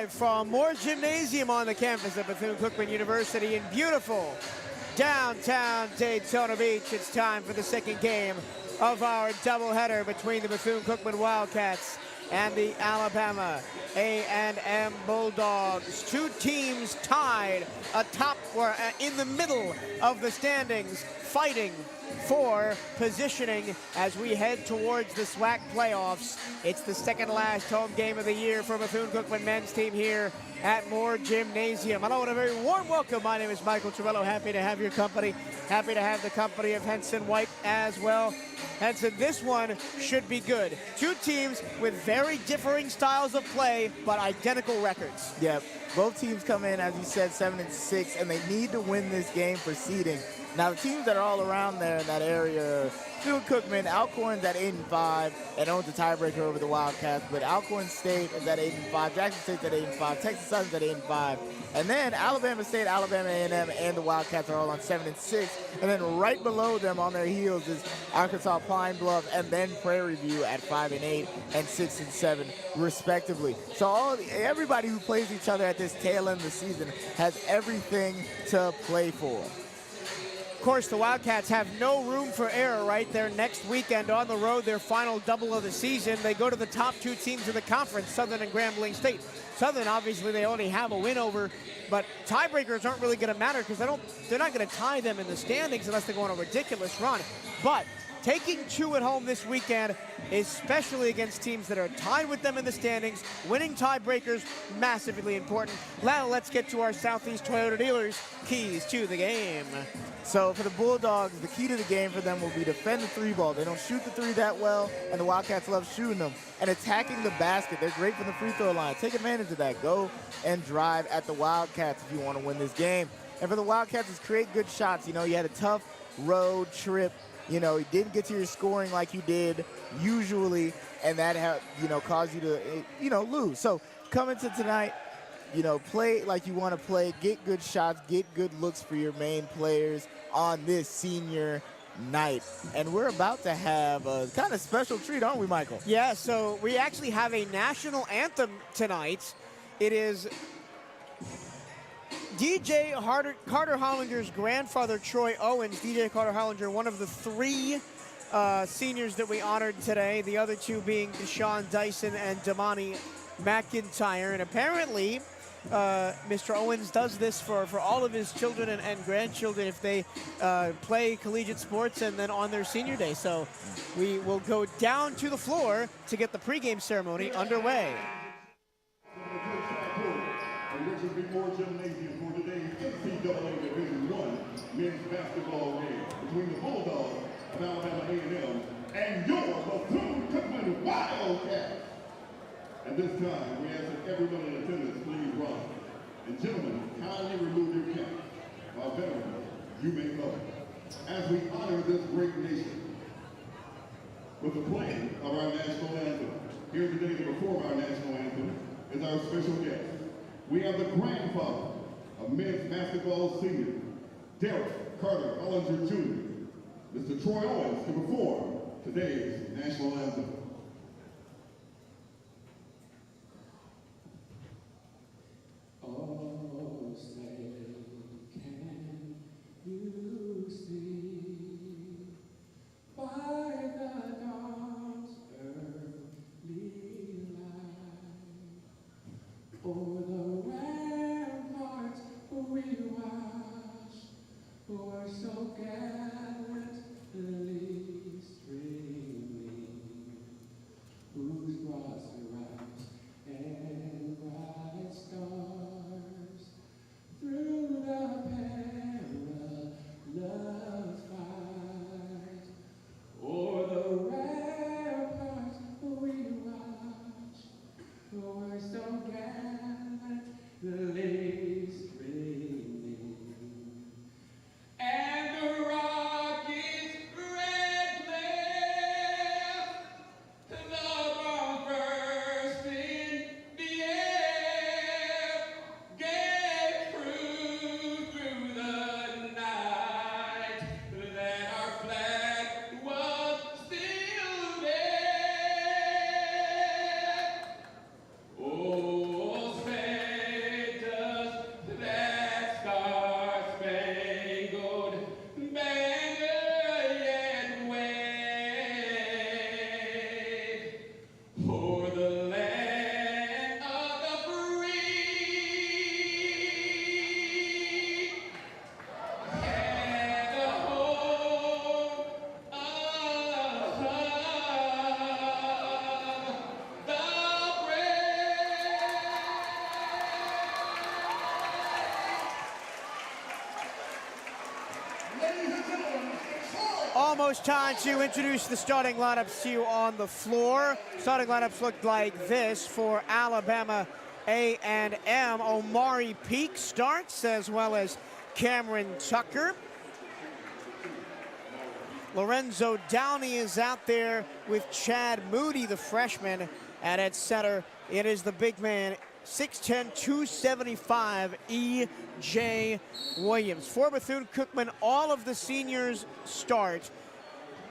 live from Moore Gymnasium on the campus of Bethune-Cookman University in beautiful downtown Daytona Beach. It's time for the second game of our doubleheader between the Bethune-Cookman Wildcats and the Alabama A&M Bulldogs. Two teams tied atop or in the middle of the standings, fighting for positioning as we head towards the SWAC playoffs. It's the second last home game of the year for Bethune-Cookman men's team here at Moore Gymnasium. Hello and a very warm welcome. My name is Michael Torello. Happy to have your company. Happy to have the company of Henson White as well. Henson, this one should be good. Two teams with very differing styles of play, but identical records. Yeah, both teams come in, as you said, 7-6, and they need to win this game for seeding. Now, the teams that are all around there in that area are Bethune-Cookman, Alcorn's at 8-5, and owns the tiebreaker over the Wildcats, but Alcorn State is at 8-5, Jackson State's at 8-5, Texas Southern's at 8-5, and then Alabama State, Alabama A&M, and the Wildcats are all on 7-6, and then right below them on their heels is Arkansas Pine Bluff, and then Prairie View at 5-8 and 6-7, respectively. So everybody who plays each other at this tail end of the season has everything to play for. Of course, the Wildcats have no room for error, right? Their next weekend on the road, their final double of the season. They go to the top two teams in the conference, Southern and Grambling State. Southern, obviously, they only have a win over, but tiebreakers aren't really going to matter because they're not going to tie them in the standings unless they go on a ridiculous run. But taking two at home this weekend, especially against teams that are tied with them in the standings, winning tiebreakers, massively important. Now let's get to our Southeast Toyota dealers' keys to the game. So for the Bulldogs, the key to the game for them will be defend the three ball. They don't shoot the three that well, and the Wildcats love shooting them. And attacking the basket. They're great from the free throw line. Take advantage of that. Go and drive at the Wildcats if you want to win this game. And for the Wildcats, is create good shots. You know, you had a tough road trip. You know, you didn't get to your scoring like you did usually, and that, caused you to, lose. So come into tonight, play like you want to play, get good shots, get good looks for your main players on this senior night. And we're about to have a kind of special treat, aren't we, Michael? Yeah, so we actually have a national anthem tonight. It is DJ Carter Hollinger's grandfather, Troy Owens. DJ Carter Hollinger, one of the three seniors that we honored today, the other two being Deshaun Dyson and Damani McIntyre. And apparently, Mr. Owens does this for all of his children and grandchildren if they play collegiate sports and then on their senior day. So we will go down to the floor to get the pregame ceremony underway. Moore Gymnasium for today's NCAA Division I men's basketball game between the Bulldogs of Alabama A&M and your Bethune-Cookman Wildcats. At this time, we ask that everyone in attendance please rise. And gentlemen, kindly remove your caps. While veterans, you may vote. As we honor this great nation with the playing of our national anthem. Here today to perform our national anthem is our special guest. We have the grandfather of men's basketball senior, Derek Carter Hollinger Jr., Mr. Troy Owens, to perform today's national anthem. Oh, say, can you see by the dawn's early light, o'er the ramparts we watched, were so gallantly streaming, whose broad surrounds and bright stars through the perilous fight, o'er the ramparts we watched, were so gallantly streaming, and the rockets ran Almost time to introduce the starting lineups to you on the floor. Starting lineups look like this for Alabama A&M. Omari Peak starts, as well as Cameron Tucker. Lorenzo Downey is out there with Chad Moody, the freshman, and at center, it is the big man, 6'10", 275, E.J. Williams. For Bethune-Cookman, all of the seniors start.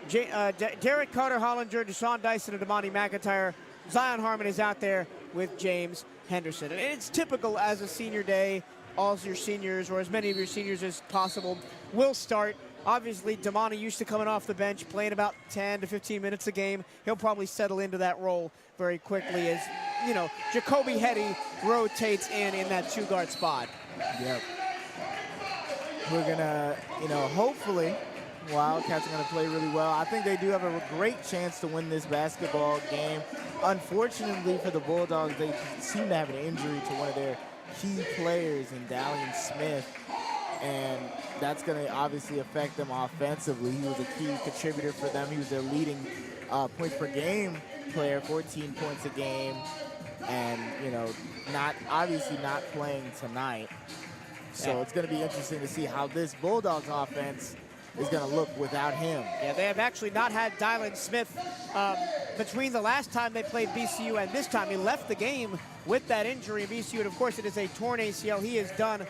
Derek Carter-Hollinger, Deshaun Dyson, and Damani McIntyre. Zion Harmon is out there with James Henderson. And it's typical as a senior day, all of your seniors, or as many of your seniors as possible, will start. Obviously, Damani used to coming off the bench, playing about 10 to 15 minutes a game. He'll probably settle into that role very quickly as, you know, Jacoby Hetty rotates in that two-guard spot. Yep. We're gonna, you know, hopefully Wildcats are gonna play really well. I think they do have a great chance to win this basketball game. Unfortunately for the Bulldogs, they seem to have an injury to one of their key players in Dalian Smith, and that's going to obviously affect them offensively. He was a key contributor for them. He was their leading points per game player, 14 points a game, and, you know, obviously not playing tonight. So it's going to be interesting to see how this Bulldogs offense is going to look without him. Yeah, they have actually not had Dylan Smith between the last time they played BCU and this time. He left the game with that injury in BCU, and of course it is a torn ACL. He is done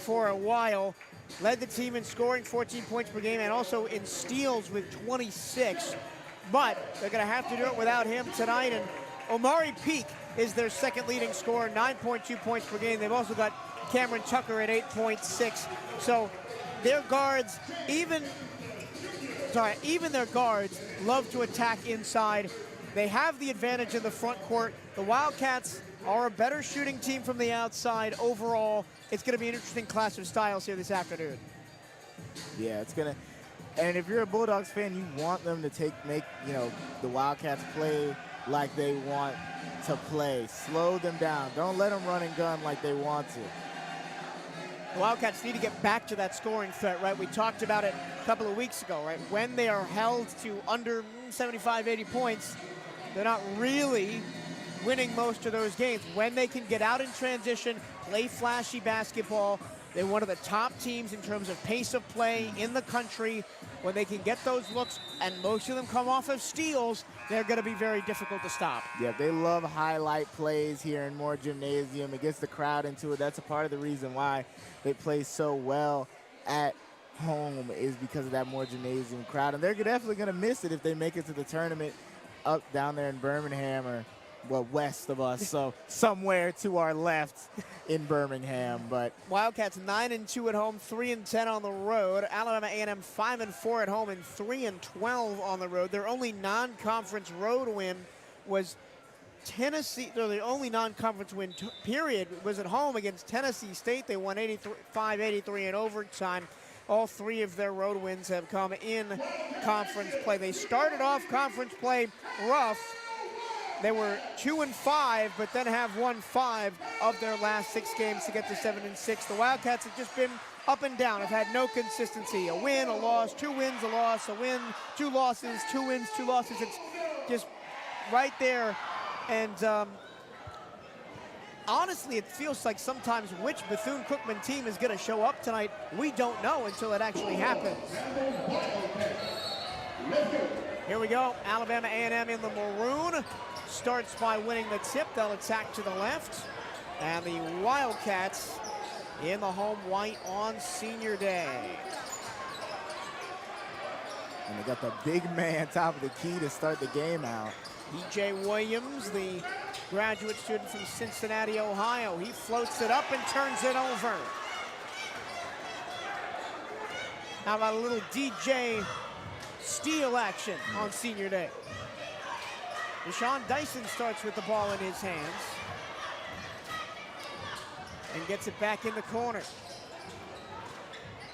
for a while. Led the team in scoring, 14 points per game, and also in steals with 26. But they're going to have to do it without him tonight. And Omari Peak is their second leading scorer, 9.2 points per game. They've also got Cameron Tucker at 8.6. So their guards, even their guards, love to attack inside. They have the advantage in the front court. The Wildcats are a better shooting team from the outside overall. It's going to be an interesting clash of styles here this afternoon. Yeah, it's going to, and if you're a Bulldogs fan, you want them to make, you know, the Wildcats play like they want to play. Slow them down. Don't let them run and gun like they want to. The Wildcats need to get back to that scoring threat, right? We talked about it a couple of weeks ago, right? When they are held to under 75, 80 points, they're not really winning most of those games. When they can get out in transition, play flashy basketball, they're one of the top teams in terms of pace of play in the country. When they can get those looks, and most of them come off of steals, they're going to be very difficult to stop. Yeah, they love highlight plays here in Moore Gymnasium. It gets the crowd into it. That's a part of the reason why they play so well at home, is because of that Moore Gymnasium crowd. And they're definitely going to miss it if they make it to the tournament up down there in Birmingham, or well, west of us, so somewhere to our left in Birmingham. But Wildcats 9-2 at home, 3-10 on the road. Alabama A&M 5-4 at home and 3-12 on the road. Their only non-conference road win was Tennessee. The only non-conference win period was at home against Tennessee State. They won 85-83 in overtime. All three of their road wins have come in conference play. They started off conference play rough. They were 2-5, but then have won 5 of their last 6 games to get to 7-6. The Wildcats have just been up and down, have had no consistency. A win, a loss, 2 wins, a loss, a win, 2 losses, 2 wins, 2 losses. It's just right there. And honestly, it feels like sometimes which Bethune-Cookman team is going to show up tonight, we don't know until it actually happens. Here we go. Alabama A&M in the maroon. Starts by winning the tip. They'll attack to the left. And the Wildcats in the home white on senior day. And they got the big man top of the key to start the game out. E.J. Williams, the graduate student from Cincinnati, Ohio. He floats it up and turns it over. How about a little DJ steal action on senior day? Deshaun Dyson starts with the ball in his hands and gets it back in the corner.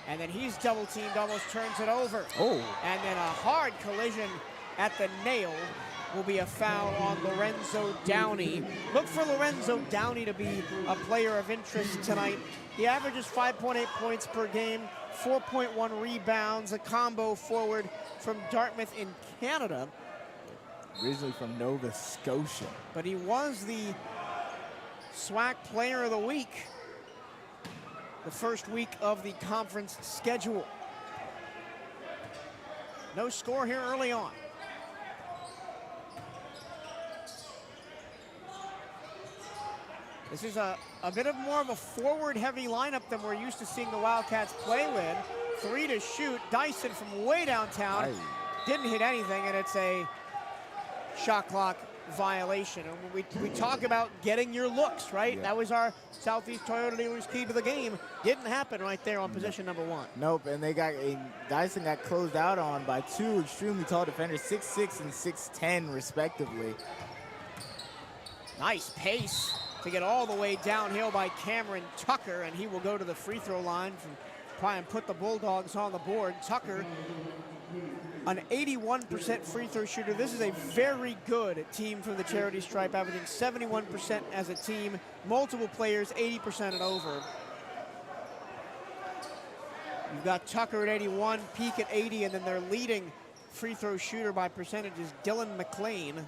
And then he's double teamed, almost turns it over. Oh. And then a hard collision at the nail will be a foul on Lorenzo Downey. Look for Lorenzo Downey to be a player of interest tonight. He averages 5.8 points per game, 4.1 rebounds, a combo forward from Dartmouth in Canada. Originally from Nova Scotia. But he was the SWAC Player of the Week the first week of the conference schedule. No score here early on. This is a bit of more of a forward-heavy lineup than we're used to seeing the Wildcats play with. 3 to shoot. Dyson from way downtown. Didn't hit anything, and it's a shot clock violation. And we talk about getting your looks, right? Yeah. That was our Southeast Toyota dealers' key to the game. Didn't happen right there on possession number 1. Nope, and Dyson got closed out on by 2 extremely tall defenders, 6'6" and 6'10" respectively. Nice pace to get all the way downhill by Cameron Tucker, and he will go to the free throw line to try and put the Bulldogs on the board. Tucker, an 81% free throw shooter. This is a very good team from the charity stripe, averaging 71% as a team. Multiple players, 80% and over. You've got Tucker at 81, Peak at 80, and then their leading free throw shooter by percentage is Dylan McLean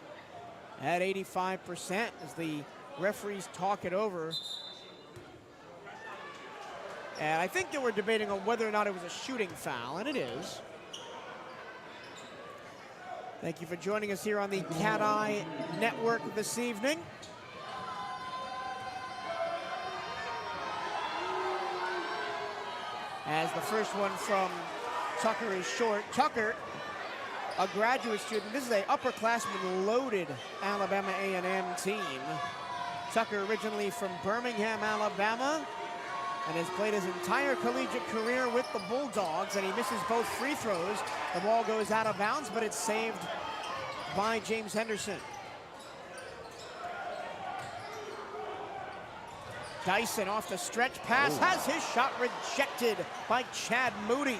at 85% as the referees talk it over. And I think they were debating on whether or not it was a shooting foul, and it is. Thank you for joining us here on the CatEye Network this evening. As the first one from Tucker is short. Tucker, a graduate student. This is an upperclassman loaded Alabama A&M team. Tucker originally from Birmingham, Alabama, and has played his entire collegiate career with the Bulldogs, and he misses both free throws. The ball goes out of bounds, but it's saved by James Henderson. Dyson off the stretch pass, has his shot rejected by Chad Moody.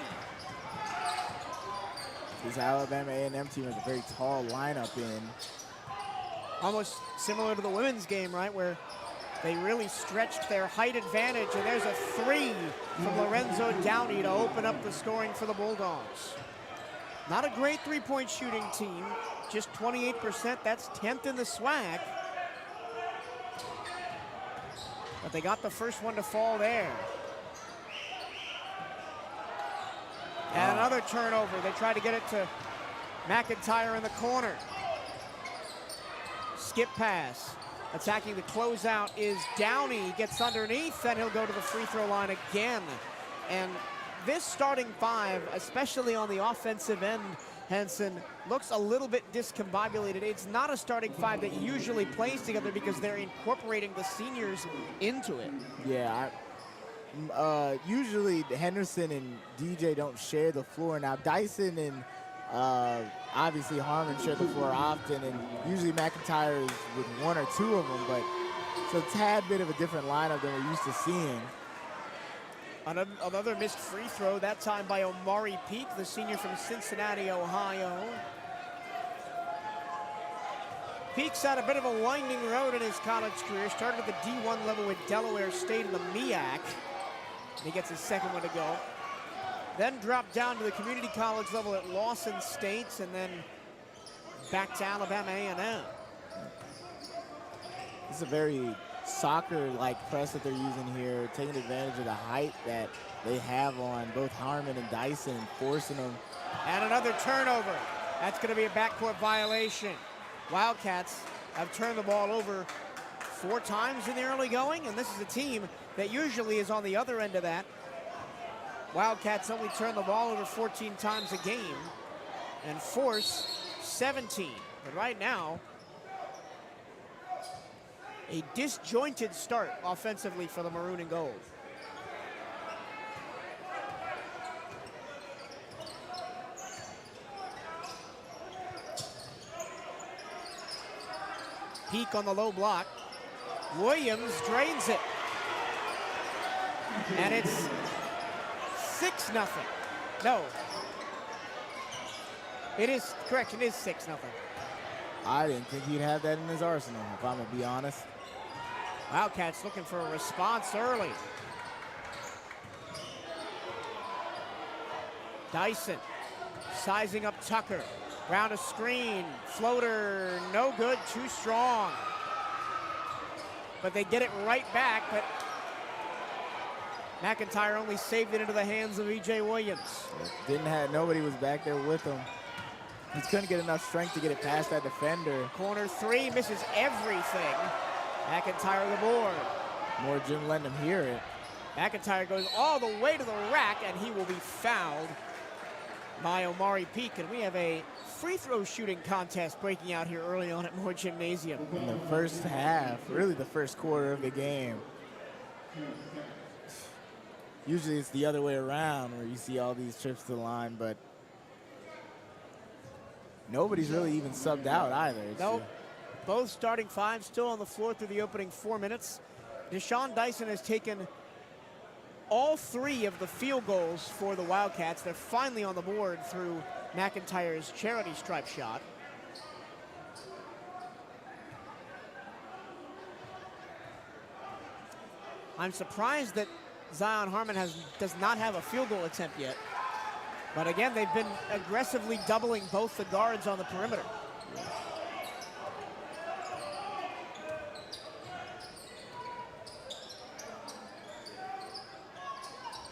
This Alabama A&M team has a very tall lineup in. Almost similar to the women's game, right, where they really stretched their height advantage, and there's a 3 from Lorenzo Downey to open up the scoring for the Bulldogs. Not a great three-point shooting team, just 28%. That's 10th in the SWAC. But they got the first one to fall there. And another turnover. They tried to get it to McIntyre in the corner. Skip pass. Attacking the closeout is Downey. Gets underneath, and he'll go to the free throw line again. And this starting 5, especially on the offensive end, Henson, looks a little bit discombobulated. It's not a starting 5 that usually plays together because they're incorporating the seniors into it. Yeah, usually Henderson and DJ don't share the floor. Now Dyson and obviously Harmon share the floor often, and usually McIntyre is with 1 or 2 of them, but it's a tad bit of a different lineup than we're used to seeing. Another missed free throw, that time by Omari Peak, the senior from Cincinnati, Ohio. Peak's had a bit of a winding road in his college career. Started at the D1 level with Delaware State in the MEAC. He gets his second one to go. Then dropped down to the community college level at Lawson State, and then back to Alabama A&M. It's a very soccer-like press that they're using here, taking advantage of the height that they have on both Harmon and Dyson, forcing them. And another turnover. That's going to be a backcourt violation. Wildcats have turned the ball over 4 times in the early going, and this is a team that usually is on the other end of that. Wildcats only turn the ball over 14 times a game and force 17. But right now, a disjointed start offensively for the Maroon and Gold. Peak on the low block. Williams drains it. And it's 6-0. No. It is, correction, it is 6-0. I didn't think he'd have that in his arsenal, if I'm going to be honest. Wildcats looking for a response early. Dyson sizing up Tucker. Round a screen, floater, no good, too strong. But they get it right back, but McIntyre only saved it into the hands of E.J. Williams. Nobody was back there with him. He couldn't get enough strength to get it past that defender. Corner three, misses everything. McIntyre the board. More Jim letting him hear it. McIntyre goes all the way to the rack, and he will be fouled by Omari Peak. And we have a free throw shooting contest breaking out here early on at Moore Gymnasium. In the first half, really the first quarter of the game. Usually it's the other way around where you see all these trips to the line, but nobody's really even subbed out either. Nope. Both starting five still on the floor through the opening 4 minutes. Deshaun Dyson has taken all 3 of the field goals for the Wildcats. They're finally on the board through McIntyre's charity stripe shot. I'm surprised that Zion Harmon does not have a field goal attempt yet. But again, they've been aggressively doubling both the guards on the perimeter.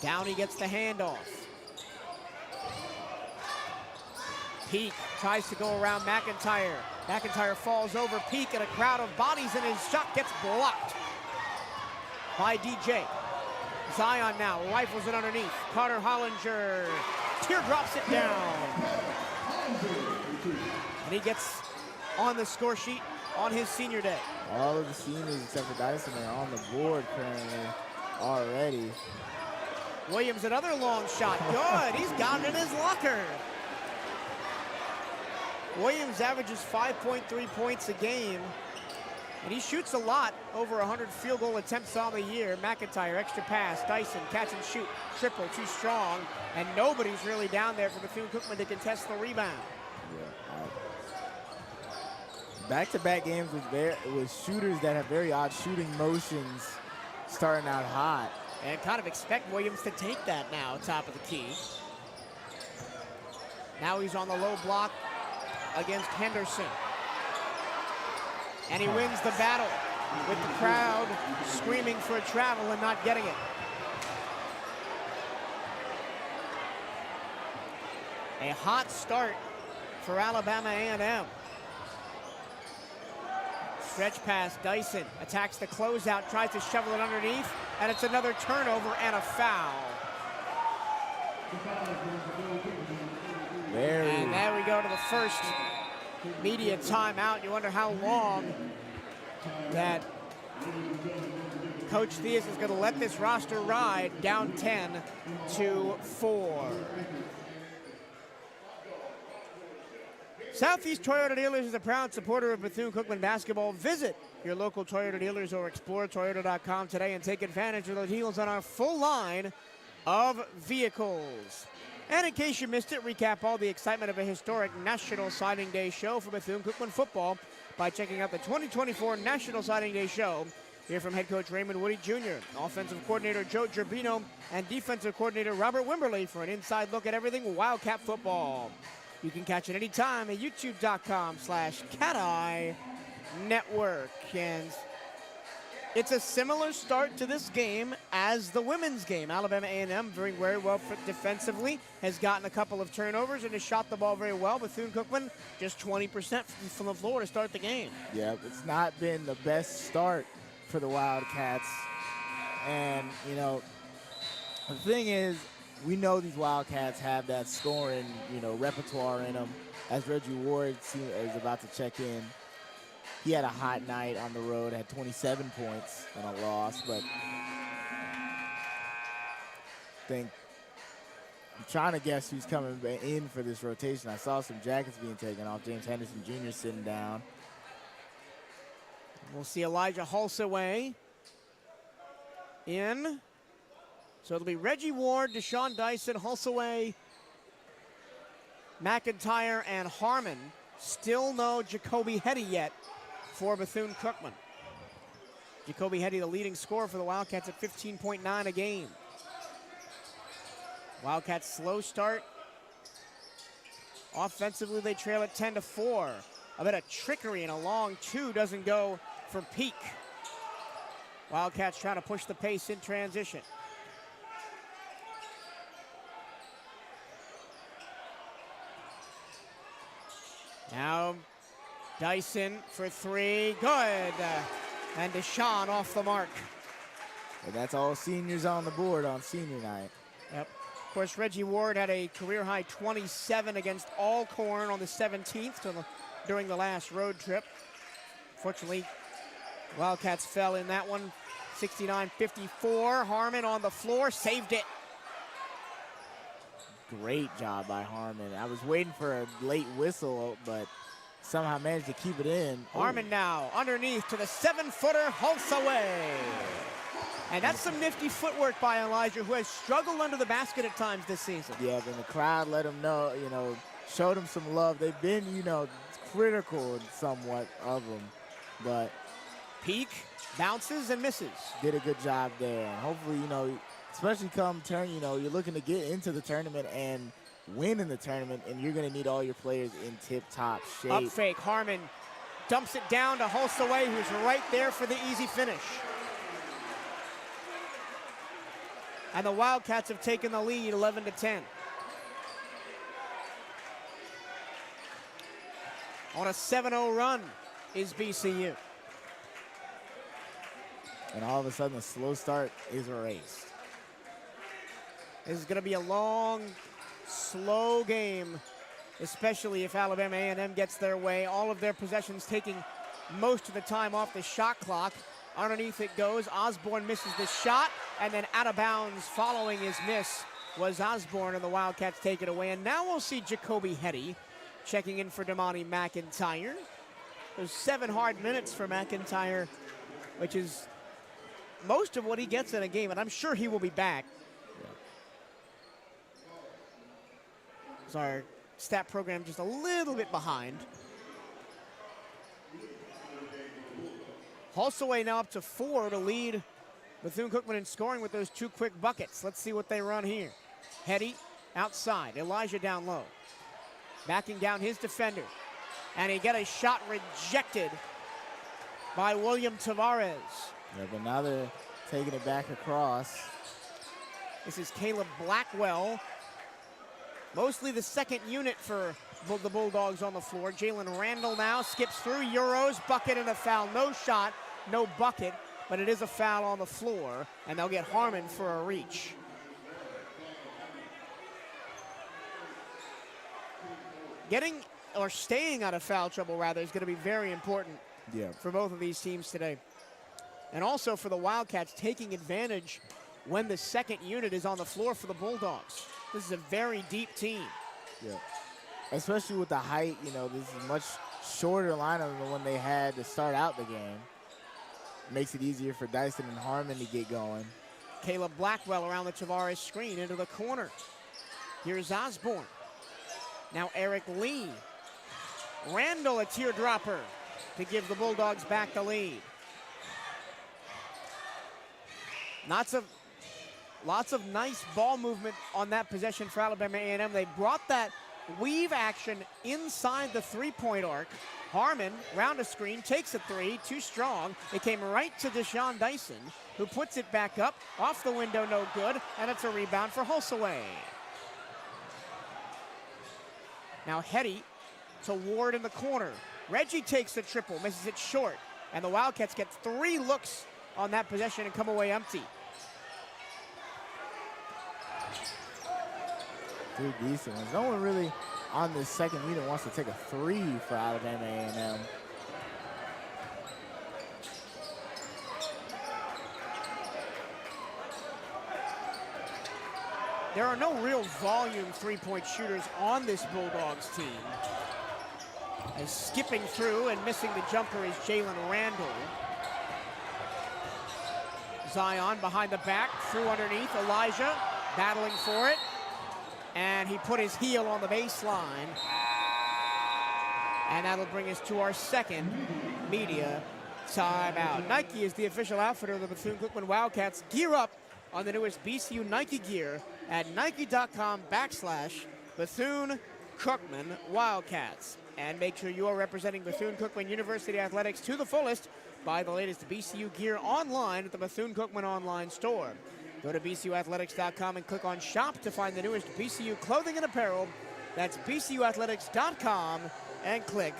Downey gets the handoff. Peak tries to go around McIntyre. McIntyre falls over Peak and a crowd of bodies, and his shot gets blocked by DJ. Zion now rifles it underneath. Carter Hollinger teardrops it down. And he gets on the score sheet on his senior day. All of the seniors except for Dyson are on the board currently already. Williams, another long shot. Good. He's got it in his locker. Williams averages 5.3 points a game, and he shoots a lot, over 100 field goal attempts on the year. McIntyre, extra pass. Dyson, catch and shoot. Triple, too strong, and nobody's really down there for Bethune-Cookman to contest the rebound. Back-to-back games with shooters that have very odd shooting motions starting out hot. And kind of expect Williams to take that now, top of the key. Now he's on the low block against Henderson. And he wins the battle with the crowd screaming for a travel and not getting it. A hot start for Alabama A&M. Stretch pass, Dyson attacks the closeout, tries to shovel it underneath, and it's another turnover and a foul. And there we go to the first media timeout. You wonder how long that Coach Theus is going to let this roster ride, down 10-4. Southeast Toyota Dealers is a proud supporter of Bethune-Cookman basketball. Visit your local Toyota dealers or explore Toyota.com today and take advantage of the deals on our full line of vehicles. And in case you missed it, recap all the excitement of a historic National Signing Day show for Bethune-Cookman football by checking out the 2024 National Signing Day show. Hear from head coach Raymond Woody Jr., offensive coordinator Joe Gerbino, and defensive coordinator Robert Wimberly for an inside look at everything Wildcat football. You can catch it anytime at youtube.com/CatEye Network. And it's a similar start to this game as the women's game. Alabama A&M doing very well defensively, has gotten a couple of turnovers and has shot the ball very well. Bethune-Cookman just 20% from the floor to start the game. Yeah, it's not been the best start for the Wildcats. And, you know, the thing is, we know these Wildcats have that scoring, repertoire in them. As Reggie Ward is about to check in, he had a hot night on the road, had 27 points in a loss, but I'm trying to guess who's coming in for this rotation. I saw some jackets being taken off. James Henderson Jr. sitting down. We'll see Elijah Hulsaway in. So it'll be Reggie Ward, Deshaun Dyson, Hulsaway, McIntyre, and Harmon. Still no Jacoby Hetty yet for Bethune-Cookman. Jacoby Hetty, the leading scorer for the Wildcats at 15.9 a game. Wildcats slow start Offensively, they trail at 10-4. A bit of trickery and a long two doesn't go for Peak. Wildcats trying to push the pace in transition. Now Dyson for three, good. And Deshaun off the mark. And that's all seniors on the board on senior night. Yep. Of course, Reggie Ward had a career-high 27 against Alcorn on the 17th during the last road trip. Fortunately, Wildcats fell in that one, 69-54. Harmon on the floor, saved it. Great job by Harmon. I was waiting for a late whistle, but somehow managed to keep it in. Harmon now underneath to the 7-footer, hulks away. And that's some nifty footwork by Elijah, who has struggled under the basket at times this season. Yeah, but the crowd let him know, showed him some love. They've been, critical somewhat of him, but Peak bounces and misses. Did a good job there. And hopefully, especially come turn, you're looking to get into the tournament and win in the tournament, and you're going to need all your players in tip-top shape. Up fake, Harmon dumps it down to Hulsaway, who's right there for the easy finish. And the Wildcats have taken the lead 11-10. On a 7-0 run is BCU. And all of a sudden, a slow start is erased. This is going to be a long, slow game, especially if Alabama A&M gets their way. All of their possessions taking most of the time off the shot clock. Underneath it goes. Osborne misses the shot, and then out of bounds following his miss was Osborne, and the Wildcats take it away. And now we'll see Jacoby Hetty checking in for Damani McIntyre. There's 7 hard minutes for McIntyre, which is most of what he gets in a game, and I'm sure he will be back. So our stat program just a little bit behind. Hulsaway now up to 4 to lead Bethune-Cookman in scoring with those 2 quick buckets. Let's see what they run here. Hetty outside, Elijah down low. Backing down his defender. And he got a shot rejected by William Tavares. Yeah, but now they're taking it back across. This is Caleb Blackwell. Mostly the second unit for the Bulldogs on the floor. Jalen Randall now skips through, Euros, bucket and a foul. No shot, no bucket, but it is a foul on the floor, and they'll get Harmon for a reach. Getting, or staying out of foul trouble, rather, is going to be very important for both of these teams today. And also for the Wildcats, taking advantage when the second unit is on the floor for the Bulldogs. This is a very deep team. Yeah. Especially with the height, this is a much shorter lineup than when they had to start out the game. Makes it easier for Dyson and Harmon to get going. Caleb Blackwell around the Tavares screen into the corner. Here's Osborne. Now Eric Lee. Randall, a teardropper to give the Bulldogs back the lead. Lots of nice ball movement on that possession for Alabama A&M. They brought that weave action inside the three-point arc. Harmon, round a screen, takes a three, too strong. It came right to Deshaun Dyson, who puts it back up, off the window, no good, and it's a rebound for Hulsaway. Now Hetty to Ward in the corner. Reggie takes the triple, misses it short, and the Wildcats get 3 looks on that possession and come away empty. 3 decent ones. No one really on this second unit wants to take a 3 for Alabama A&M. There are no real volume three-point shooters on this Bulldogs team. As skipping through and missing the jumper is Jalen Randall. Zion behind the back, through underneath, Elijah battling for it. And he put his heel on the baseline. And that'll bring us to our second media timeout. Nike is the official outfitter of the Bethune-Cookman Wildcats. Gear up on the newest BCU Nike gear at nike.com/Bethune Bethune-Cookman Wildcats. And make sure you are representing Bethune-Cookman University Athletics to the fullest. Buy the latest BCU gear online at the Bethune-Cookman online store. Go to bcuathletics.com and click on Shop to find the newest BCU clothing and apparel. That's bcuathletics.com and click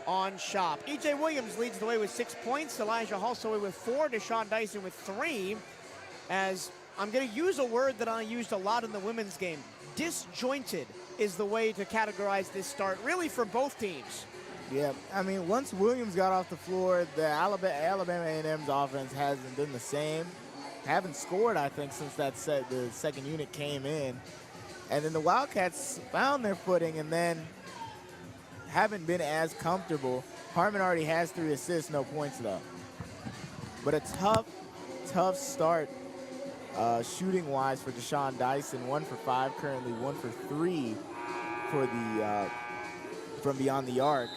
on Shop. E.J. Williams leads the way with 6 points. Elijah Halsaway with 4. Deshaun Dyson with 3. As I'm going to use a word that I used a lot in the women's game. Disjointed is the way to categorize this start, really, for both teams. Yeah, I mean, once Williams got off the floor, the Alabama A&M's offense hasn't been the same. Haven't scored, I think, since the second unit came in. And then the Wildcats found their footing and then haven't been as comfortable. Harmon already has 3 assists, no points, though. But a tough start shooting-wise for Deshaun Dyson. 1 for 5 currently, 1 for 3 for the from beyond the arc.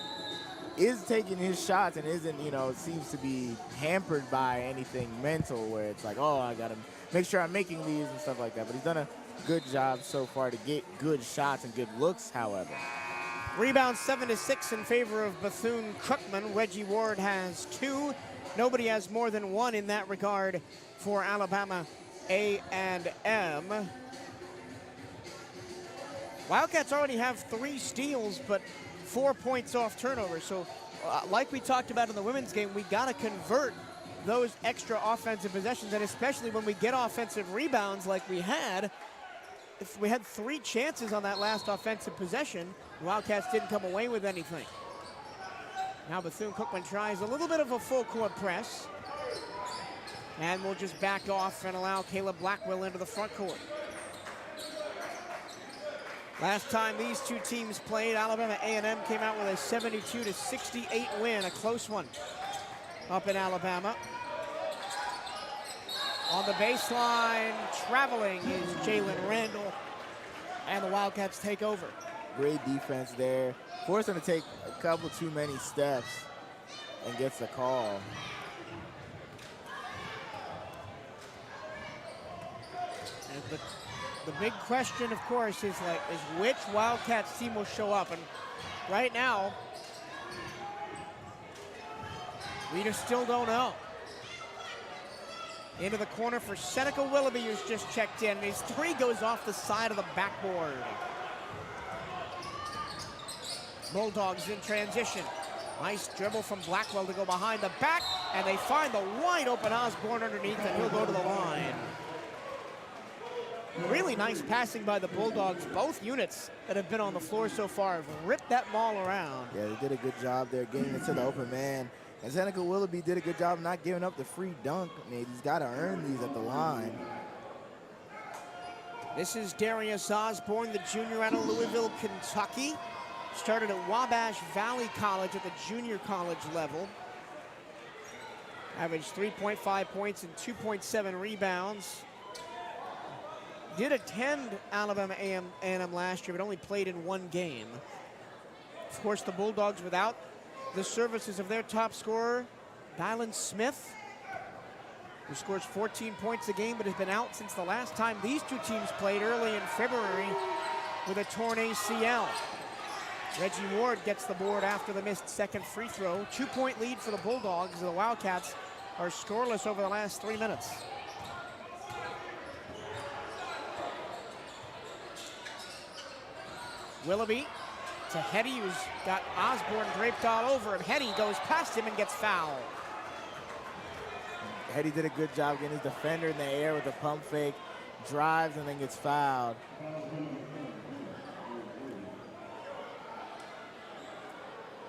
Is taking his shots and isn't, seems to be hampered by anything mental where it's like, oh, I got to make sure I'm making these and stuff like that. But he's done a good job so far to get good shots and good looks, however. Rebound 7-6 in favor of Bethune-Cookman. Reggie Ward has 2. Nobody has more than 1 in that regard for Alabama A&M. Wildcats already have 3 steals, but 4 points off turnover. So like we talked about in the women's game, we got to convert those extra offensive possessions, and especially when we get offensive rebounds like we had. If we had 3 chances on that last offensive possession, the Wildcats didn't come away with anything. Now Bethune-Cookman tries a little bit of a full court press, and we'll just back off and allow Caleb Blackwell into the front court. Last time these two teams played, Alabama A&M came out with a 72-68 win, a close one up in Alabama. On the baseline, traveling is Jalen Randall, and the Wildcats take over. Great defense there. Forced him to take a couple too many steps and gets the call. And the big question, of course, is which Wildcats team will show up. And right now, we just still don't know. Into the corner for Seneca Willoughby, who's just checked in. His 3 goes off the side of the backboard. Bulldogs in transition. Nice dribble from Blackwell to go behind the back, and they find the wide open Osborne underneath, and he'll go to the line. Really nice passing by the Bulldogs. Both units that have been on the floor so far have ripped that ball around. Yeah, they did a good job there getting into the open man. And Seneca Willoughby did a good job not giving up the free dunk. I mean, he's got to earn these at the line. This is Darius Osborne, the junior out of Louisville, Kentucky. Started at Wabash Valley College at the junior college level. Averaged 3.5 points and 2.7 rebounds. Did attend Alabama A&M last year, but only played in 1 game. Of course, the Bulldogs without the services of their top scorer, Dylan Smith, who scores 14 points a game, but has been out since the last time these two teams played early in February with a torn ACL. Reggie Ward gets the board after the missed second free throw. 2-point lead for the Bulldogs. The Wildcats are scoreless over the last 3 minutes. Willoughby to Hetty, who's got Osborne draped all over him. Hetty goes past him and gets fouled. Hetty did a good job getting his defender in the air with a pump fake, drives and then gets fouled.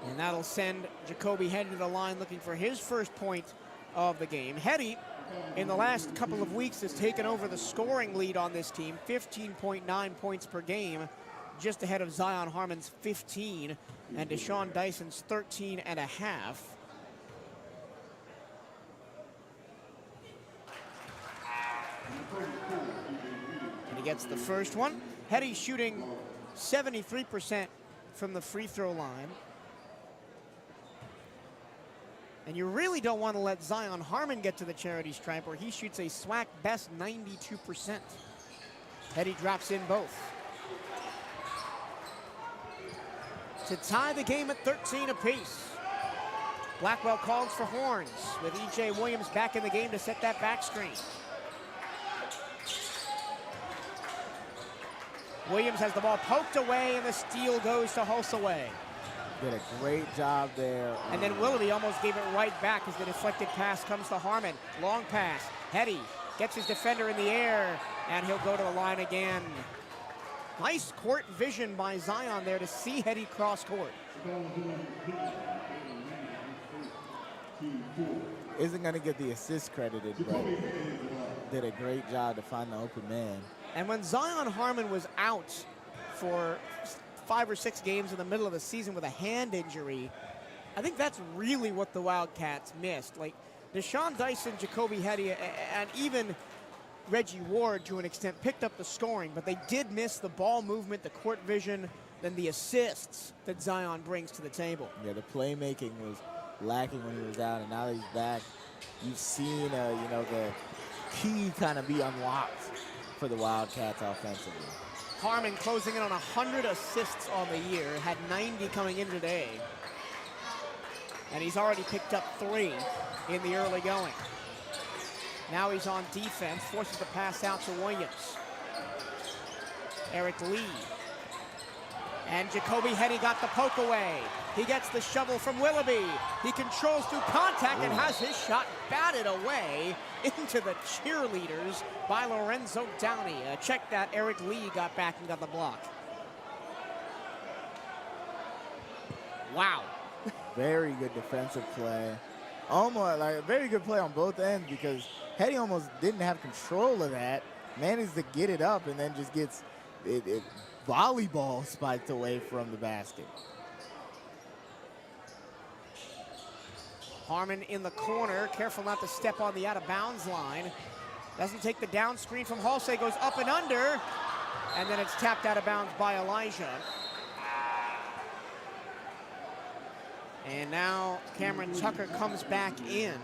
And that'll send Jacoby Hetty to the line looking for his first point of the game. Hetty, in the last couple of weeks, has taken over the scoring lead on this team, 15.9 points per game, just ahead of Zion Harmon's 15 and Deshaun Dyson's 13.5. And he gets the first one. Hetty shooting 73% from the free throw line. And you really don't want to let Zion Harmon get to the charity stripe where he shoots a SWAC best 92%. Hetty drops in both. to tie the game at 13 apiece. Blackwell calls for horns with E.J. Williams back in the game to set that back screen. Williams has the ball poked away, and the steal goes to Hulsaway. Did a great job there. And then Willoughby almost gave it right back as the deflected pass comes to Harmon. Long pass. Hetty gets his defender in the air, and he'll go to the line again. Nice court vision by Zion there to see Hetty cross court. Isn't going to get the assist credited, but did a great job to find the open man. And when Zion Harmon was out for 5 or 6 games in the middle of the season with a hand injury, I think that's really what the Wildcats missed. Like Deshaun Dyson, Jacoby Hetty, and even Reggie Ward to an extent picked up the scoring, but they did miss the ball movement, the court vision, then the assists that Zion brings to the table. Yeah, the playmaking was lacking when he was out, and now that he's back, you've seen you know, the key kind of be unlocked for the Wildcats offensively. Harmon closing in on 100 assists on the year, had 90 coming in today. And he's already picked up 3 in the early going. Now he's on defense, forces the pass out to Williams. Eric Lee. And Jacoby Hetty got the poke away. He gets the shovel from Willoughby. He controls through contact and has his shot batted away into the cheerleaders by Lorenzo Downey. Check that, Eric Lee got back and got the block. Wow. Very good defensive play. Almost like a very good play on both ends, because Hetty almost didn't have control of that. Manages to get it up and then just gets it volleyball spiked away from the basket. Harmon in the corner, careful not to step on the out-of-bounds line. Doesn't take the down screen from Hulsey, goes up and under, and then it's tapped out of bounds by Elijah. And now Cameron Tucker comes back in.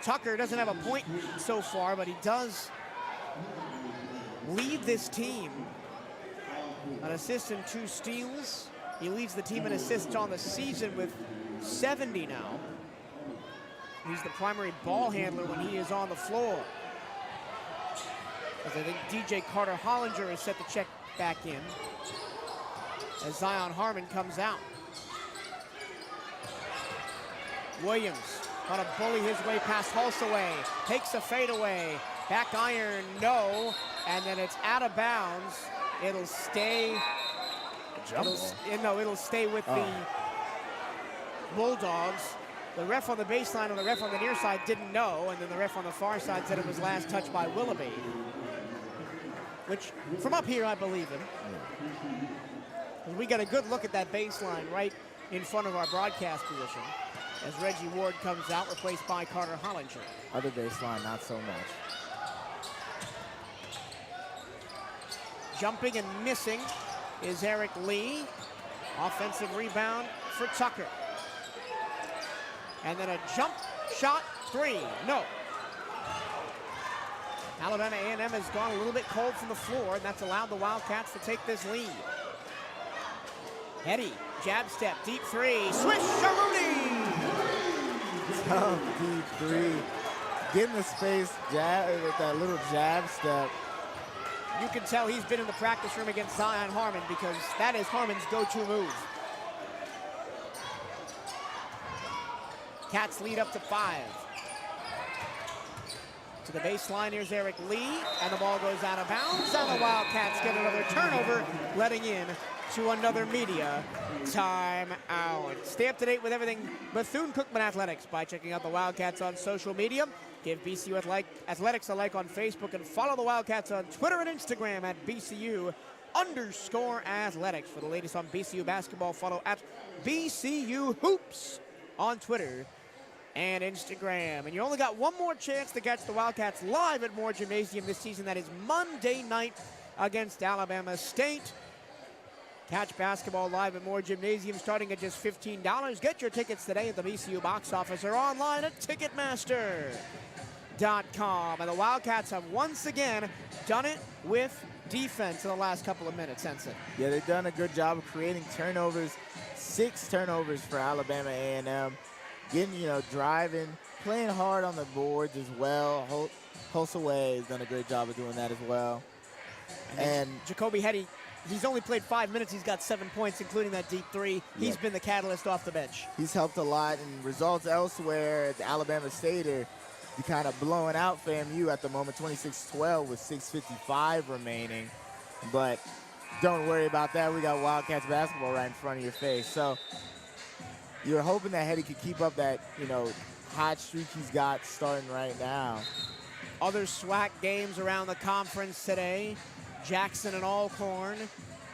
Tucker doesn't have a point so far, but he does lead this team. An assist and 2 steals. He leads the team in assists on the season with 70 now. He's the primary ball handler when he is on the floor. As I think DJ Carter-Hollinger is set to check back in as Zion Harmon comes out. Williams trying to bully his way past Hulsaway, takes a fadeaway, back iron, no, and then it's out of bounds. It'll stay. It'll stay with the Bulldogs. The ref on the baseline and the ref on the near side didn't know, and then the ref on the far side said it was last touched by Willoughby. Which, from up here, I believe him. And we got a good look at that baseline right in front of our broadcast position as Reggie Ward comes out, replaced by Carter-Hollinger. Other baseline, not so much. Jumping and missing is Eric Lee. Offensive rebound for Tucker. And then a jump shot 3, no. Alabama A&M has gone a little bit cold from the floor, and that's allowed the Wildcats to take this lead. Hetty, jab step, deep 3, swish-a-rooney! Tough deep 3. Get in the space, jab with that little jab step. You can tell he's been in the practice room against Zion Harmon, because that is Harmon's go-to move. Cats lead up to 5. To the baseline, here's Eric Lee, and the ball goes out of bounds, and the Wildcats get another turnover, letting in to another media timeout. Stay up to date with everything Bethune-Cookman Athletics by checking out the Wildcats on social media. Give BCU Athletics a like on Facebook, and follow the Wildcats on Twitter and Instagram at BCU_athletics. For the latest on BCU basketball, follow at BCU Hoops on Twitter and Instagram. And you only got one more chance to catch the Wildcats live at Moore Gymnasium this season. That is Monday night against Alabama State. Catch basketball live at Moore Gymnasium starting at just $15. Get your tickets today at the BCU box office or online at Ticketmaster. And the Wildcats have once again done it with defense in the last couple of minutes, Ensign. Yeah, they've done a good job of creating turnovers. 6 turnovers for Alabama A&M. Getting, driving, playing hard on the boards as well. Hulsaway has done a great job of doing that as well. And Jacoby Hetty, he's only played 5 minutes. He's got 7 points, including that deep three. He's been the catalyst off the bench. He's helped a lot, and results elsewhere at the Alabama State are kind of blowing out FAMU at the moment, 26-12 with 6:55 remaining. But don't worry about that. We got Wildcats basketball right in front of your face. So you're hoping that Hetty could keep up that, hot streak he's got starting right now. Other SWAC games around the conference today. Jackson and Alcorn,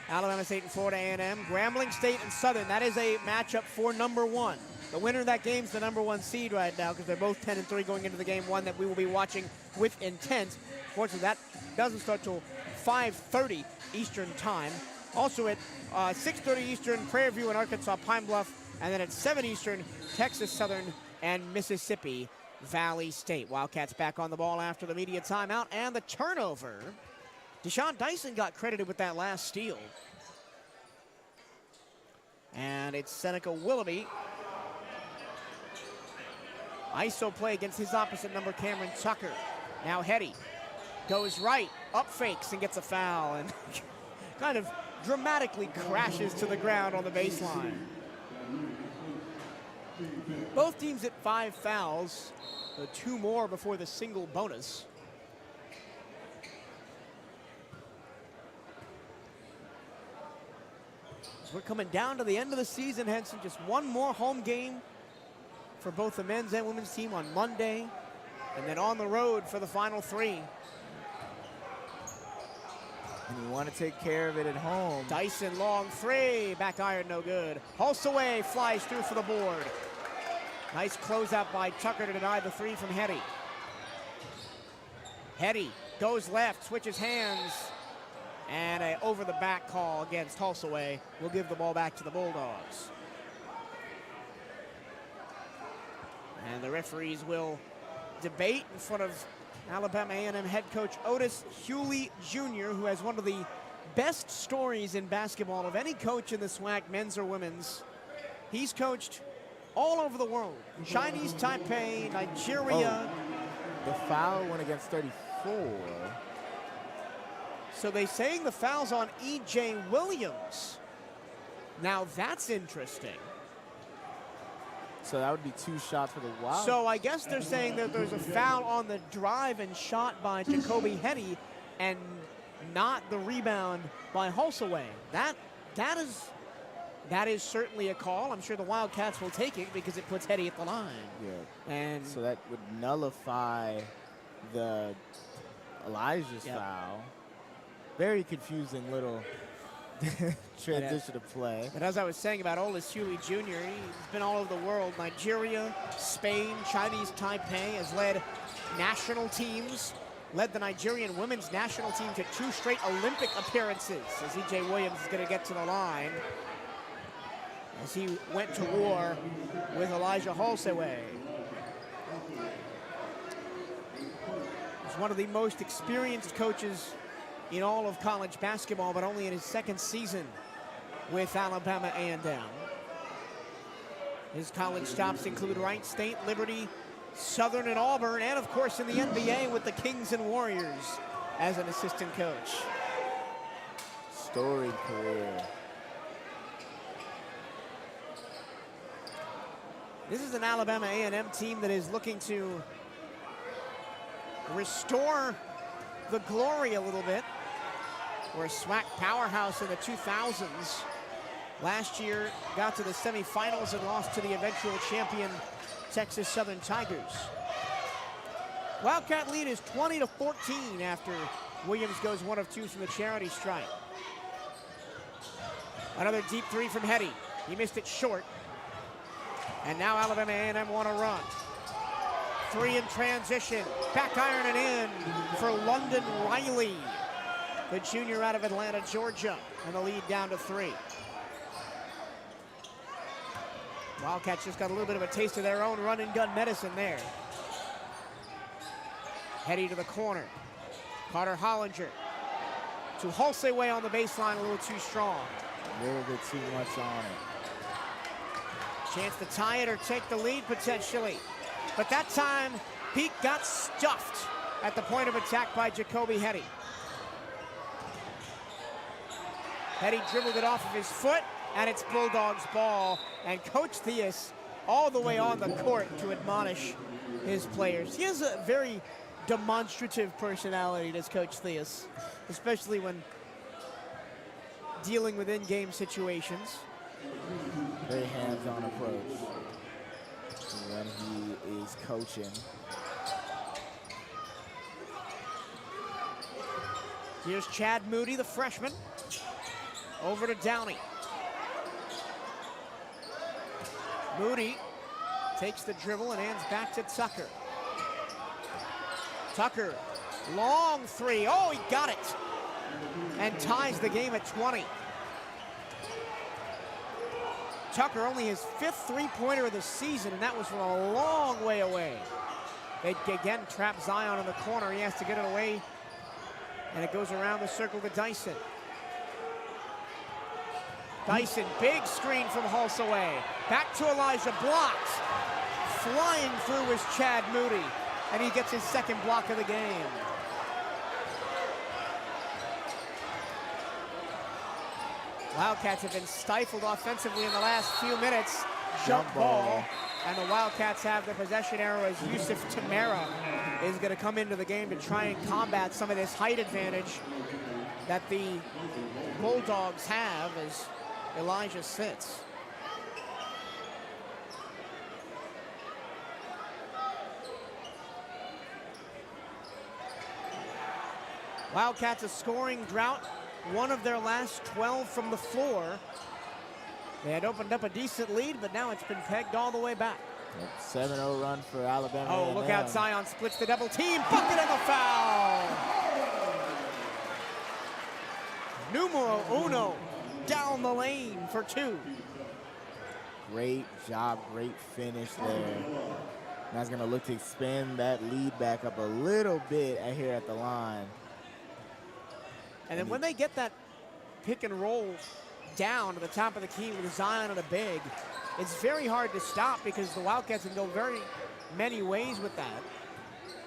Alabama State and Florida A&M, Grambling State and Southern. That is a matchup for #1. The winner of that game is the #1 seed right now because they're both 10-3 going into the game one that we will be watching with intent. Fortunately, that doesn't start till 5:30 Eastern time. Also at 6:30 Eastern, Prairie View and Arkansas Pine Bluff, and then at 7 Eastern, Texas Southern and Mississippi Valley State. Wildcats back on the ball after the media timeout and the turnover. Deshaun Dyson got credited with that last steal. And it's Seneca Willoughby. ISO play against his opposite number, Cameron Tucker. Now Hetty goes right, up fakes and gets a foul and kind of dramatically crashes to the ground on the baseline. Both teams at 5 fouls, 2 more before the single bonus. So we're coming down to the end of the season, Henson. Just one more home game for both the men's and women's team on Monday, and then on the road for the final 3. And you want to take care of it at home. Dyson, long 3, back iron, no good. Hulsaway flies through for the board. Nice closeout by Tucker to deny the 3 from Hetty. Hetty goes left, switches hands, and a over-the-back call against Hulsaway will give the ball back to the Bulldogs. And the referees will debate in front of Alabama A&M head coach Otis Hewley Jr., who has one of the best stories in basketball of any coach in the SWAC, men's or women's. He's coached all over the world. Chinese Taipei, Nigeria. The foul went against 34. So they're saying the foul's on E.J. Williams. Now that's interesting. So that would be 2 shots for the Wild. So I guess they're saying that there's a foul on the drive and shot by Jacoby Hetty and not the rebound by Hulsaway. That is certainly a call. I'm sure the Wildcats will take it because it puts Hetty at the line. Yeah. And so that would nullify the Elijah's foul. Very confusing little transition of play. But as I was saying about Otis Hewley Jr., he's been all over the world. Nigeria, Spain, Chinese Taipei, has led national teams, led the Nigerian women's national team to 2 straight Olympic appearances, as E.J. Williams is going to get to the line as he went to war with Elijah Hulsaway. He's one of the most experienced coaches in all of college basketball, but only in his 2nd season with Alabama A&M. His college stops include Wright State, Liberty, Southern, and Auburn, and of course in the NBA with the Kings and Warriors as an assistant coach. Storied career. This is an Alabama A&M team that is looking to restore the glory a little bit. We're a SWAC powerhouse in the 2000s. Last year, got to the semifinals and lost to the eventual champion Texas Southern Tigers. Wildcat lead is 20-14 after Williams goes 1 of 2 from the charity stripe. Another deep 3 from Hetty. He missed it short. And now Alabama A&M want to run. 3 in transition. Back iron and in for London Riley, the junior out of Atlanta, Georgia. And the lead down to 3. Wildcats just got a little bit of a taste of their own run and gun medicine there. Hetty to the corner. Carter Hollinger to Hulseway on the baseline, a little too strong. A little bit too much on it. Chance to tie it or take the lead potentially. But that time, Peak got stuffed at the point of attack by Jacoby Hetty. Hetty dribbled it off of his foot, and it's Bulldogs ball. And Coach Theus all the way on the court to admonish his players. He has a very demonstrative personality, does Coach Theus, especially when dealing with in-game situations. Very hands-on approach when he is coaching. Here's Chad Moody, the freshman. Over to Downey. Moody takes the dribble and hands back to Tucker. Tucker, long three. Oh, he got it. And ties the game at 20. Tucker only his 5th three-pointer of the season, and that was from a long way away. They again trap Zion in the corner. He has to get it away, and it goes around the circle to Dyson. Dyson, big screen from Hulseway. Back to Elijah, blocked. Flying through is Chad Moody, and he gets his 2nd block of the game. Wildcats have been stifled offensively in the last few minutes. Jump ball, and the Wildcats have the possession arrow as Yusuf Tamara is going to come into the game to try and combat some of this height advantage that the Bulldogs have as Elijah sits. Wildcats a scoring drought, one of their last 12 from the floor. They had opened up a decent lead, but now it's been pegged all the way back. 7-0 run for Alabama. Oh, look out, Zion splits the double team, bucket and the foul! Numero uno, down the lane for 2. Great job, great finish there. Now he's gonna look to expand that lead back up a little bit here at the line. And then when they get that pick and roll down to the top of the key with Zion and a big, it's very hard to stop because the Wildcats can go very many ways with that.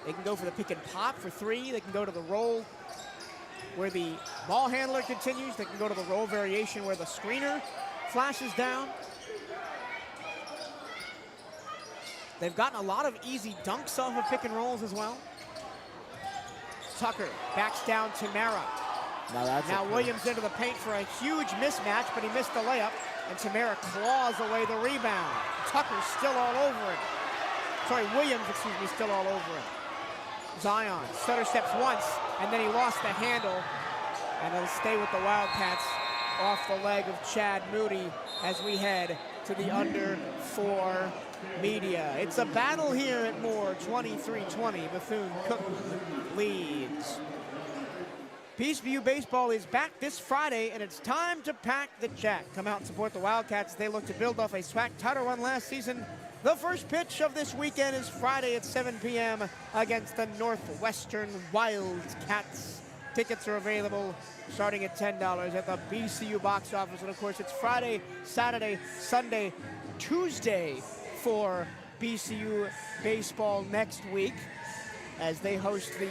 They can go for the pick and pop for 3. They can go to the roll where the ball handler continues. They can go to the roll variation where the screener flashes down. They've gotten a lot of easy dunks off of pick and rolls as well. Tucker backs down to Tamara. Now Williams into the paint for a huge mismatch, but he missed the layup, and Tamara claws away the rebound. Tucker's still all over him. Sorry, Williams, excuse me, still all over him. Zion stutter steps once, and then he lost the handle, and it'll stay with the Wildcats off the leg of Chad Moody as we head to the under 4 media. It's a battle here at Moore, 23-20. Bethune-Cookman leads. Peaceview Baseball is back this Friday, and it's time to pack the jack. Come out and support the Wildcats. They look to build off a SWAC title run last season. The first pitch of this weekend is Friday at 7 p.m. against the Northwestern Wildcats. Tickets are available starting at $10 at the BCU box office. And of course, it's Friday, Saturday, Sunday, Tuesday for BCU baseball next week as they host the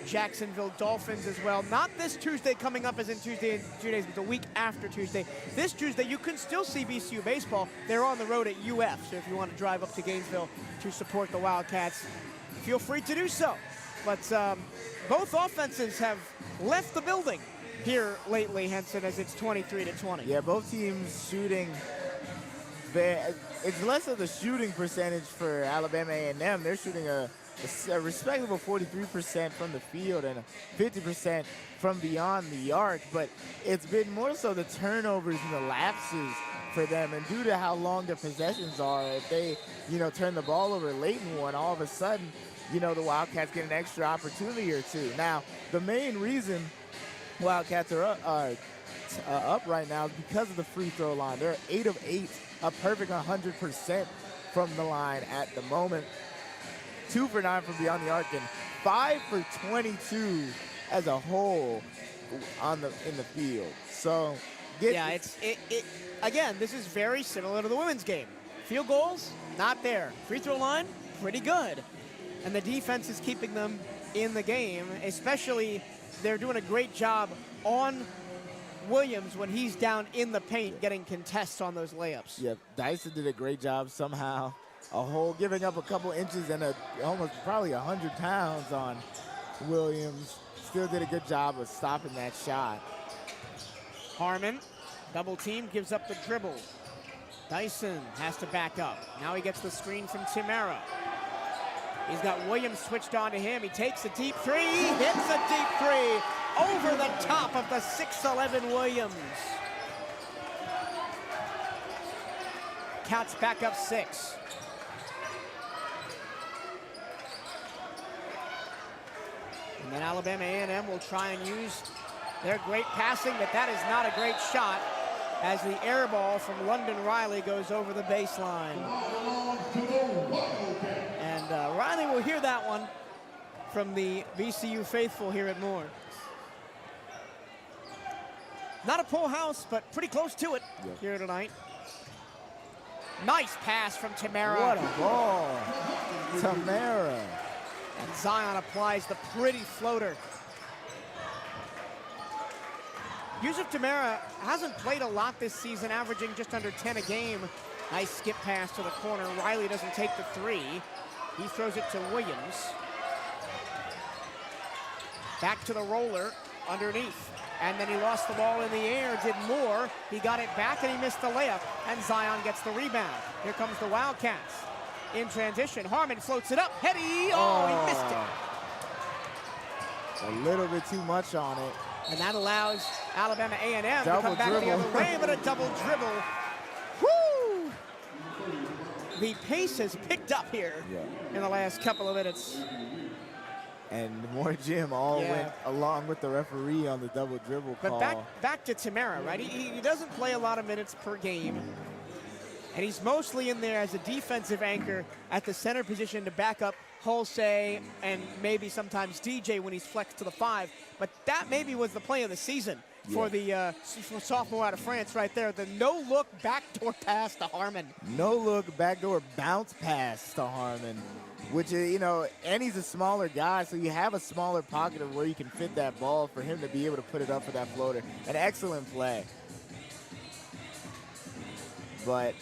Jacksonville Dolphins as well. Not this Tuesday coming up as in Tuesday in 2 days, but the week after Tuesday. This Tuesday, you can still see BCU baseball. They're on the road at UF, so if you want to drive up to Gainesville to support the Wildcats, feel free to do so. But both offenses have left the building here lately, Henson, as it's 23-20. Yeah, both teams shooting. It's less of the shooting percentage for Alabama A&M. They're shooting a respectable 43% from the field and 50% from beyond the arc, but it's been more so the turnovers and the lapses for them, and due to how long their possessions are, if they, turn the ball over late in one, all of a sudden, the Wildcats get an extra opportunity or two. Now, the main reason Wildcats are up right now is because of the free throw line. They're 8 of 8, a perfect 100% from the line at the moment. 2 for 9 from beyond the arc and 5 for 22 as a whole in the field. So again, this is very similar to the women's game. Field goals, not there. Free throw line, pretty good. And the defense is keeping them in the game, especially they're doing a great job on Williams when he's down in the paint getting contests on those layups. Yep, Dyson did a great job somehow. Giving up a couple inches and almost probably 100 pounds on Williams. Still did a good job of stopping that shot. Harmon, double team, gives up the dribble. Dyson has to back up. Now he gets the screen from Tamara. He's got Williams switched on to him. He takes a deep three, hits a deep three over the top of the 6'11" Williams. Cats back up 6. And then Alabama A&M will try and use their great passing, but that is not a great shot as the air ball from London Riley goes over the baseline. And Riley will hear that one from the VCU faithful here at Moore. Not a full house, but pretty close to it here tonight. Nice pass from Tamara. What a ball. Tamara. And Zion applies the pretty floater. Yusuf Tamara hasn't played a lot this season, averaging just under 10 a game. Nice skip pass to the corner. Riley doesn't take the three. He throws it to Williams. Back to the roller underneath. And then he lost the ball in the air, did more. He got it back and he missed the layup. And Zion gets the rebound. Here comes the Wildcats. In transition, Harmon floats it up. Hetty, he missed it. A little bit too much on it. And that allows Alabama A&M to come back dribble. the other way, but a double dribble. Woo! The pace has picked up here in the last couple of minutes. And more Jim went along with the referee on the double dribble call. But back to Tamara, right? He doesn't play a lot of minutes per game. And he's mostly in there as a defensive anchor at the center position to back up Hulsey and maybe sometimes DJ when he's flexed to the 5. But that maybe was the play of the season for the sophomore out of France right there. The no-look backdoor pass to Harmon. No-look backdoor bounce pass to Harmon, which is, and he's a smaller guy, so you have a smaller pocket of where you can fit that ball for him to be able to put it up for that floater. An excellent play. But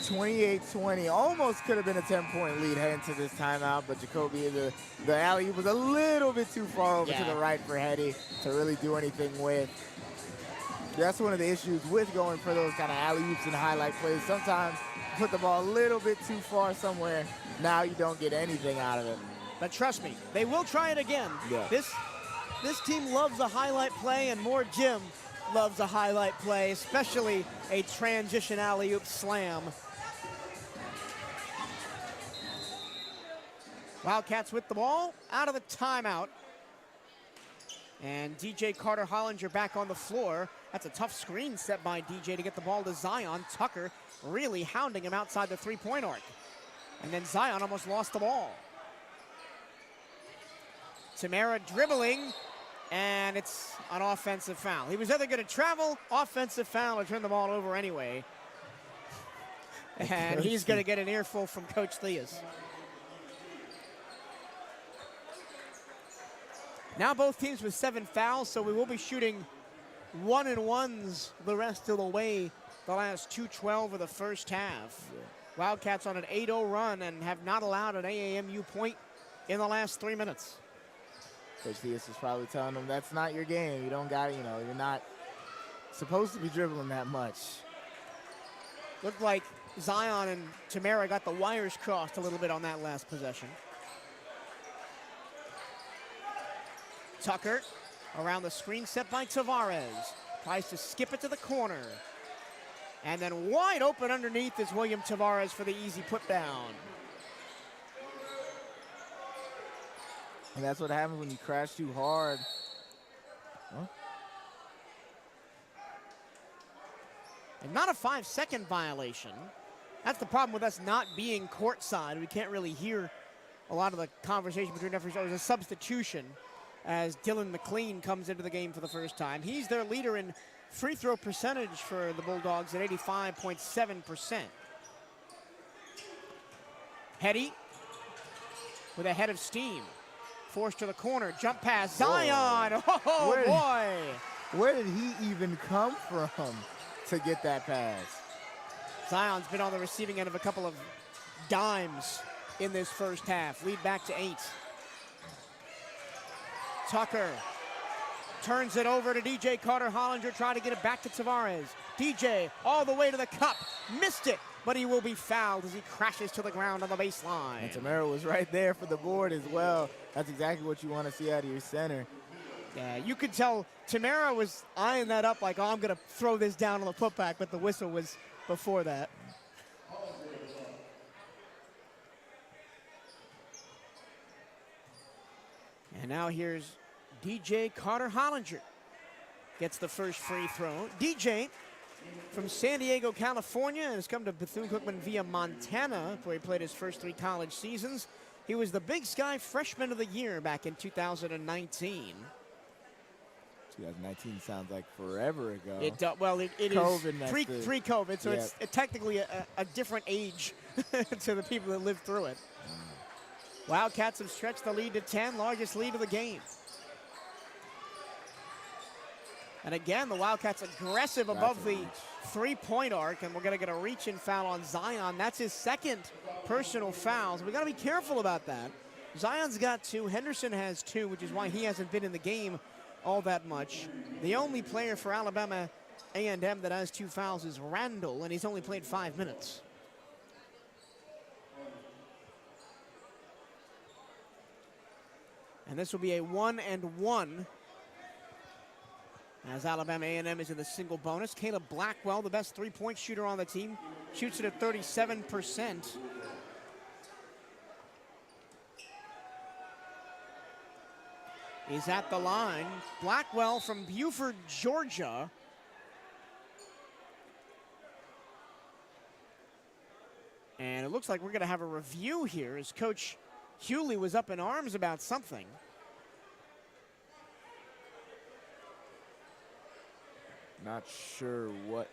28-20, almost could have been a 10-point lead heading to this timeout, but Jacoby, the alley was a little bit too far over to the right for Hetty to really do anything with. That's one of the issues with going for those kind of alley-oops and highlight plays. Sometimes you put the ball a little bit too far somewhere, now you don't get anything out of it. But trust me, they will try it again. Yeah. This team loves a highlight play, and more Jim loves a highlight play, especially a transition alley-oop slam. Wildcats with the ball out of the timeout. And DJ Carter-Hollinger back on the floor. That's a tough screen set by DJ to get the ball to Zion. Tucker really hounding him outside the three-point arc. And then Zion almost lost the ball. Tamara dribbling. And it's an offensive foul. He was either going to travel, offensive foul, or turn the ball over anyway. And he's going to get an earful from Coach Theus. Now both teams with 7 fouls, so we will be shooting 1-and-1s the rest of the way. The last 2:12 of the first half. Wildcats on an 8-0 run and have not allowed an AAMU point in the last 3 minutes. Coach Theus is probably telling them that's not your game. You don't got, you're not supposed to be dribbling that much. Looked like Zion and Tamara got the wires crossed a little bit on that last possession. Tucker around the screen set by Tavares. Tries to skip it to the corner. And then wide open underneath is William Tavares for the easy put down. And that's what happens when you crash too hard. Huh? And not a 5-second violation. That's the problem with us not being courtside. We can't really hear a lot of the conversation between referees. It was a substitution as Dylan McLean comes into the game for the first time. He's their leader in free throw percentage for the Bulldogs at 85.7%. Hetty with a head of steam. Forced to the corner, jump pass, Zion, oh boy! Where did he even come from to get that pass? Zion's been on the receiving end of a couple of dimes in this first half. Lead back to 8. Tucker turns it over to DJ Carter-Hollinger, trying to get it back to Tavares. DJ all the way to the cup, missed it, but he will be fouled as he crashes to the ground on the baseline. And Tamara was right there for the board as well. That's exactly what you want to see out of your center. Yeah, you could tell Tamara was eyeing that up like, oh, I'm going to throw this down on the putback, but the whistle was before that. And now here's DJ Carter-Hollinger. Gets the first free throw. DJ from San Diego, California, and has come to Bethune-Cookman via Montana, where he played his first 3 college seasons. He was the Big Sky Freshman of the Year back in 2019. 2019 sounds like forever ago. It is pre-COVID, so it's technically a different age to the people that lived through it. Wildcats have stretched the lead to 10, largest lead of the game. And again, the Wildcats aggressive above the 3-point arc, and we're going to get a reach-in foul on Zion. That's his second personal foul, so we got to be careful about that. Zion's got 2, Henderson has 2, which is why he hasn't been in the game all that much. The only player for Alabama A&M that has 2 fouls is Randall, and he's only played 5 minutes. And this will be a 1-and-1 as Alabama A&M is in the single bonus. Caleb Blackwell, the best 3-point shooter on the team, shoots it at 37%. He's at the line. Blackwell from Buford, Georgia. And it looks like we're going to have a review here as Coach Hewley was up in arms about something. Not sure what.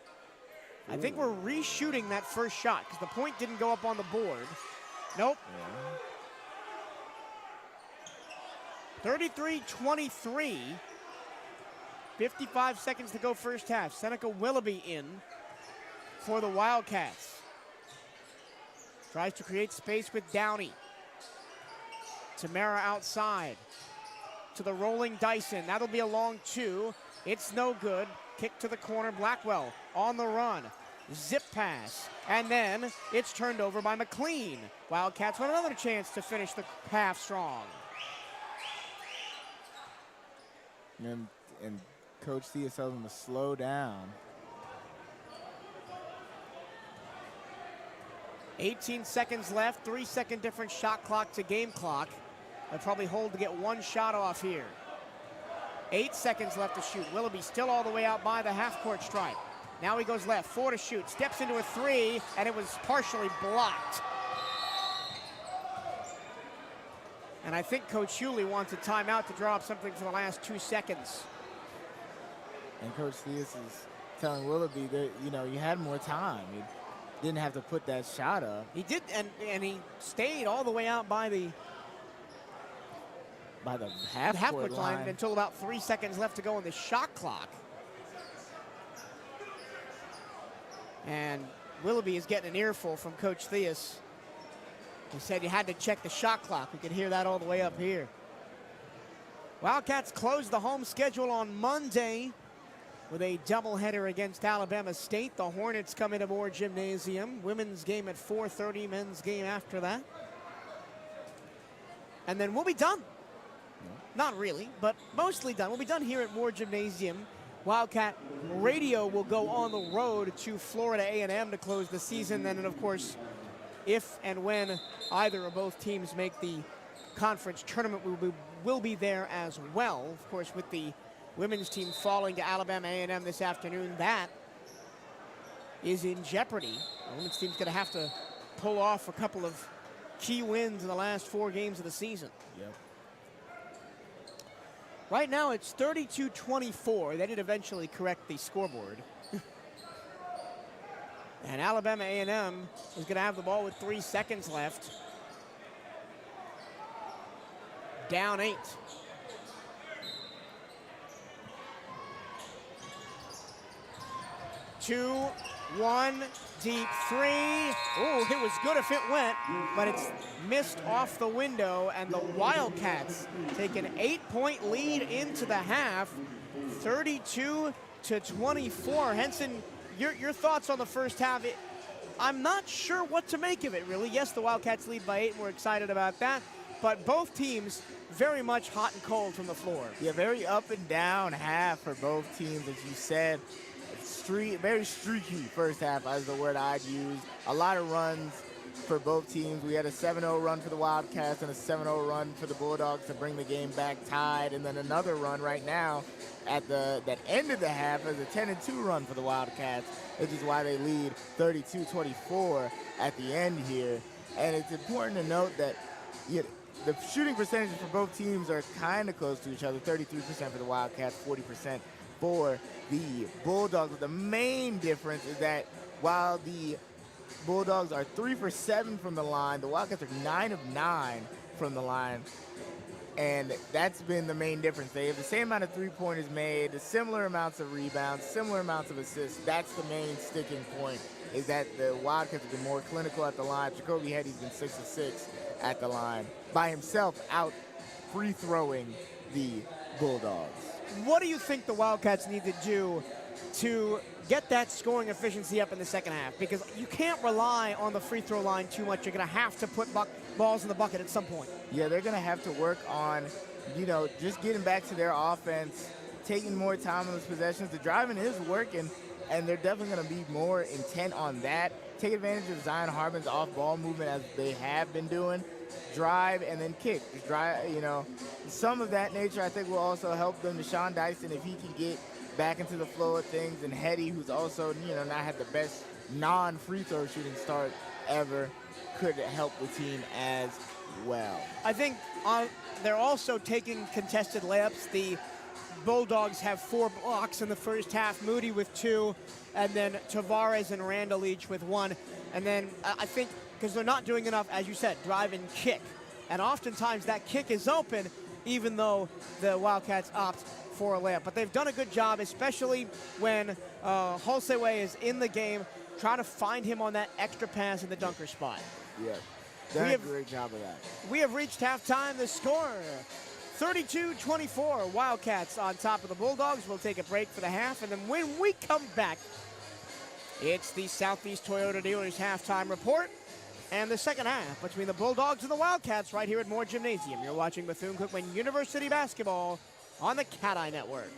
I think we're reshooting that first shot because the point didn't go up on the board. Nope. Yeah. 33-23. 55 seconds to go first half. Seneca Willoughby in for the Wildcats. Tries to create space with Downey. Tamara outside to the rolling Dyson. That'll be a long 2. It's no good. Kick to the corner. Blackwell on the run. Zip pass. And then it's turned over by McLean. Wildcats want another chance to finish the half strong. And Coach Thea tells them to slow down. 18 seconds left. 3-second difference shot clock to game clock. They'll probably hold to get 1 shot off here. 8 seconds left to shoot. Willoughby still all the way out by the half-court stripe. Now he goes left, 4 to shoot. Steps into a 3, and it was partially blocked. And I think Coach Hewley wants a timeout to draw up something for the last 2 seconds. And Coach Theus is telling Willoughby that, you had more time. You didn't have to put that shot up. He did, and he stayed all the way out by the half-court line until about 3 seconds left to go on the shot clock. And Willoughby is getting an earful from Coach Theus. He said you had to check the shot clock. We could hear that all the way up here. Wildcats close the home schedule on Monday with a doubleheader against Alabama State. The Hornets come into Moore Gymnasium. Women's game at 4:30, men's game after that. And then we'll be done. Not really, but mostly done. We'll be done here at Moore Gymnasium. Wildcat Radio will go on the road to Florida A&M to close the season. Then, of course, if and when either or both teams make the conference tournament, we'll be there as well. Of course, with the women's team falling to Alabama A&M this afternoon, that is in jeopardy. The women's team's going to have to pull off a couple of key wins in the last 4 games of the season. Yep. Right now it's 32-24. They did eventually correct the scoreboard. And Alabama A&M is going to have the ball with 3 seconds left. Down 8. 2, 1, deep 3. Oh, it was good if it went, but it's missed off the window, and the Wildcats take an 8-point lead into the half, 32-24. Henson, your thoughts on the first half? I'm not sure what to make of it, really. Yes, the Wildcats lead by 8, and we're excited about that, but both teams very much hot and cold from the floor. Yeah, very up and down half for both teams, as you said. Very streaky first half is the word I'd use. A lot of runs for both teams. We had a 7-0 run for the Wildcats and a 7-0 run for the Bulldogs to bring the game back tied, and then another run right now at that end of the half as a 10-2 run for the Wildcats, which is why they lead 32-24 at the end here. And it's important to note that the shooting percentages for both teams are kind of close to each other, 33% for the Wildcats, 40% for the Bulldogs. But the main difference is that while the Bulldogs are 3 for 7 from the line, the Wildcats are 9 of 9 from the line. And that's been the main difference. They have the same amount of three-pointers made, similar amounts of rebounds, similar amounts of assists. That's the main sticking point, is that the Wildcats have been more clinical at the line. Jacoby Hetty's been 6 of 6 at the line, by himself out free-throwing the Bulldogs. What do you think the Wildcats need to do to get that scoring efficiency up in the second half? Because you can't rely on the free throw line too much. You're going to have to put balls in the bucket at some point. Yeah, they're going to have to work on, just getting back to their offense, taking more time on those possessions. The driving is working, and they're definitely going to be more intent on that. Take advantage of Zion Harmon's off-ball movement as they have been doing. Drive and then kick. Just drive, some of that nature I think will also help them. Deshaun Dyson, if he can get back into the flow of things, and Hetty, who's also, not had the best non-free throw shooting start ever, could help the team as well. I think they're also taking contested layups. The Bulldogs have 4 blocks in the first half, Moody with 2, and then Tavares and Randall each with 1. And then I think, because they're not doing enough, as you said, drive and kick. And oftentimes that kick is open, even though the Wildcats opt for a layup. But they've done a good job, especially when Hulseway is in the game, trying to find him on that extra pass in the dunker spot. Yeah, done a great job of that. We have reached halftime. The score, 32-24, Wildcats on top of the Bulldogs. We'll take a break for the half, and then when we come back, it's the Southeast Toyota Dealers halftime report and the second half between the Bulldogs and the Wildcats right here at Moore Gymnasium. You're watching Bethune-Cookman University Basketball on the CatEye Network.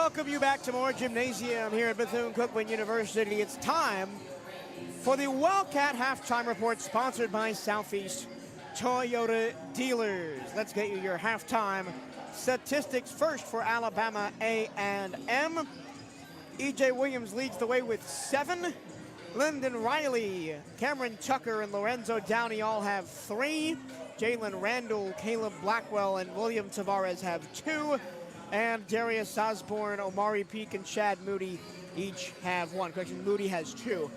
welcome you back to more Gymnasium here at Bethune-Cookman University. It's time for the Wildcat Halftime Report, sponsored by Southeast Toyota Dealers. Let's get you your halftime statistics first for Alabama A&M. E.J. Williams leads the way with 7. Lyndon Riley, Cameron Tucker, and Lorenzo Downey all have 3. Jalen Randall, Caleb Blackwell, and William Tavares have 2. And Darius Osborne, Omari Peak, and Chad Moody each have 1. Correction, Moody has 2.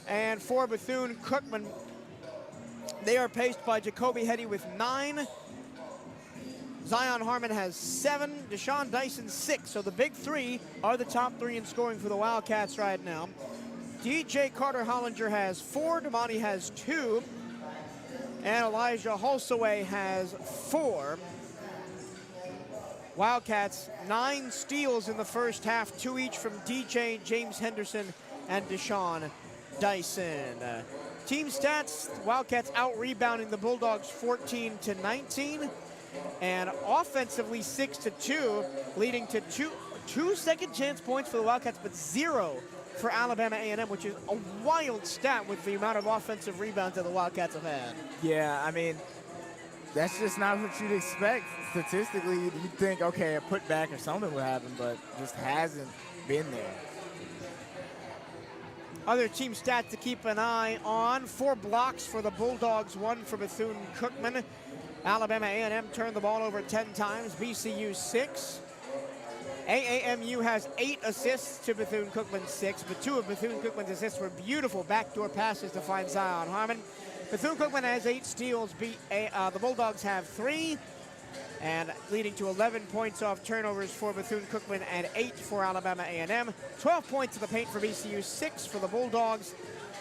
And for Bethune-Cookman, they are paced by Jacoby Hetty with 9. Zion Harmon has 7. Deshaun Dyson 6. So the big 3 are the top 3 in scoring for the Wildcats right now. DJ Carter Hollinger has 4. Damani has 2. And Elijah Holsaway has 4. Wildcats 9 steals in the first half, 2 each from DJ, James Henderson, and Deshaun Dyson. Team stats, Wildcats out-rebounding the Bulldogs 14-19, and offensively 6-2, leading to two second-chance points for the Wildcats, but 0 for Alabama A&M, which is a wild stat with the amount of offensive rebounds that the Wildcats have had. Yeah, I mean, that's just not what you'd expect. Statistically, you'd think, okay, a putback or something would happen, but just hasn't been there. Other team stats to keep an eye on: 4 blocks for the Bulldogs, 1 for Bethune-Cookman. Alabama A&M turned the ball over 10 times, BCU 6. AAMU has 8 assists to Bethune-Cookman 6, but 2 of Bethune-Cookman's assists were beautiful backdoor passes to find Zion Harmon. Bethune-Cookman has 8 steals, the Bulldogs have 3, and leading to 11 points off turnovers for Bethune-Cookman and 8 for Alabama A&M. 12 points to the paint for BCU, 6 for the Bulldogs,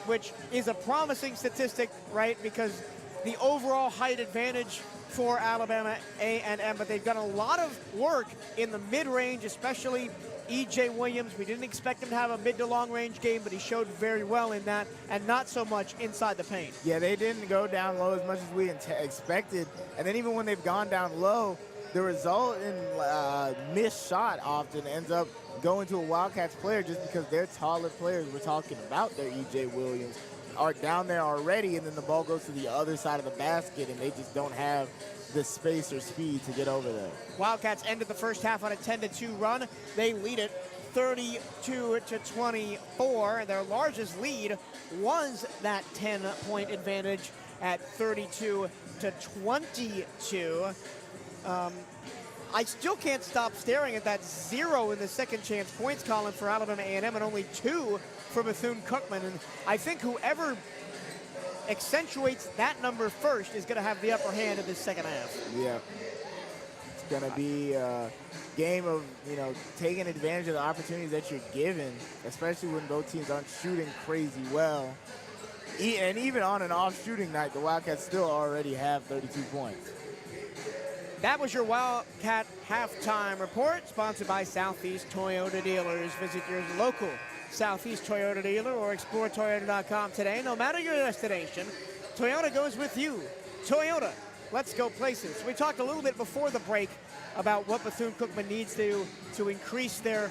which is a promising statistic, right? Because the overall height advantage for Alabama A&M, but they've done a lot of work in the mid-range, especially E.J. Williams. We didn't expect him to have a mid to long range game, but he showed very well in that, and not so much inside the paint. Yeah, they didn't go down low as much as we expected, and then even when they've gone down low, the result in missed shot often ends up going to a Wildcats player just because they're taller players. We're talking about their E.J. Williams are down there already, and then the ball goes to the other side of the basket, and they just don't have the space or speed to get over there. Wildcats ended the first half on a 10-2 run. They lead it 32-24, and their largest lead was that 10-point advantage at 32-22. I still can't stop staring at that 0 in the second chance points column for Alabama A&M and only 2 for Bethune-Cookman. And I think whoever accentuates that number first is going to have the upper hand in this second half. Yeah. It's going to be a game of, taking advantage of the opportunities that you're given, especially when both teams aren't shooting crazy well. And even on an off shooting night, the Wildcats still already have 32 points. That was your Wildcat Halftime Report, sponsored by Southeast Toyota Dealers. Visit your local Southeast Toyota dealer or explore Toyota.com today. No matter your destination, Toyota goes with you. Toyota, let's go places. We talked a little bit before the break about what Bethune-Cookman needs to increase their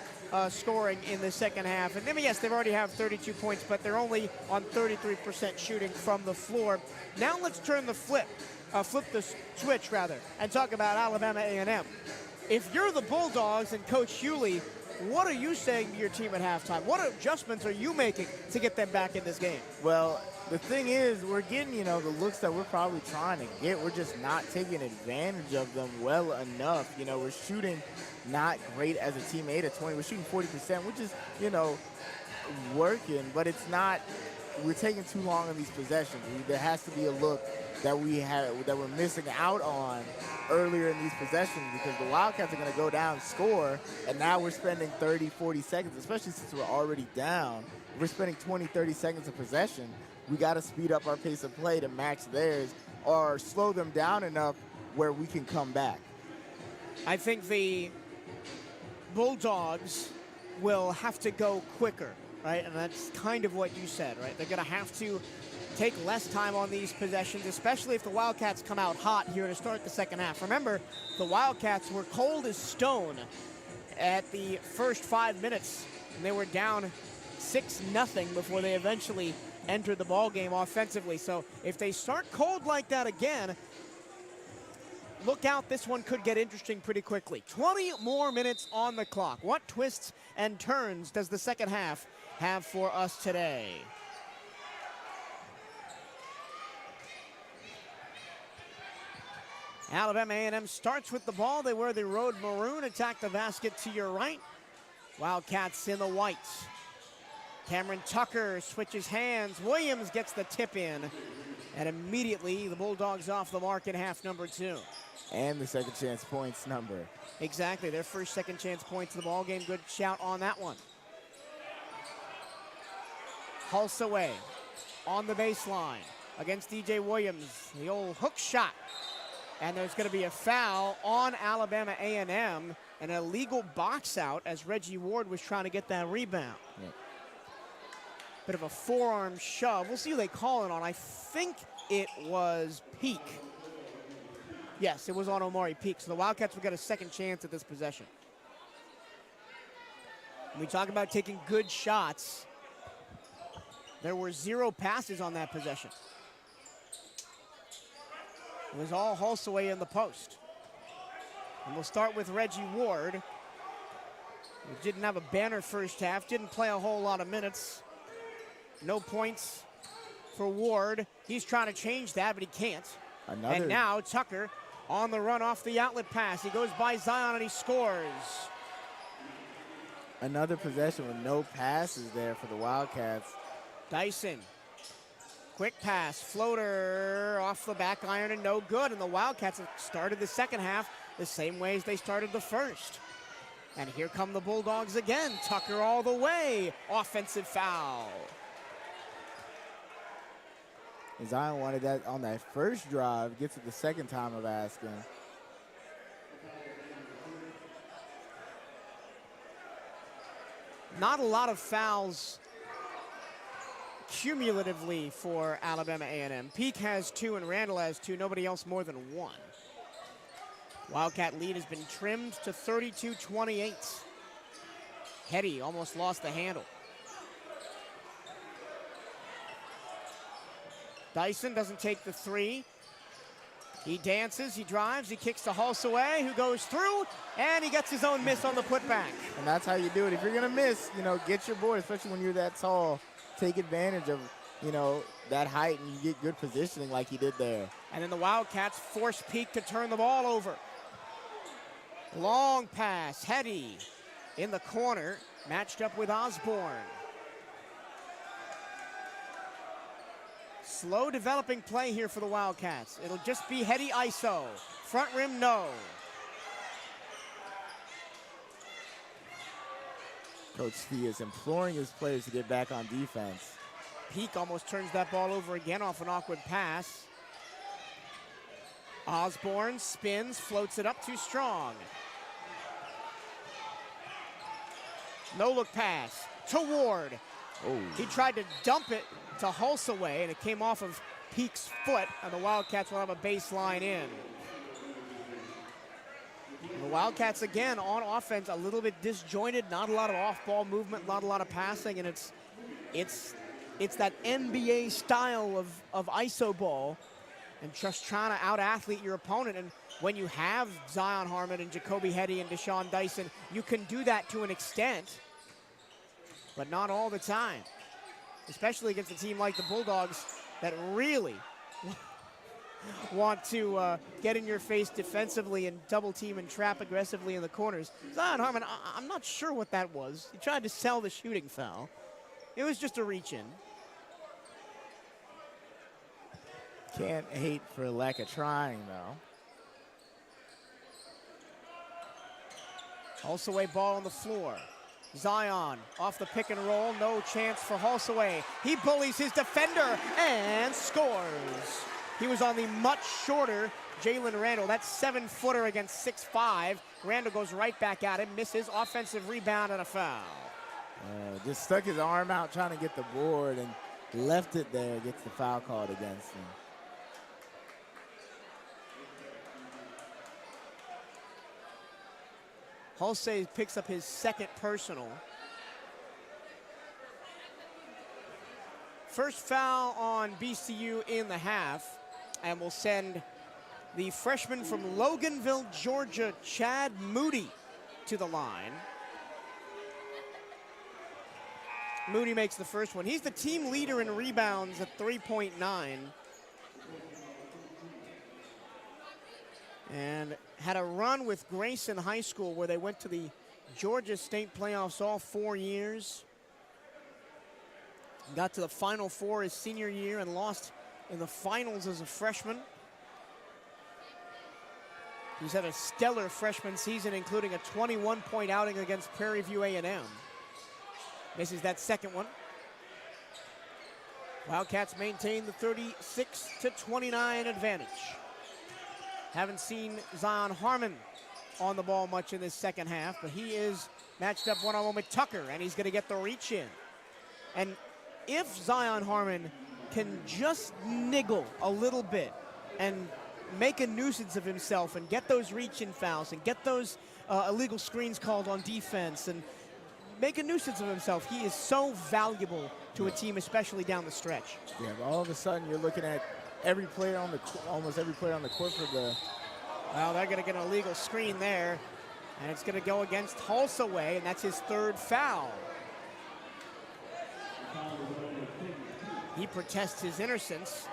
scoring in the second half. And yes, they've already have 32 points, but they're only on 33% shooting from the floor. Now let's turn the flip the switch, and talk about Alabama A&M. If you're the Bulldogs and Coach Hewley, what are you saying to your team at halftime? What adjustments are you making to get them back in this game? Well, the thing is, we're getting, the looks that we're probably trying to get. We're just not taking advantage of them well enough. We're shooting not great as a team, 8 of 20. We're shooting 40%, which is, working, but it's not. We're taking too long on these possessions. There has to be a look that we're missing out on earlier in these possessions, because the Wildcats are going to go down, score, and now we're spending 30, 40 seconds, especially since we're already down. We're spending 20, 30 seconds of possession. We got to speed up our pace of play to match theirs or slow them down enough where we can come back. I think the Bulldogs will have to go quicker, right? And that's kind of what you said, right? They're going to have to take less time on these possessions, especially if the Wildcats come out hot here to start the second half. Remember, the Wildcats were cold as stone at the first 5 minutes, and they were down 6-0 before they eventually entered the ball game offensively. So if they start cold like that again, look out, this one could get interesting pretty quickly. 20 more minutes on the clock. What twists and turns does the second half have for us today? Alabama A&M starts with the ball. They wear the road maroon. Attack the basket to your right. Wildcats in the whites. Cameron Tucker switches hands. Williams gets the tip in. And immediately the Bulldogs off the mark in half number 2. And the second chance points number. Exactly, their first second chance points of the ball game. Good shout on that one. Pulse away on the baseline against DJ Williams. The old hook shot. And there's going to be a foul on Alabama A&M, an illegal box out as Reggie Ward was trying to get that rebound. Yeah. Bit of a forearm shove. We'll see who they call it on. I think it was Peak. Yes, it was on Omari Peak. So the Wildcats will get a second chance at this possession. When we talk about taking good shots, there were 0 passes on that possession. It was all Hulsaway in the post. And we'll start with Reggie Ward, who didn't have a banner first half, didn't play a whole lot of minutes. No points for Ward. He's trying to change that, but he can't. And now Tucker on the run off the outlet pass. He goes by Zion and he scores. Another possession with no passes there for the Wildcats. Dyson. Quick pass, floater off the back iron and no good. And the Wildcats have started the second half the same way as they started the first. And here come the Bulldogs again. Tucker all the way. Offensive foul. Zion wanted that on that first drive. Gets it the second time of asking. Not a lot of fouls cumulatively for Alabama A&M. Peak has 2 and Randall has 2. Nobody else more than 1. Wildcat lead has been trimmed to 32-28. Hetty almost lost the handle. Dyson doesn't take the 3. He dances, he drives, he kicks to Hulsaway, who goes through, and he gets his own miss on the putback. And that's how you do it. If you're gonna miss, get your board, especially when you're that tall. Take advantage of, that height, and you get good positioning like he did there. And then the Wildcats force Peak to turn the ball over. Long pass, Hetty in the corner, matched up with Osborne. Slow developing play here for the Wildcats. It'll just be Hetty ISO. Front rim, no. Coach Fee is imploring his players to get back on defense. Peak almost turns that ball over again off an awkward pass. Osborne spins, floats it up too strong. No look pass to Ward. Oh. He tried to dump it to Hulsaway, and it came off of Peak's foot, and the Wildcats will have a baseline in. The Wildcats, again, on offense, a little bit disjointed, not a lot of off-ball movement, not a lot of passing, and it's that NBA style of ISO ball and just trying to out-athlete your opponent. And when you have Zion Harmon and Jacoby Hetty and Deshaun Dyson, you can do that to an extent, but not all the time, especially against a team like the Bulldogs that really want to get in your face defensively and double team and trap aggressively in the corners. Zion Harmon, I'm not sure what that was. He tried to sell the shooting foul. It was just a reach in. Can't hate for lack of trying, though. Hulsaway ball on the floor. Zion off the pick and roll, no chance for Hulsaway. He bullies his defender and scores. He was on the much shorter Jalen Randall. That 7-footer against 6'5". Randall goes right back at him, misses, offensive rebound and a foul. Just stuck his arm out trying to get the board and left it there, gets the foul called against him. Hulsey picks up his second personal. First foul on BCU in the half, and will send the freshman from Loganville, Georgia, Chad Moody, to the line. Moody makes the first one. He's the team leader in rebounds at 3.9. And had a run with Grayson High School where they went to the Georgia State playoffs all 4 years. Got to the Final Four his senior year and lost in the finals as a freshman. He's had a stellar freshman season, including a 21-point outing against Prairie View A&M. Misses that second one. Wildcats maintain the 36-29 advantage. Haven't seen Zion Harmon on the ball much in this second half, but he is matched up one-on-one with Tucker, and he's going to get the reach in. And if Zion Harmon can just niggle a little bit and make a nuisance of himself and get those reach-in fouls and get those illegal screens called on defense and make a nuisance of himself, he is so valuable to a team, especially down the stretch. Yeah, but all of a sudden you're looking at every player on the almost every player on the court for the. Well, they're going to get an illegal screen there, and it's going to go against Hulsey, and that's his third foul. He protests his innocence,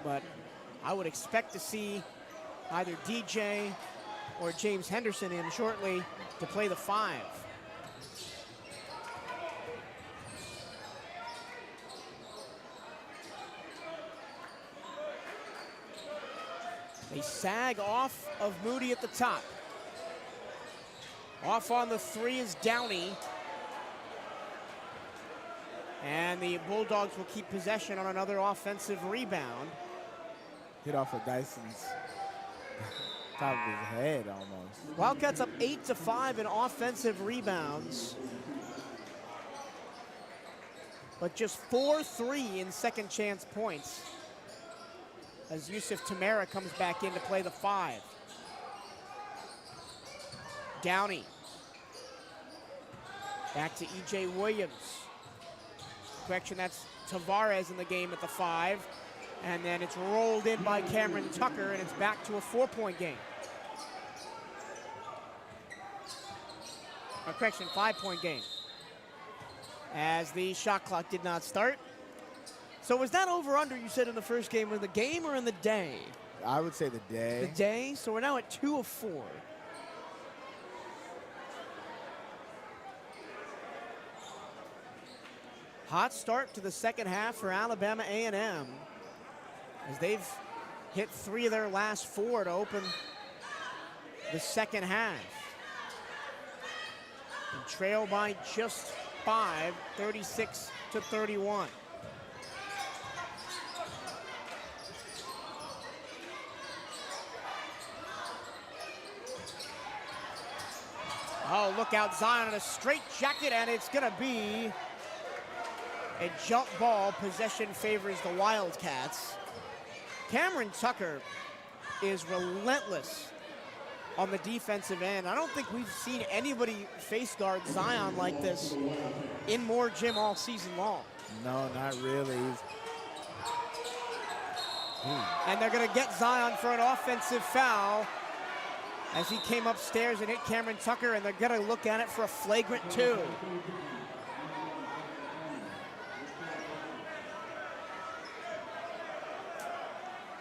but I would expect to see either DJ or James Henderson in shortly to play the 5. They sag off of Moody at the top. Off on the 3 is Downey. And the Bulldogs will keep possession on another offensive rebound. Hit off of Dyson's top of his head almost. Wildcats up 8-5 in offensive rebounds, but just 4-3 in second chance points as Yusuf Tamara comes back in to play the 5. Downey. Back to E.J. Williams. Correction, that's Tavares in the game at the 5. And then it's rolled in by Cameron Tucker, and it's back to a 4-point game. Or correction, 5-point game. As the shot clock did not start. So was that over-under, you said, in the first game, in the game or in the day? I would say the day. The day, so we're now at 2 of 4. Hot start to the second half for Alabama A&M, as they've hit 3 of their last 4 to open the second half. And trail by just 5, 36-31. Oh, look out, Zion in a straight jacket, and it's gonna be a jump ball. Possession favors the Wildcats. Cameron Tucker is relentless on the defensive end. I don't think we've seen anybody face guard Zion like this in Moore Gym all season long. No, not really. And they're gonna get Zion for an offensive foul as he came upstairs and hit Cameron Tucker, and they're gonna look at it for a flagrant 2.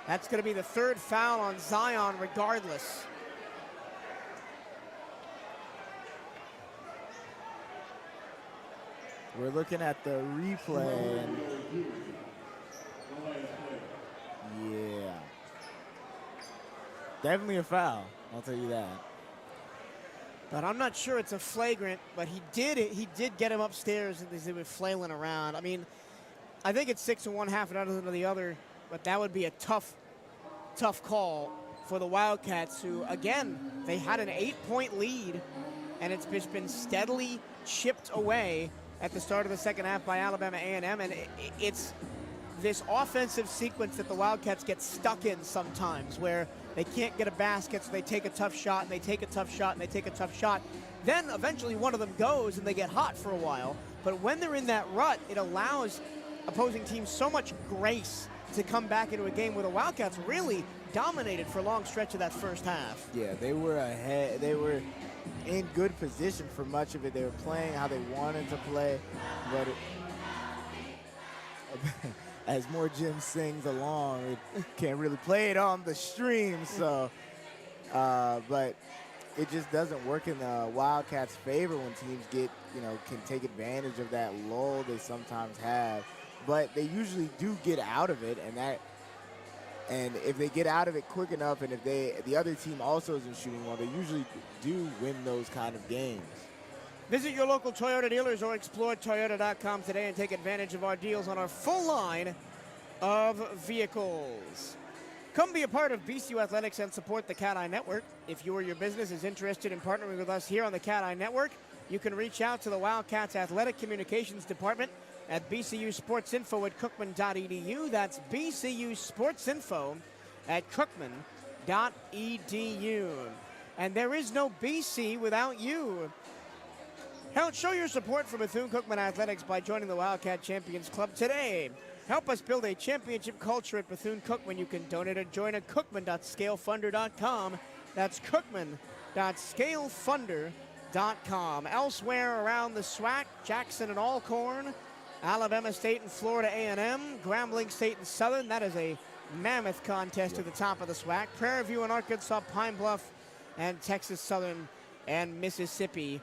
That's gonna be the 3rd foul on Zion regardless. We're looking at the replay. And yeah. Definitely a foul, I'll tell you that. But I'm not sure it's a flagrant, but he did get him upstairs as they were flailing around. I mean, I think it's 6 in one half and another than the other, but that would be a tough call for the Wildcats, who, again, they had an 8-point lead, and it's just been steadily chipped away at the start of the second half by Alabama A&M, and it's this offensive sequence that the Wildcats get stuck in sometimes, where They can't get a basket, so they take a tough shot, and they take a tough shot, and they take a tough shot. Then eventually one of them goes, and they get hot for a while. But when they're in that rut, it allows opposing teams so much grace to come back into a game where the Wildcats really dominated for a long stretch of that first half. Yeah, they were ahead. They were in good position for much of it. They were playing how they wanted to play, but as more Jim sings along, it can't really play it on the stream. So, but it just doesn't work in the Wildcats' favor when teams get, can take advantage of that lull they sometimes have. But they usually do get out of it, and if they get out of it quick enough, and if the other team also isn't shooting well, they usually do win those kind of games. Visit your local Toyota dealers or explore Toyota.com today and take advantage of our deals on our full line of vehicles. Come be a part of BCU Athletics and support the CatEye Network. If you or your business is interested in partnering with us here on the CatEye Network, you can reach out to the Wildcats Athletic Communications Department at bcusportsinfo@cookman.edu. That's bcusportsinfo at cookman.edu. And there is no BC without you. Help show your support for Bethune-Cookman Athletics by joining the Wildcat Champions Club today. Help us build a championship culture at Bethune-Cookman. You can donate or join at cookman.scalefunder.com. That's cookman.scalefunder.com. Elsewhere around the SWAC, Jackson and Alcorn, Alabama State and Florida A&M, Grambling State and Southern. That is a mammoth contest at the top of the SWAC. Prairie View and Arkansas, Pine Bluff, and Texas Southern and Mississippi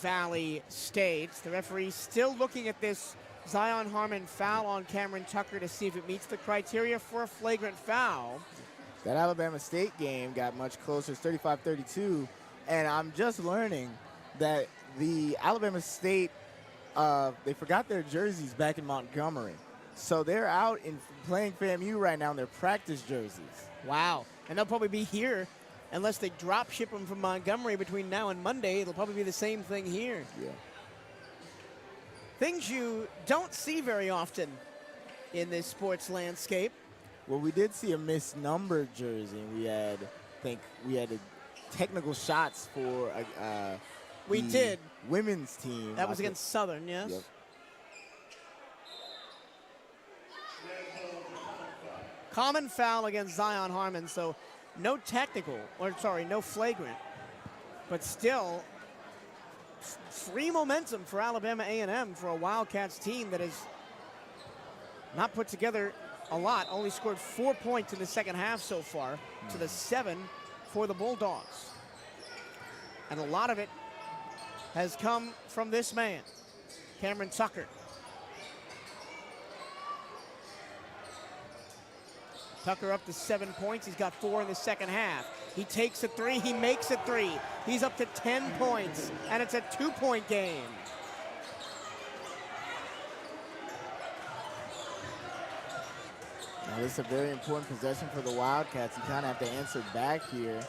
Valley States. The referee still looking at this Zion Harmon foul on Cameron Tucker to see if it meets the criteria for a flagrant foul. That Alabama State game got much closer. It's 35-32, and I'm just learning that the Alabama State, they forgot their jerseys back in Montgomery. So they're out in playing FAMU right now in their practice jerseys. Wow. And they'll probably be here unless they drop ship them from Montgomery between now and Monday. It'll probably be the same thing here. Yeah. Things you don't see very often in this sports landscape. Well, we did see a misnumbered jersey. We had technical shots for we did women's team. That was against Southern, yes. Yep. Common foul against Zion Harmon, so no technical, no flagrant, but still free momentum for Alabama A&M for a Wildcats team that has not put together a lot, only scored 4 points in the second half so far to the 7 for the Bulldogs. And a lot of it has come from this man, Cameron Tucker. Tucker up to 7 points. He's got 4 in the second half. He takes a three. He makes a three. He's up to 10 points, and it's a 2-point game. Now, this is a very important possession for the Wildcats. You kind of have to answer back here.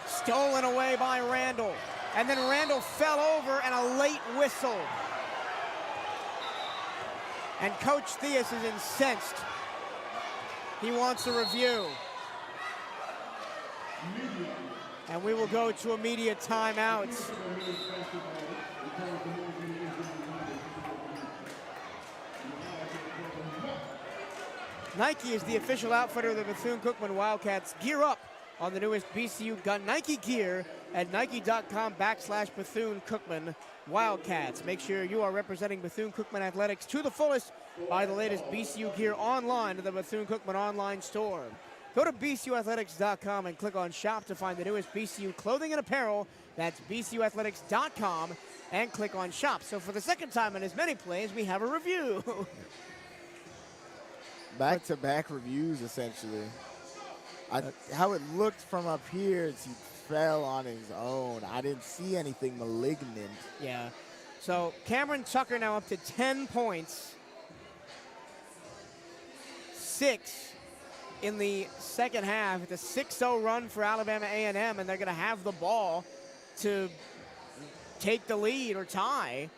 Stolen away by Randall. And then Randall fell over and a late whistle. And Coach Theus is incensed. He wants a review. And we will go to immediate timeouts. Nike is the official outfitter of the Bethune-Cookman Wildcats. Gear up on the newest BCU gun Nike gear at nike.com/Bethune-Cookman Wildcats. Make sure you are representing Bethune-Cookman Athletics to the fullest. Buy the latest BCU gear online at the Bethune-Cookman online store. Go to bcuathletics.com and click on shop to find the newest BCU clothing and apparel. That's bcuathletics.com and click on shop. So for the second time in as many plays, we have a review. Back-to-back reviews, essentially. How it looked from up here as he fell on his own. I didn't see anything malignant. Yeah. So Cameron Tucker now up to 10 points. 6 in the second half. It's a 6-0 run for Alabama A&M, and they're going to have the ball to take the lead or tie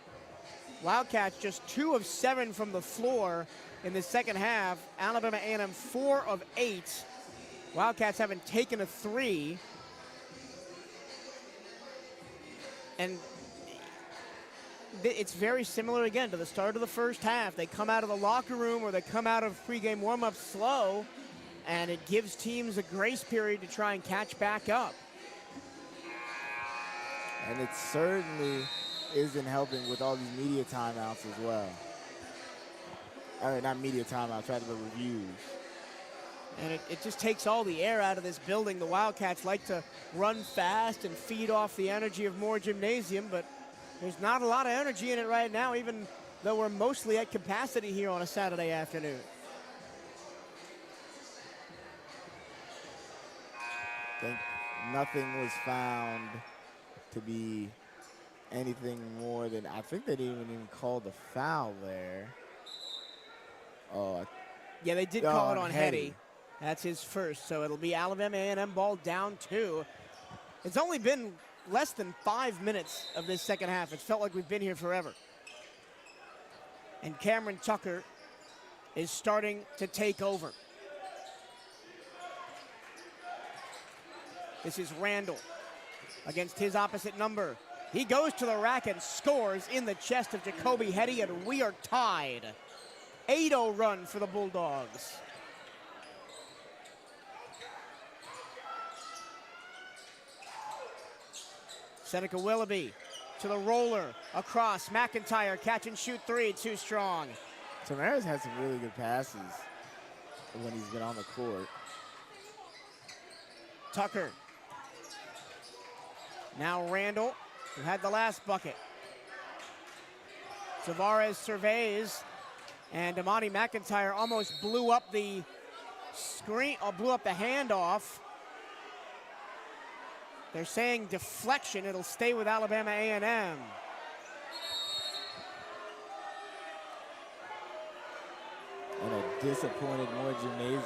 Wildcats just 2 of 7 from the floor in the second half. Alabama A&M 4 of 8. Wildcats haven't taken a 3. And it's very similar again to the start of the first half. They come out of the locker room or they come out of pregame warm-up slow, and it gives teams a grace period to try and catch back up. And it certainly isn't helping with all these media timeouts as well. Not media timeouts, rather the reviews. And it just takes all the air out of this building. The Wildcats like to run fast and feed off the energy of Moore Gymnasium, but there's not a lot of energy in it right now, even though we're mostly at capacity here on a Saturday afternoon. I think nothing was found to be anything more than, I think they didn't even call the foul there. Yeah, they did call it on Hetty. That's his first, so it'll be Alabama A&M ball down 2. It's only been less than 5 minutes of this second half. It's felt like we've been here forever. And Cameron Tucker is starting to take over. This is Randall against his opposite number. He goes to the rack and scores in the chest of Jacoby Hetty, and we are tied. 8-0 run for the Bulldogs. Seneca Willoughby to the roller, across, McIntyre, catch and shoot 3, too strong. Tamara's had some really good passes when he's been on the court. Tucker. Now Randall, who had the last bucket. Tavares surveys, and Amani McIntyre almost blew up the screen, blew up the handoff. They're saying deflection. It'll stay with Alabama A&M. And a disappointed Moore Gymnasium.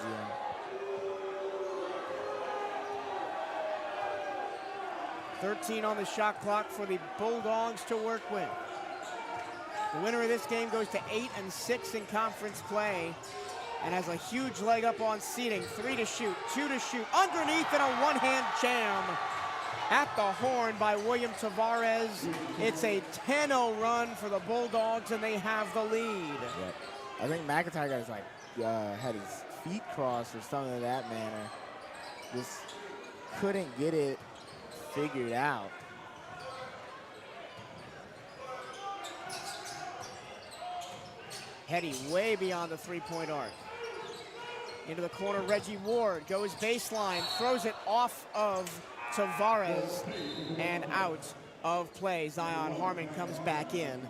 .13 on the shot clock for the Bulldogs to work with. The winner of this game goes to 8-6 in conference play and has a huge leg up on seeding. 3 to shoot, 2 to shoot, underneath, and a one-hand jam at the horn by William Tavares. It's a 10-0 run for the Bulldogs, and they have the lead. Yep. I think McIntyre got his, had his feet crossed or something of that manner. Just couldn't get it figured out. Hetty way beyond the three-point arc. Into the corner, Reggie Ward goes baseline, throws it off of Tavares and out of play. Zion Harmon comes back in.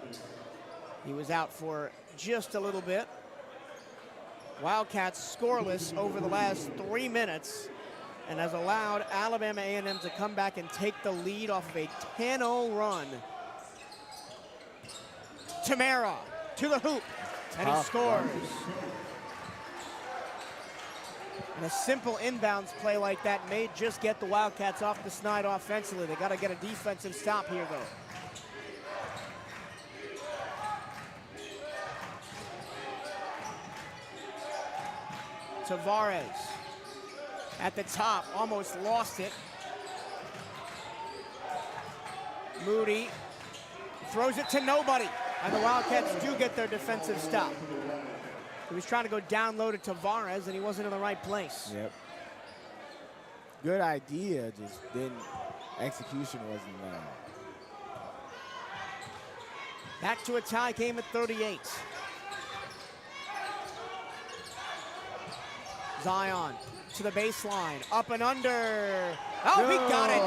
He was out for just a little bit. Wildcats scoreless over the last 3 minutes and has allowed Alabama A&M to come back and take the lead off of a 10-0 run. Tamara to the hoop, and he scores. And a simple inbounds play like that may just get the Wildcats off the snide offensively. They got to get a defensive stop here, though. Tavares at the top, almost lost it. Moody throws it to nobody, and the Wildcats do get their defensive stop. He was trying to go down low to Tavares, and he wasn't in the right place. Yep. Good idea, just execution wasn't there. Back to a tie game at 38. Zion to the baseline, up and under. Oh, he got it.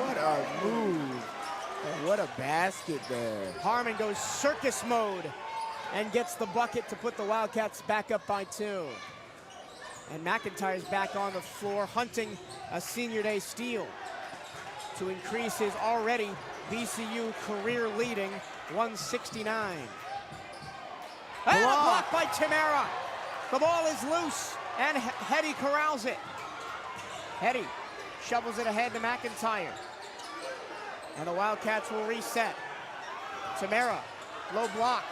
What a move. And what a basket there. Harmon goes circus mode and gets the bucket to put the Wildcats back up by 2. And McIntyre's back on the floor, hunting a senior day steal to increase his already BCU career leading 169. And a block by Tamara. The ball is loose, and Hetty corrals it. Hetty shovels it ahead to McIntyre. And the Wildcats will reset. Tamara Low block,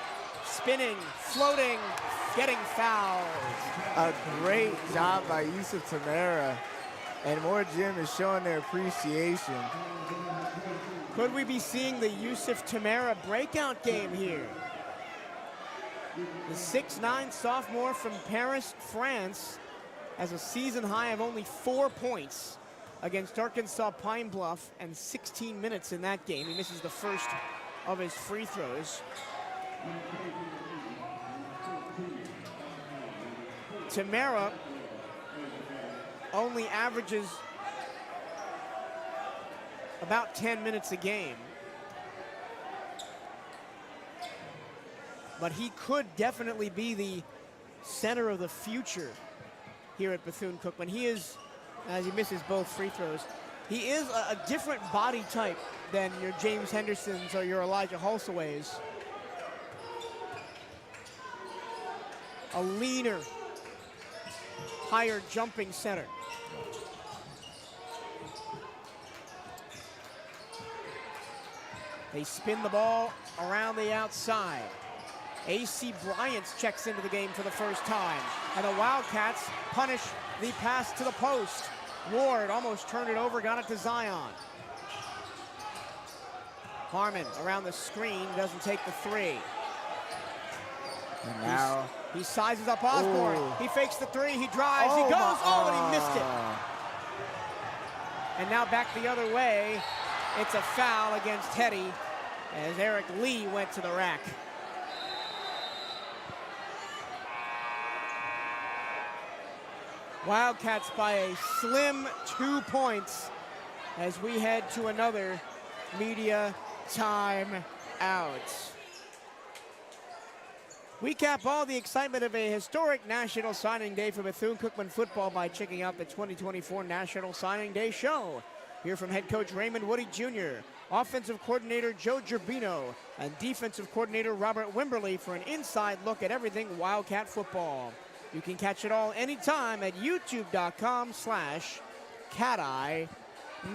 spinning, floating, getting fouled. A great job by Yusuf Tamara. And more gym is showing their appreciation. Could we be seeing the Yusuf Tamara breakout game here? The 6'9" sophomore from Paris, France, has a season high of only 4 points against Arkansas Pine Bluff and 16 minutes in that game. He misses the first of his free throws. Tamara only averages about 10 minutes a game. But he could definitely be the center of the future here at Bethune-Cookman. He is, as he misses both free throws, he is a different body type than your James Hendersons or your Elijah Hulsaways. A leaner, higher jumping center. They spin the ball around the outside. A.C. Bryant checks into the game for the first time. And the Wildcats punish the pass to the post. Ward almost turned it over, got it to Zion. Harmon around the screen, doesn't take the three. And now he sizes up Osborne. Ooh. He fakes the three, he drives, he goes, and he missed it. And now back the other way. It's a foul against Teddy as Eric Lee went to the rack. Wildcats by a slim 2 points as we head to another media time out. We cap all the excitement of a historic National Signing Day for Bethune-Cookman football by checking out the 2024 National Signing Day Show. Hear from head coach Raymond Woody Jr., offensive coordinator Joe Gerbino, and defensive coordinator Robert Wimberly for an inside look at everything Wildcat football. You can catch it all anytime at youtube.com/CatEye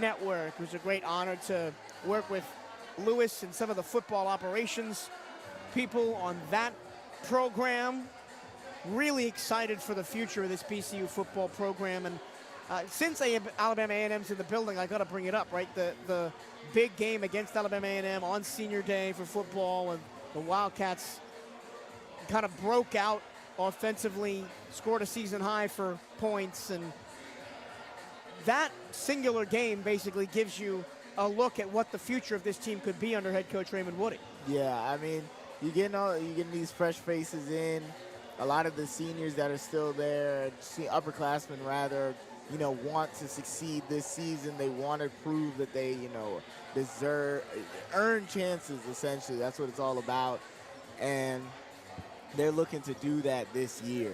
Network. It was a great honor to work with Lewis and some of the football operations people on that program. Really excited for the future of this BCU football program. And since Alabama A&M's in the building, I got to bring it up, right? The big game against Alabama A&M on senior day for football, and the Wildcats kind of broke out offensively, scored a season high for points, and that singular game basically gives you a look at what the future of this team could be under head coach Raymond Woody. Yeah, I mean, you're getting these fresh faces in. A lot of the seniors that are still there, upperclassmen rather, want to succeed this season. They want to prove that they, earn chances, essentially. That's what it's all about. And they're looking to do that this year.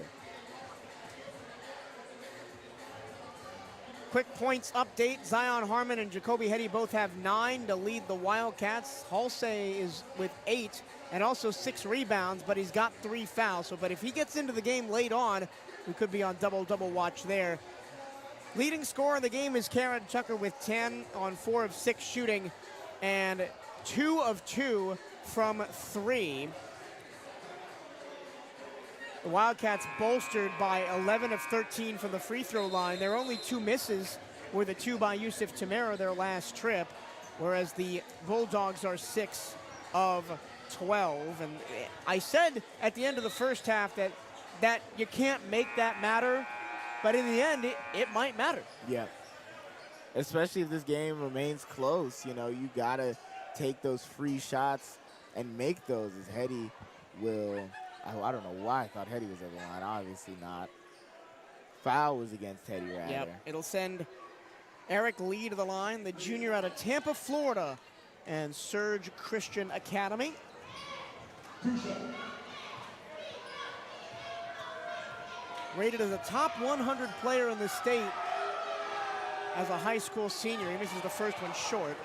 Quick points update. Zion Harmon and Jacoby Hetty both have 9 to lead the Wildcats. Halsey is with 8 and also 6 rebounds, but he's got 3 fouls. But if he gets into the game late on, we could be on double watch there. Leading scorer in the game is Karen Tucker with 10 on 4 of 6 shooting and 2 of 2 from 3. The Wildcats bolstered by 11 of 13 from the free throw line. Their only 2 misses were the 2 by Yusuf Tamara their last trip, whereas the Bulldogs are 6 of 12. And I said at the end of the first half that you can't make that matter, but in the end, it might matter. Yeah. Especially if this game remains close, you got to take those free shots and make those, as Hetty will. I don't know why I thought Hetty was at the line. Obviously not. Foul was against Hetty, rather. Yep. It'll send Eric Lee to the line, the junior out of Tampa, Florida, and Surge Christian Academy. Rated as a top 100 player in the state as a high school senior. He misses the first one short.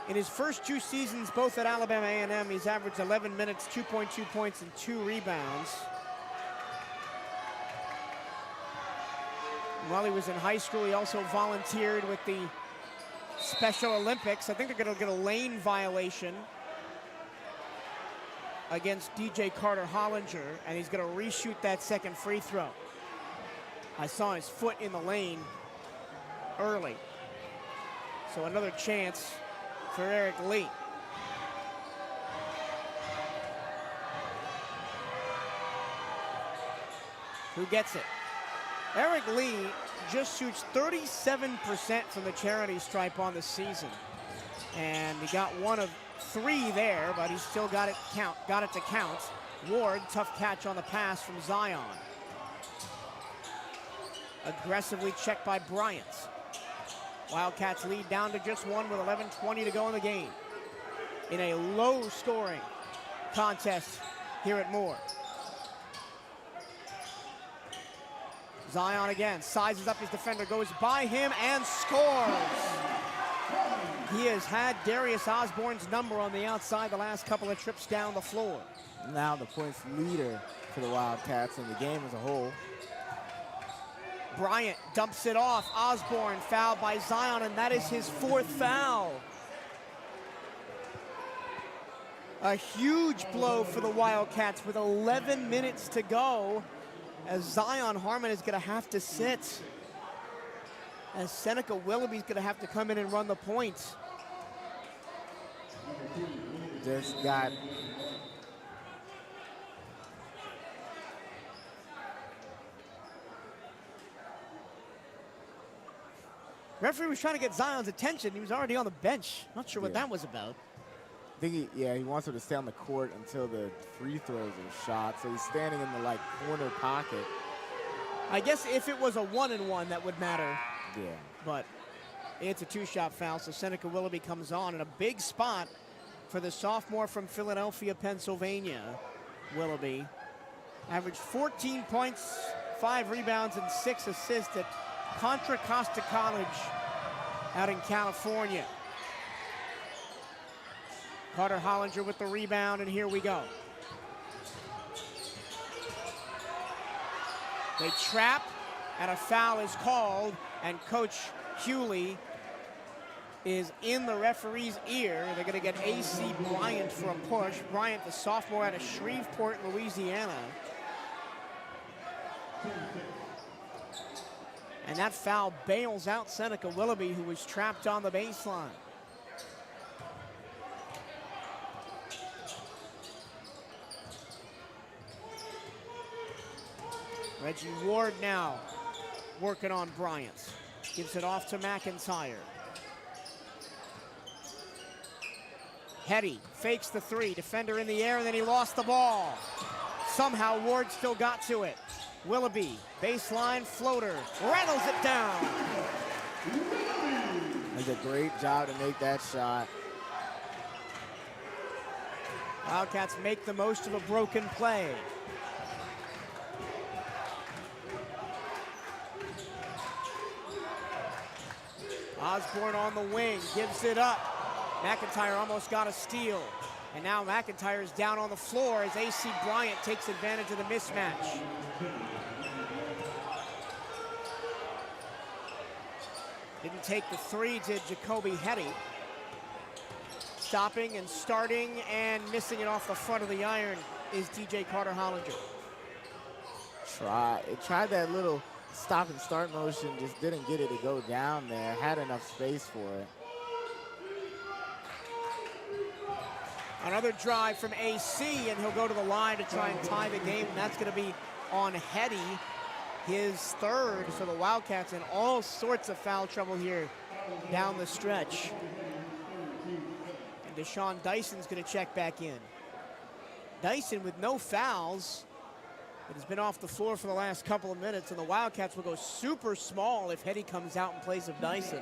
In his first 2 seasons, both at Alabama A&M, he's averaged 11 minutes, 2.2 points, and 2 rebounds. While he was in high school, he also volunteered with the Special Olympics. I think they're going to get a lane violation against DJ Carter Hollinger, and he's going to reshoot that second free throw. I saw his foot in the lane early. So another chance for Eric Lee. Who gets it? Eric Lee just shoots 37% from the charity stripe on the season. And he got 1 of 3 there, but he still got it to count. Ward, tough catch on the pass from Zion. Aggressively checked by Bryant. Wildcats lead down to just 1 with 11:20 to go in the game. In a low-scoring contest here at Moore. Zion again, sizes up his defender, goes by him and scores. He has had Darius Osborne's number on the outside the last couple of trips down the floor. Now the points leader for the Wildcats in the game as a whole. Bryant dumps it off. Osborne fouled by Zion, and that is his 4th foul. A huge blow for the Wildcats with 11 minutes to go, as Zion Harmon is going to have to sit, as Seneca Willoughby's going to have to come in and run the point. Just got referee was trying to get Zion's attention. He was already on the bench. Not sure what that was about. I think he wants her to stay on the court until the free throws are shot. So he's standing in the corner pocket. I guess if it was a 1-and-1, that would matter. Yeah. But it's a 2-shot foul, so Seneca Willoughby comes on in a big spot for the sophomore from Philadelphia, Pennsylvania. Willoughby averaged 14 points, 5 rebounds, and 6 assists at Contra Costa College out in California. Carter Hollinger with the rebound, and here we go. They trap, and a foul is called, and Coach Hewley is in the referee's ear. They're going to get A.C. Bryant for a push. Bryant, the sophomore out of Shreveport, Louisiana. And that foul bails out Seneca Willoughby, who was trapped on the baseline. Reggie Ward now working on Bryant. Gives it off to McIntyre. Hetty fakes the 3, defender in the air, and then he lost the ball. Somehow Ward still got to it. Willoughby, baseline floater, rattles it down. Does a great job to make that shot. Wildcats make the most of a broken play. Osborne on the wing, gives it up. McIntyre almost got a steal. And now McIntyre's down on the floor as A.C. Bryant takes advantage of the mismatch. Didn't take the 3, did Jacoby Hetty. Stopping and starting and missing it off the front of the iron is DJ Carter Hollinger. Tried that little stop and start motion, just didn't get it to go down there. Had enough space for it. Another drive from AC, and he'll go to the line to try and tie the game, and that's going to be on Hetty, his 3rd. So the Wildcats in all sorts of foul trouble here down the stretch. And Deshaun Dyson's going to check back in. Dyson with no fouls, but has been off the floor for the last couple of minutes, and the Wildcats will go super small if Hetty comes out in place of Dyson.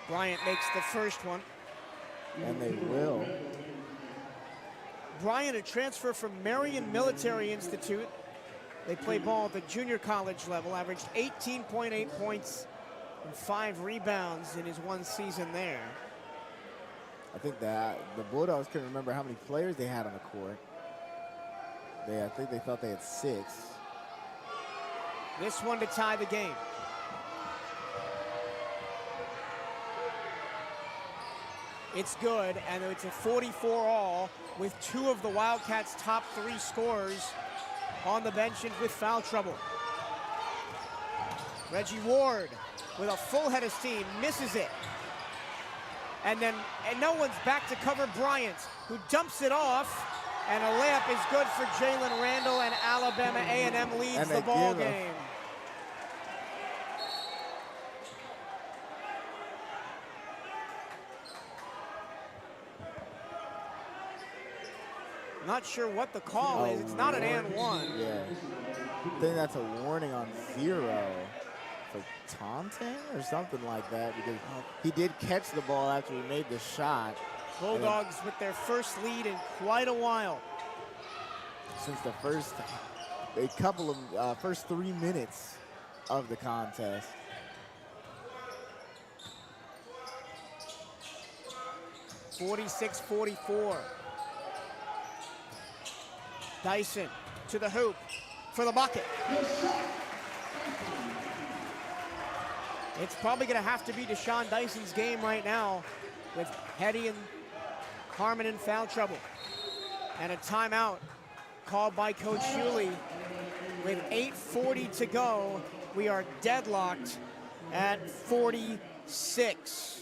Bryant makes the first one. And they will. Bryant, a transfer from Marion Military Institute. They play ball at the junior college level, averaged 18.8 points and 5 rebounds in his 1 season there. I think that the Bulldogs couldn't remember how many players they had on the court. I think they thought they had 6. This one to tie the game. It's good, and it's a 44-all with 2 of the Wildcats' top 3 scorers on the bench and with foul trouble. Reggie Ward with a full head of steam, misses it. And no one's back to cover Bryant, who dumps it off, and a layup is good for Jalen Randall, and Alabama A&M leads the ball game. Not sure what the call is. It's not an and one. Yeah. I think that's a warning on 0 for taunting or something like that, because he did catch the ball after he made the shot. Bulldogs with their first lead in quite a while. Since the first 3 minutes of the contest. (46-44). Dyson to the hoop for the bucket. It's probably going to have to be Deshaun Dyson's game right now, with Hetty and Harmon in foul trouble. And a timeout called by Coach Shuley. With 8:40 to go, we are deadlocked at 46.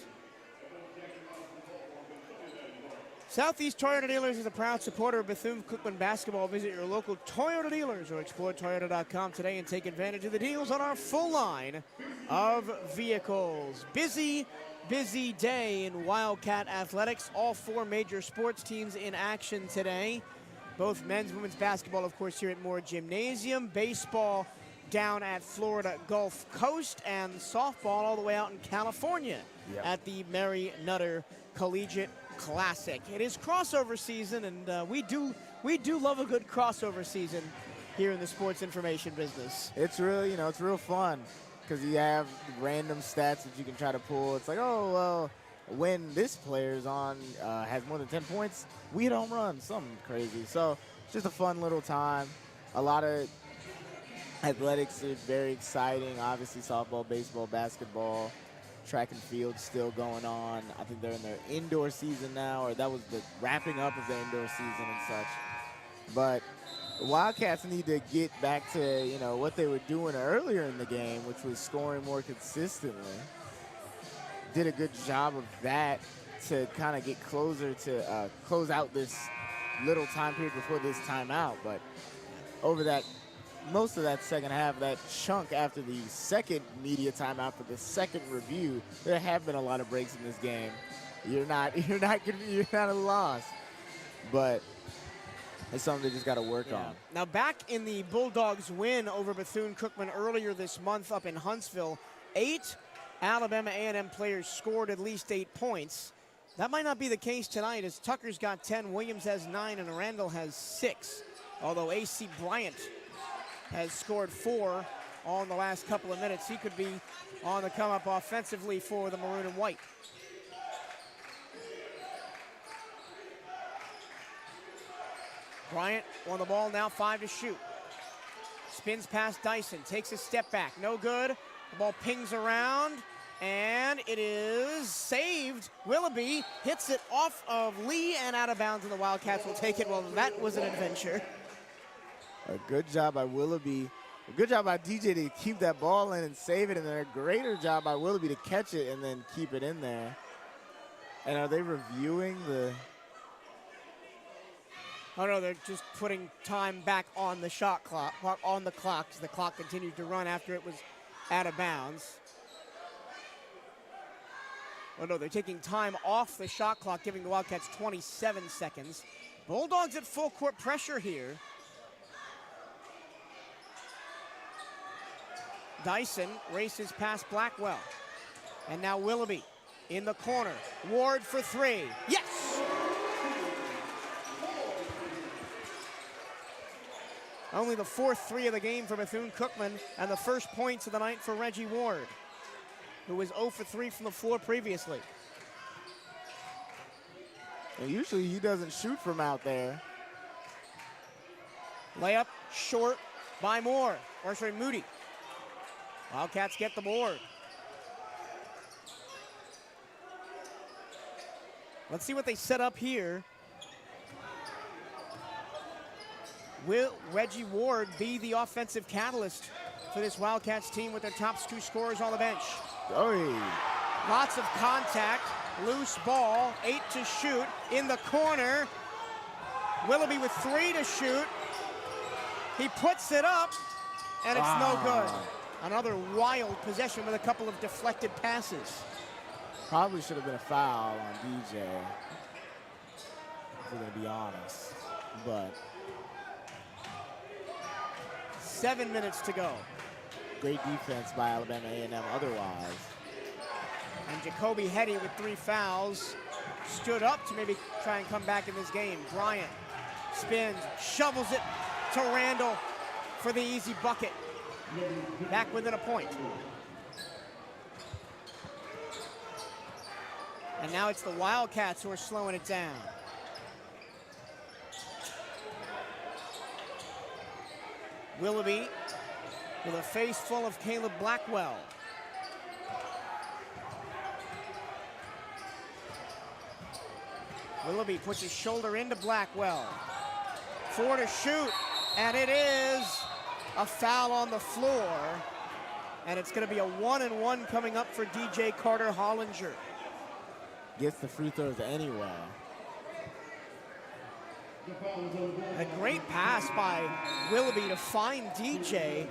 Southeast Toyota Dealers is a proud supporter of Bethune-Cookman basketball. Visit your local Toyota dealers or explore Toyota.com today and take advantage of the deals on our full line of vehicles. Busy day in Wildcat athletics. All 4 major sports teams in action today. Both men's and women's basketball, of course, here at Moore Gymnasium. Baseball down at Florida Gulf Coast, and softball all the way out in California at the Mary Nutter Collegiate Classic. It is crossover season, and we do love a good crossover season here in the sports information business. It's really, it's real fun, because you have random stats that you can try to pull. It's like, oh, well, when this player's on, has more than 10 points, we hit home run, something crazy. So just a fun little time. A lot of athletics are very exciting. Obviously, softball, baseball, basketball. Track and field still going on. I think they're in their indoor season now, or that was the wrapping up of the indoor season and such. But the Wildcats need to get back to, what they were doing earlier in the game, which was scoring more consistently. Did a good job of that to kind of get closer to close out this little time period before this timeout. But over that, most of that second half, that chunk after the second media timeout for the second review, there have been a lot of breaks in this game. You're not a loss, but it's something they just got to work on. Now, back in the Bulldogs win over Bethune-Cookman earlier this month up in Huntsville, 8 Alabama A&M players scored at least 8 points. That might not be the case tonight, as Tucker's got 10, Williams has 9, and Randall has 6. Although A.C. Bryant has scored 4 all in the last couple of minutes. He could be on the come-up offensively for the maroon and white. Bryant on the ball now, 5 to shoot. Spins past Dyson, takes a step back, no good. The ball pings around, and it is saved. Willoughby hits it off of Lee and out of bounds, and the Wildcats will take it. Well, that was an adventure. A good job by Willoughby. A good job by DJ to keep that ball in and save it, and then a greater job by Willoughby to catch it and then keep it in there. And are they reviewing the... Oh, no, they're just putting time back on the shot clock, on the clock, so the clock continued to run after it was out of bounds. Oh, no, they're taking time off the shot clock, giving the Wildcats 27 seconds. Bulldogs at full court pressure here. Dyson races past Blackwell. And now Willoughby in the corner. Ward for 3. Yes! Only the 4th 3 of the game for Bethune-Cookman, and the first points of the night for Reggie Ward, who was 0 for 3 from the floor previously. And usually he doesn't shoot from out there. Layup short by Moore, or sorry, Moody. Wildcats get the board. Let's see what they set up here. Will Reggie Ward be the offensive catalyst for this Wildcats team with their top 2 scorers on the bench? Lots of contact, loose ball, 8 to shoot, in the corner. Willoughby with 3 to shoot. He puts it up, and it's no good. Another wild possession with a couple of deflected passes. Probably should have been a foul on DJ, if we're going to be honest. But 7 minutes to go. great defense by Alabama A&M otherwise. And Jacoby Hetty with 3 fouls stood up to maybe try and come back in this game. Bryant spins, shovels it to Randall for the easy bucket. Back within a point. And now it's the Wildcats who are slowing it down. Willoughby with a face full of Caleb Blackwell. Willoughby puts his shoulder into Blackwell. 4 to shoot, and it is a foul on the floor. And it's going to be a 1-and-1 coming up for DJ Carter Hollinger. Gets the free throws anyway. A great pass by Willoughby to find DJ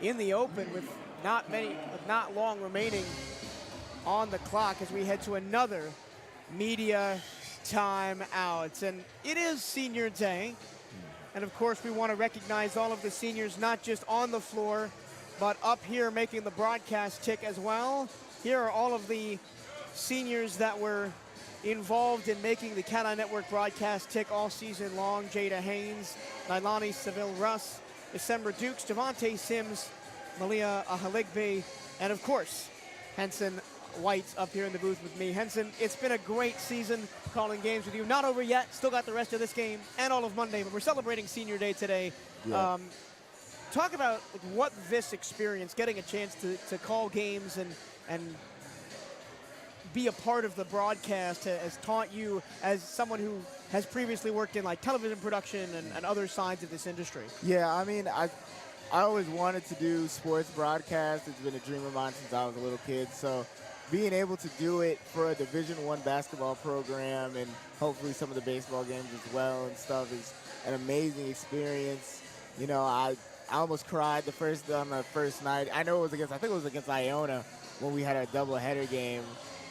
in the open with not long remaining on the clock as we head to another media timeout. And it is senior day. And of course, we want to recognize all of the seniors, not just on the floor, but up here making the broadcast tick as well. Here are all of the seniors that were involved in making the CatEye Network broadcast tick all season long. Jada Haynes, Nailani Seville Russ, December Dukes, Devontae Sims, Malia Ahaligbe, and of course, Henson White up here in the booth with me. Henson, it's been a great season calling games with you. Not over yet, still got the rest of this game and all of Monday, but we're celebrating Senior Day today. Yeah. Talk about what this experience, getting a chance to call games and be a part of the broadcast has taught you as someone who has previously worked in like television production and other sides of this industry. Yeah, I mean, I always wanted to do sports broadcast. It's been a dream of mine since I was a little kid. So being able to do it for a Division I basketball program and hopefully some of the baseball games as well and stuff is an amazing experience. You know, I almost cried on the first night. I know I think it was against Iona when we had our doubleheader game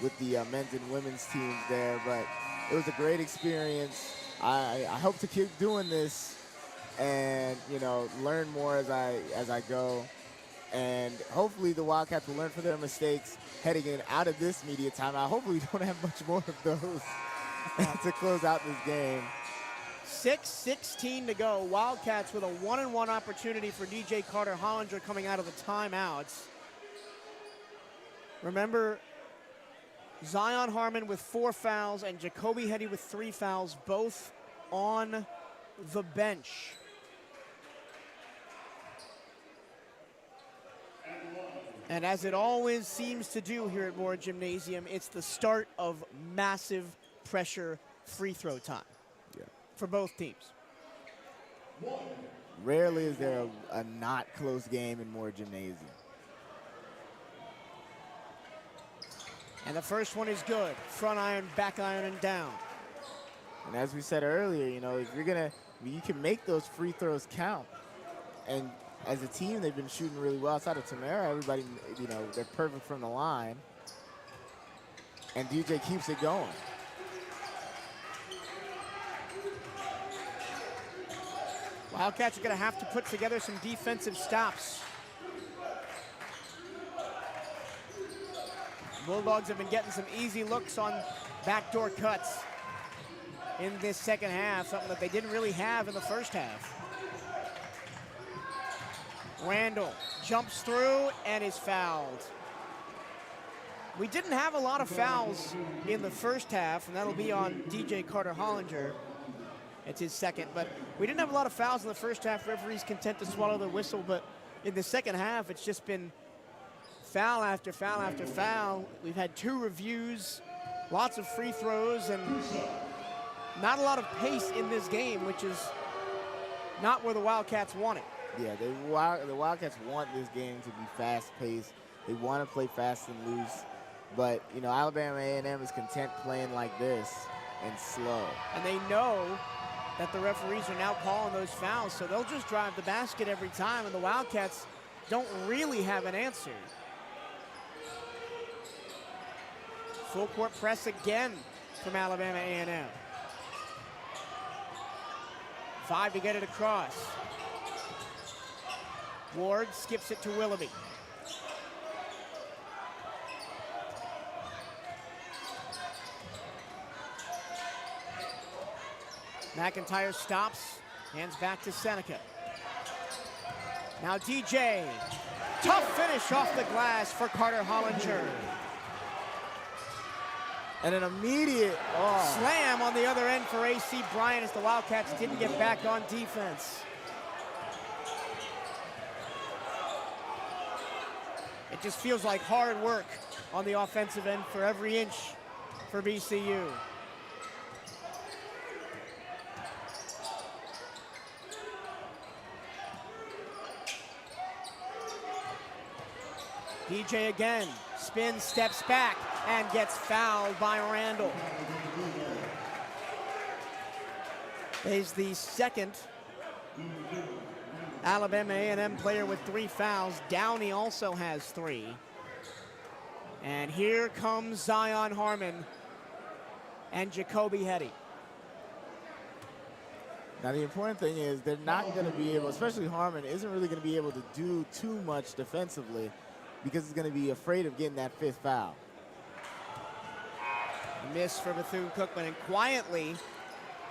with the men's and women's teams there, but it was a great experience. I hope to keep doing this and, you know, learn more as I go. And hopefully the Wildcats will learn from their mistakes heading in out of this media timeout. Hopefully we don't have much more of those to close out this game. 6:16 to go. Wildcats with a 1-and-1 opportunity for DJ Carter Hollinger coming out of the timeouts. Remember, Zion Harmon with 4 fouls and Jacoby Hetty with 3 fouls, both on the bench. And as it always seems to do here at Moore Gymnasium, it's the start of massive pressure free throw time for both teams. Rarely is there a not close game in Moore Gymnasium. And the first one is good. Front iron, back iron, and down. And as we said earlier, you know, if you can make those free throws count. And as a team, they've been shooting really well. Outside of Tamara, everybody, you know, they're perfect from the line. And DJ keeps it going. Wildcats are going to have to put together some defensive stops. Bulldogs have been getting some easy looks on backdoor cuts in this second half, something that they didn't really have in the first half. Randall jumps through and is fouled. We didn't have a lot of fouls in the first half, and that'll be on DJ Carter Hollinger. It's his second, but we didn't have a lot of fouls in the first half. Referees content to swallow the whistle, but in the second half, it's just been foul after foul after foul. We've had 2 reviews, lots of free throws, and not a lot of pace in this game, which is not where the Wildcats want it. Yeah, the Wildcats want this game to be fast-paced. They want to play fast and loose, but you know, Alabama A&M is content playing like this and slow. And they know that the referees are now calling those fouls, so they'll just drive the basket every time, and the Wildcats don't really have an answer. Full court press again from Alabama A&M. 5 to get it across. Ward skips it to Willoughby. McIntyre stops, hands back to Seneca. Now DJ, tough finish off the glass for Carter Hollinger. And an immediate slam on the other end for A.C. Bryant as the Wildcats didn't get back on defense. It just feels like hard work on the offensive end for every inch for BCU. DJ again, spins, steps back, and gets fouled by Randall. He's the second Alabama A&M player with 3 fouls. Downey also has 3. And here comes Zion Harmon and Jacoby Hetty. Now the important thing is they're not going to be able, especially Harmon, isn't really going to be able to do too much defensively because he's going to be afraid of getting that 5th foul. Miss for Bethune-Cookman, and quietly,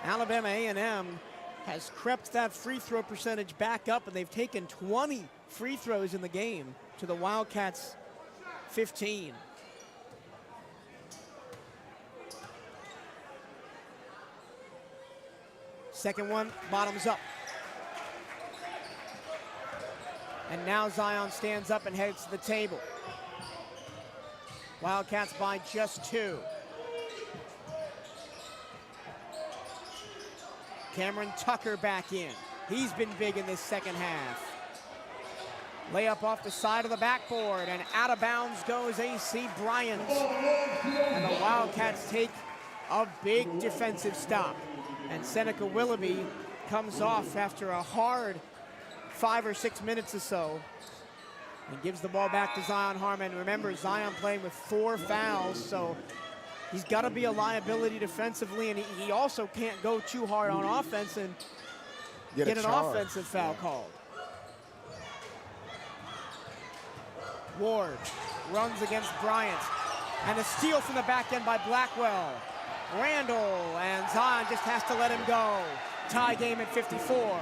Alabama A&M has crept that free throw percentage back up, and they've taken 20 free throws in the game to the Wildcats 15. Second one, bottoms up. And now Zion stands up and heads to the table. Wildcats by just 2. Cameron Tucker back in. He's been big in this second half. Layup off the side of the backboard, and out of bounds goes A.C. Bryant. And the Wildcats take a big defensive stop. And Seneca Willoughby comes off after a hard 5 or 6 minutes or so and gives the ball back to Zion Harmon. Remember, Zion playing with 4 fouls, so he's got to be a liability defensively, and he also can't go too hard on offense and get an offensive foul called. Ward runs against Bryant, and a steal from the back end by Blackwell. Randall, and Zion just has to let him go. Tie game at 54.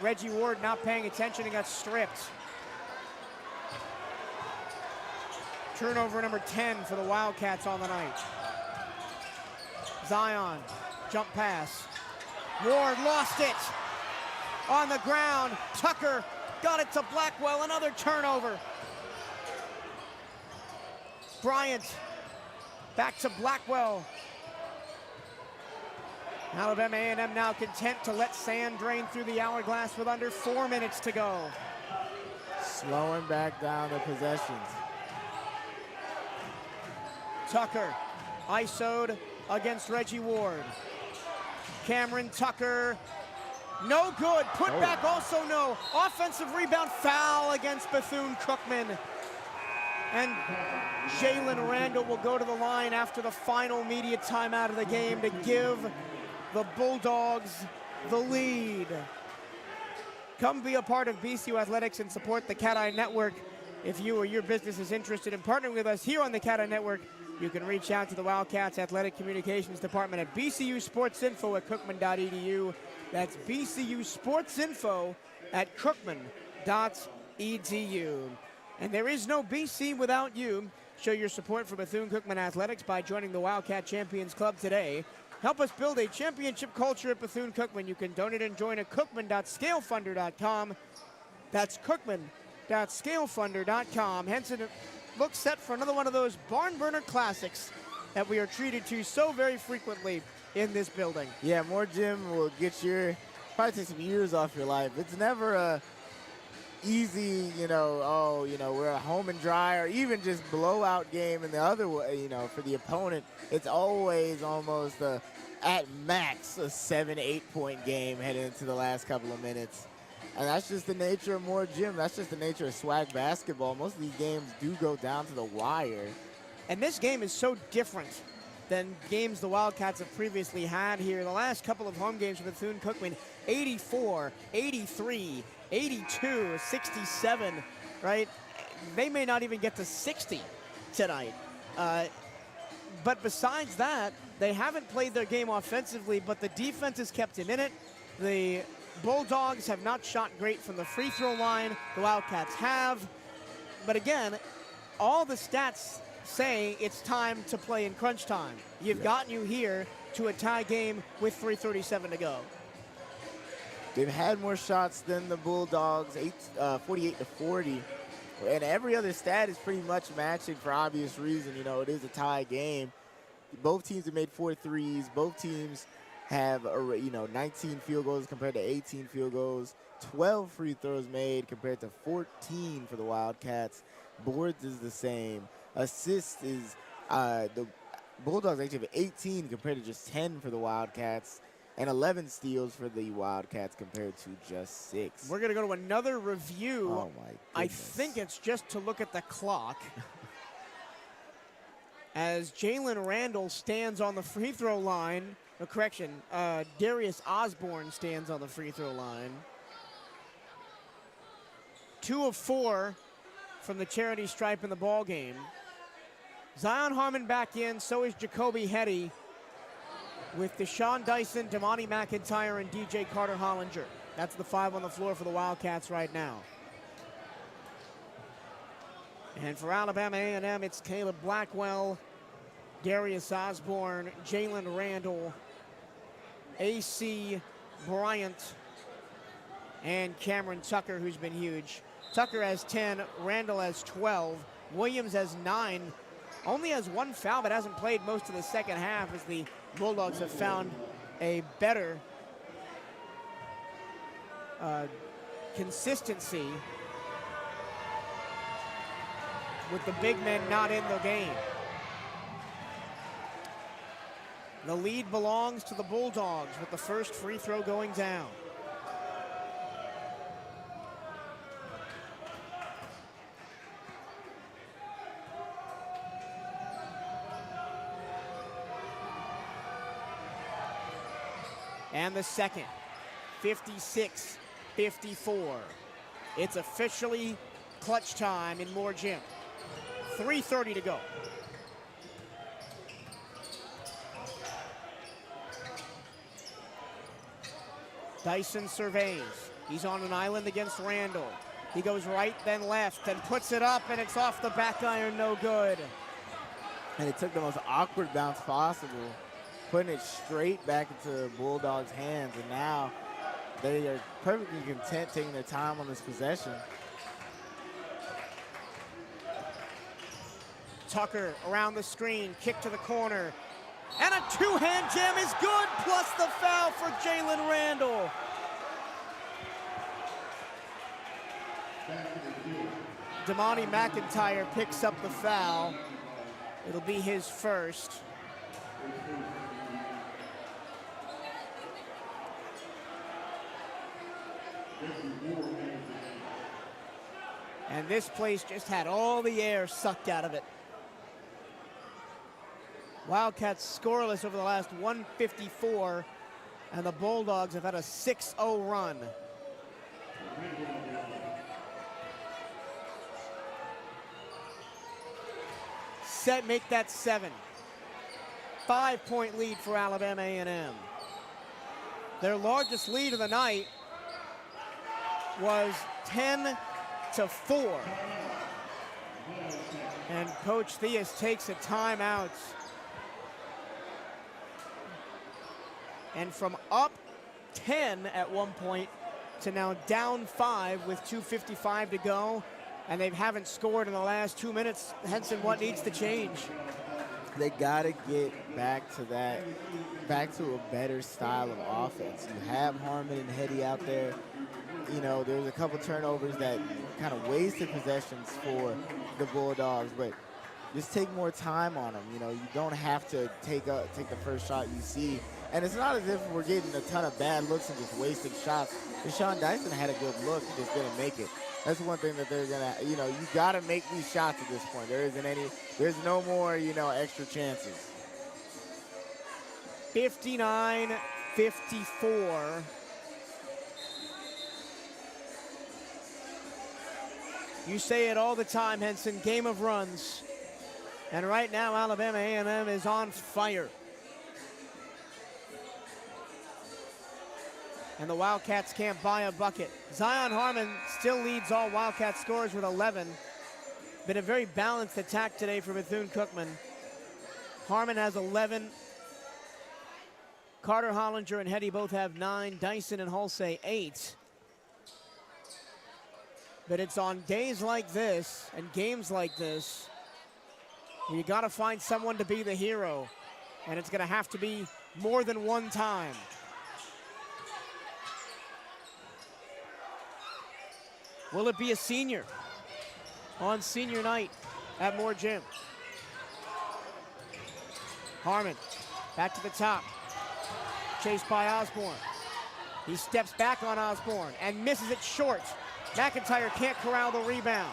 Reggie Ward not paying attention and got stripped. Turnover number 10 for the Wildcats on the night. Zion, jump pass. Ward lost it on the ground. Tucker got it to Blackwell, another turnover. Bryant back to Blackwell. Alabama A&M now content to let sand drain through the hourglass with under 4 minutes to go. Slowing back down the possessions. Tucker ISO'd against Reggie Ward. Cameron Tucker, no good. Put back also no. Offensive rebound, foul against Bethune-Cookman. And Jalen Randall will go to the line after the final media timeout of the game to give the Bulldogs the lead. Come be a part of BCU Athletics and support the CatEye Network. If you or your business is interested in partnering with us here on the CatEye Network, you can reach out to the Wildcats Athletic Communications Department at bcusportsinfo@cookman.edu. That's bcusportsinfo@cookman.edu. And there is no BC without you. Show your support for Bethune-Cookman Athletics by joining the Wildcat Champions Club today. Help us build a championship culture at Bethune-Cookman. You can donate and join at cookman.scalefunder.com. That's cookman.scalefunder.com. Henson looks set for another one of those barn burner classics that we are treated to so very frequently in this building. Yeah, more gym will get probably take some years off your life. It's never a easy, we're at home and dry, or even just blowout game in the other way, for the opponent. It's always almost at max a 7-8 point game heading into the last couple of minutes. And that's just the nature of more gym. That's just the nature of swag basketball. Most of these games do go down to the wire. And this game is so different than games the Wildcats have previously had here. The last couple of home games for Bethune-Cookman, 84, 83, 82, 67, right? They may not even get to 60 tonight. But besides that, they haven't played their game offensively, but the defense has kept him in it. The Bulldogs have not shot great from the free throw line. The Wildcats have. But again, all the stats say it's time to play in crunch time. You've gotten you here to a tie game with 3:37 to go. They've had more shots than the Bulldogs, 48 to 40. And every other stat is pretty much matching for obvious reason. It is a tie game. Both teams have made 4 threes. Both teams have 19 field goals compared to 18 field goals. 12 free throws made compared to 14 for the Wildcats. Boards is the same. Assists is the Bulldogs actually have 18 compared to just 10 for the Wildcats, and 11 steals for the Wildcats compared to just 6. We're going to go to another review. Oh, my goodness. I think it's just to look at the clock. As Jalen Randall stands on the free throw line. Darius Osborne stands on the free throw line. 2 of 4 from the charity stripe in the ball game. Zion Harmon back in, so is Jacoby Hetty, with Deshaun Dyson, Damani McIntyre, and DJ Carter-Hollinger. That's the 5 on the floor for the Wildcats right now. And for Alabama A&M, it's Caleb Blackwell, Darius Osborne, Jalen Randall, A.C. Bryant, and Cameron Tucker, who's been huge. Tucker has 10, Randall has 12, Williams has 9, only has 1 foul, but hasn't played most of the second half as the Bulldogs have found a better consistency with the big men not in the game. The lead belongs to the Bulldogs with the first free throw going down. And the second, 56-54. It's officially clutch time in Moore Gym. 3:30 to go. Dyson surveys. He's on an island against Randall. He goes right, then left, and puts it up, and it's off the back iron, no good. And it took the most awkward bounce possible, putting it straight back into Bulldogs' hands, and now they are perfectly content taking their time on this possession. Tucker around the screen, kick to the corner, and a two-hand jam is good, plus the foul for Jalen Randall. Damani McIntyre picks up the foul. It'll be his first. And this place just had all the air sucked out of it. Wildcats scoreless over the last 154, and the Bulldogs have had a 6-0 run. Make that 7. 5-point lead for Alabama A&M. Their largest lead of the night was 10-4. And Coach Theus takes a timeout. And from up 10 at one point to now down 5 with 2:55 to go. And they haven't scored in the last 2 minutes. Henson, what needs to change? They gotta get back to that, back to a better style of offense. You have Harmon and Hetty out there. You know, there's a couple turnovers that kind of wasted possessions for the Bulldogs, but just take more time on them. You know, you don't have to take the first shot you see. And it's not as if we're getting a ton of bad looks and just wasting shots. Deshaun Dyson had a good look, just didn't make it. That's one thing that they're gonna, you know, you gotta make these shots at this point. There's no more, you know, extra chances. 59-54. You say it all the time, Henson, game of runs. And right now, Alabama A&M is on fire. And the Wildcats can't buy a bucket. Zion Harmon still leads all Wildcat scorers with 11. Been a very balanced attack today for Bethune-Cookman. Harmon has 11. Carter Hollinger and Hetty both have 9. Dyson and Hulsey 8. But it's on days like this and games like this, you got to find someone to be the hero. And it's going to have to be more than one time. Will it be a senior on senior night at Moore Gym? Harmon back to the top. Chased by Osborne. He steps back on Osborne and misses it short. McIntyre can't corral the rebound.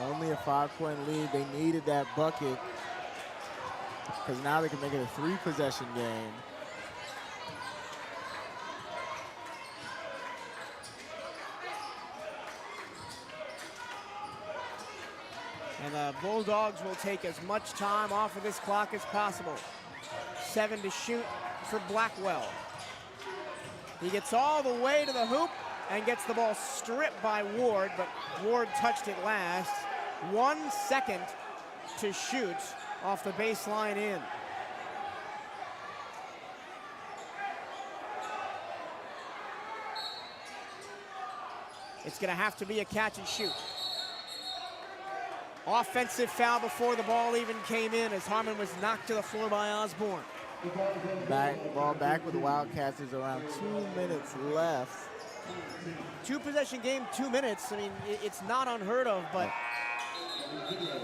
Only a 5-point lead. They needed that bucket because now they can make it a 3-possession game. And the Bulldogs will take as much time off of this clock as possible. 7 to shoot for Blackwell. He gets all the way to the hoop and gets the ball stripped by Ward, but Ward touched it last. 1 second to shoot off the baseline in. It's gonna have to be a catch and shoot. Offensive foul before the ball even came in as Harmon was knocked to the floor by Osborne. Ball back with the Wildcats. There's around 2 minutes left. 2-possession game, 2 minutes. I mean, it's not unheard of, but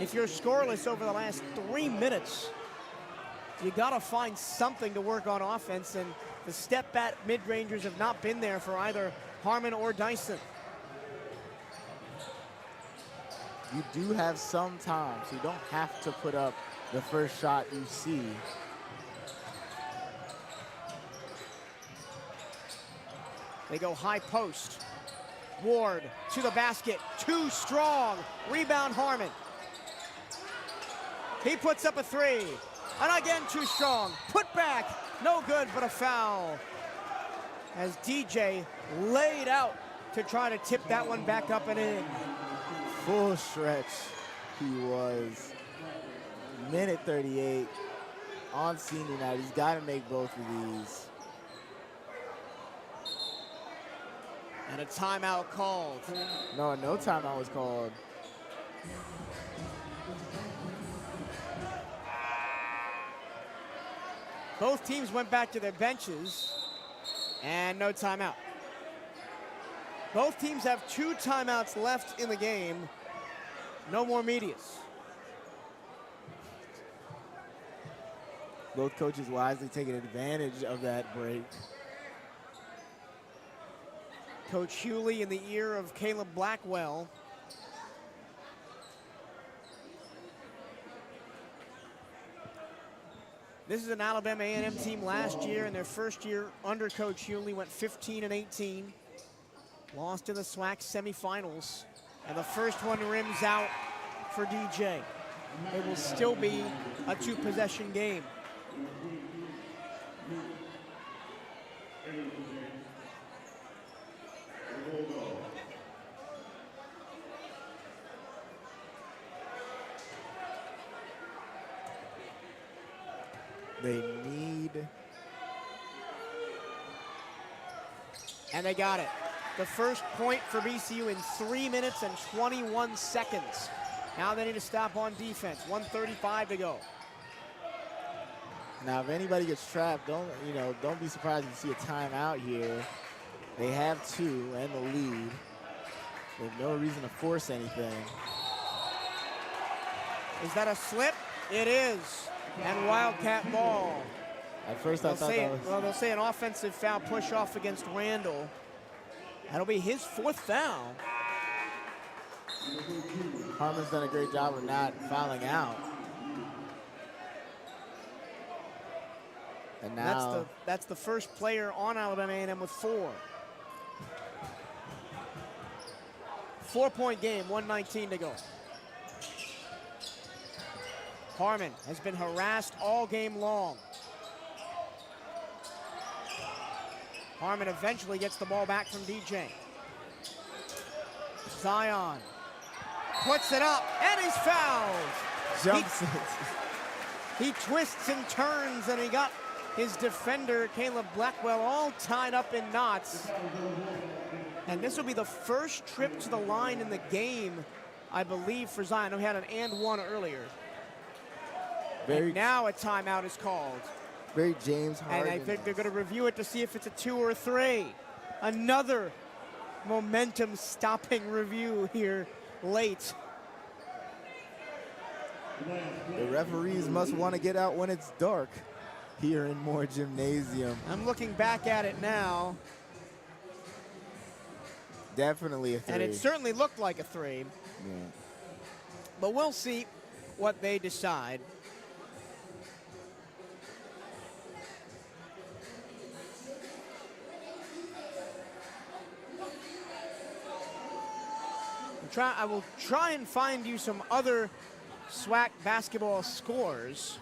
if you're scoreless over the last 3 minutes, you gotta find something to work on offense, and the step-back mid-rangers have not been there for either Harmon or Dyson. You do have some time, so you don't have to put up the first shot you see. They go high post. Ward to the basket, too strong. Rebound Harmon. He puts up a 3. And again, too strong. Put back, no good, but a foul. As DJ laid out to try to tip that one back up and in. Full stretch he was. Minute 38 on senior night. He's got to make both of these. And a timeout called. No timeout was called. Both teams went back to their benches and no timeout. Both teams have 2 timeouts left in the game. No more medias. Both coaches wisely taking advantage of that break. Coach Hewley in the ear of Caleb Blackwell. This is an Alabama A&M team last year. In their first year under Coach Hewley, went 15-18. Lost in the SWAC semifinals. And the first one rims out for DJ. It will still be a 2-possession game. They need. And they got it. The first point for BCU in 3 minutes and 21 seconds. Now they need to stop on defense. 1:35 to go. Now, if anybody gets trapped, don't be surprised if you see a timeout here. They have 2 and the lead. They have no reason to force anything. Is that a slip? It is. And Wildcat ball. At first, I thought that was. Well, they'll say an offensive foul push off against Randall. That'll be his 4th foul. Harmon's done a great job of not fouling out. And now that's the first player on Alabama A&M with 4. 4-point game, 1:19 to go. Harmon has been harassed all game long. Harmon eventually gets the ball back from DJ. Zion puts it up and he's fouled. jumps. He twists and turns and he got his defender, Caleb Blackwell, all tied up in knots. And this will be the first trip to the line in the game, I believe, for Zion. We had an and one earlier. And now a timeout is called. Very James Harden. And I think they're going to review it to see if it's a 2 or a 3. Another momentum-stopping review here late. The referees must want to get out when it's dark here in Moore Gymnasium. I'm looking back at it now. Definitely a 3. And it certainly looked like a 3. Yeah. But we'll see what they decide. I will try and find you some other SWAC basketball scores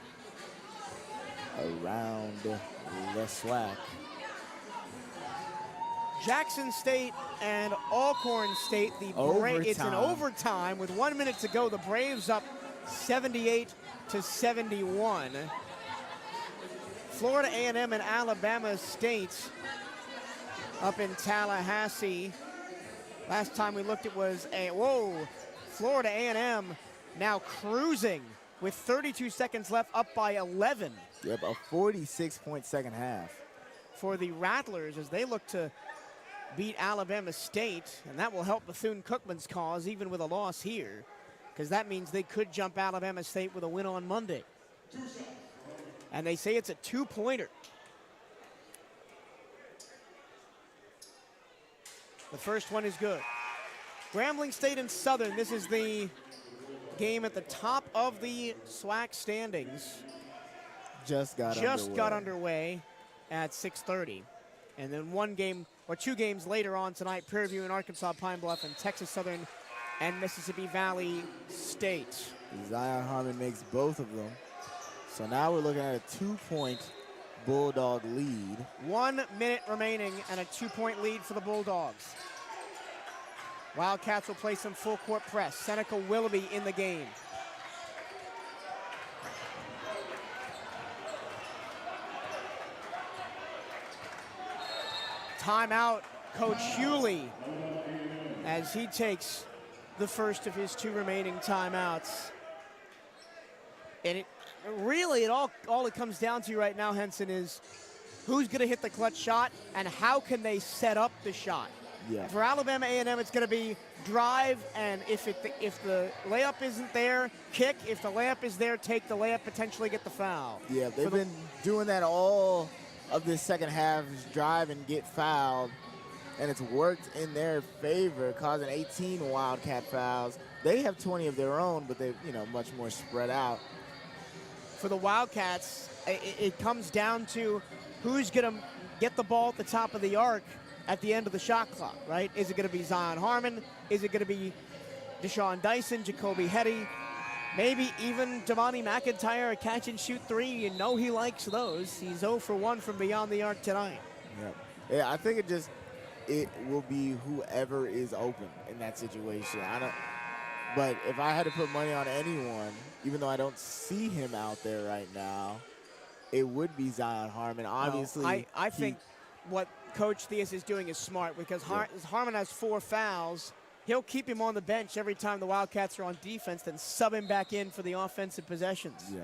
around the SWAC. Jackson State and Alcorn State, it's an overtime with 1 minute to go. The Braves up 78-71. Florida A&M and Alabama State up in Tallahassee. Last time we looked, it was Florida A&M now cruising with 32 seconds left, up by 11. Yep, a 46-point second half. For the Rattlers as they look to beat Alabama State, and that will help Bethune-Cookman's cause even with a loss here, because that means they could jump Alabama State with a win on Monday. And they say it's a 2-pointer. The first one is good. Grambling State and Southern, this is the game at the top of the SWAC standings. Just got underway at 6:30. And then two games later on tonight, Prairie View and Arkansas Pine Bluff, and Texas Southern and Mississippi Valley State. Zion Harmon makes both of them. So now we're looking at a 2-point Bulldog lead. 1 minute remaining and a 2-point lead for the Bulldogs. Wildcats will play some full court press. Seneca Willoughby in the game. Timeout, Coach Hewley, as he takes the first of his 2 remaining timeouts. And all it comes down to right now, Henson, is who's going to hit the clutch shot and how can they set up the shot. Yeah. For Alabama A&M, it's going to be drive, and if the layup isn't there, kick. If the layup is there, take the layup, potentially get the foul. Yeah, they've been doing that all of this second half, is drive and get fouled, and it's worked in their favor, causing 18 Wildcat fouls. They have 20 of their own, but they're much more spread out. For the Wildcats, it comes down to who's going to get the ball at the top of the arc at the end of the shot clock, right? Is it going to be Zion Harmon? Is it going to be Deshaun Dyson, Jacoby Hetty, maybe even Damani McIntyre, a catch-and-shoot 3? You know he likes those. He's 0 for 1 from beyond the arc tonight. Yeah, I think it will be whoever is open in that situation. But if I had to put money on anyone, even though I don't see him out there right now, it would be Zion Harmon. Obviously, I think what Coach Theus is doing is smart because Harmon has 4 fouls. He'll keep him on the bench every time the Wildcats are on defense, then sub him back in for the offensive possessions. Yeah.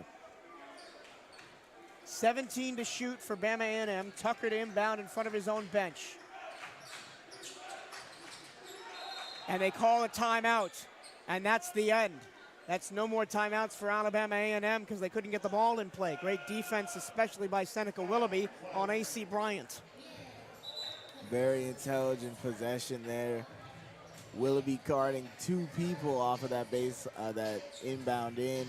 17 to shoot for Bama A&M. Tucker to inbound in front of his own bench. And they call a timeout, and that's the end. That's no more timeouts for Alabama A&M because they couldn't get the ball in play. Great defense, especially by Seneca Willoughby on A.C. Bryant. Very intelligent possession there. Willoughby guarding 2 people off of that base, that inbound in.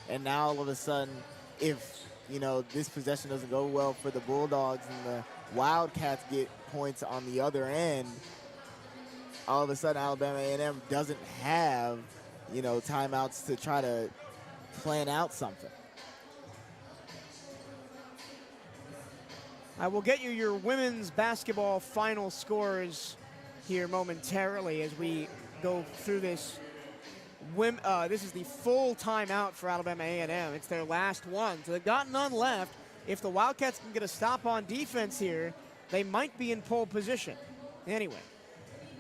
And now all of a sudden, if, you know, this possession doesn't go well for the Bulldogs and the Wildcats get points on the other end, all of a sudden Alabama A&M doesn't have, you know, timeouts to try to plan out something. I will get you your women's basketball final scores here momentarily as we go through this. This is the full timeout for Alabama A&M. It's their last one, so they've got none left. If the Wildcats can get a stop on defense here, they might be in pole position. Anyway,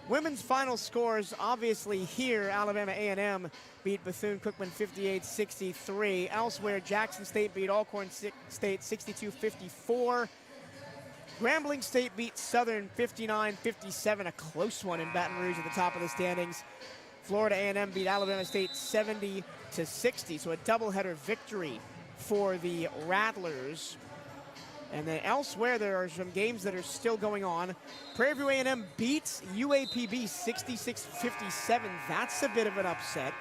women's final scores, obviously here, Alabama A&M beat Bethune-Cookman 58-63. Elsewhere, Jackson State beat Alcorn State 62-54. Grambling State beat Southern 59-57, a close one in Baton Rouge at the top of the standings. Florida A&M beat Alabama State 70-60, so a doubleheader victory for the Rattlers. And then elsewhere, there are some games that are still going on. Prairie View A&M beats UAPB 66-57. That's a bit of an upset.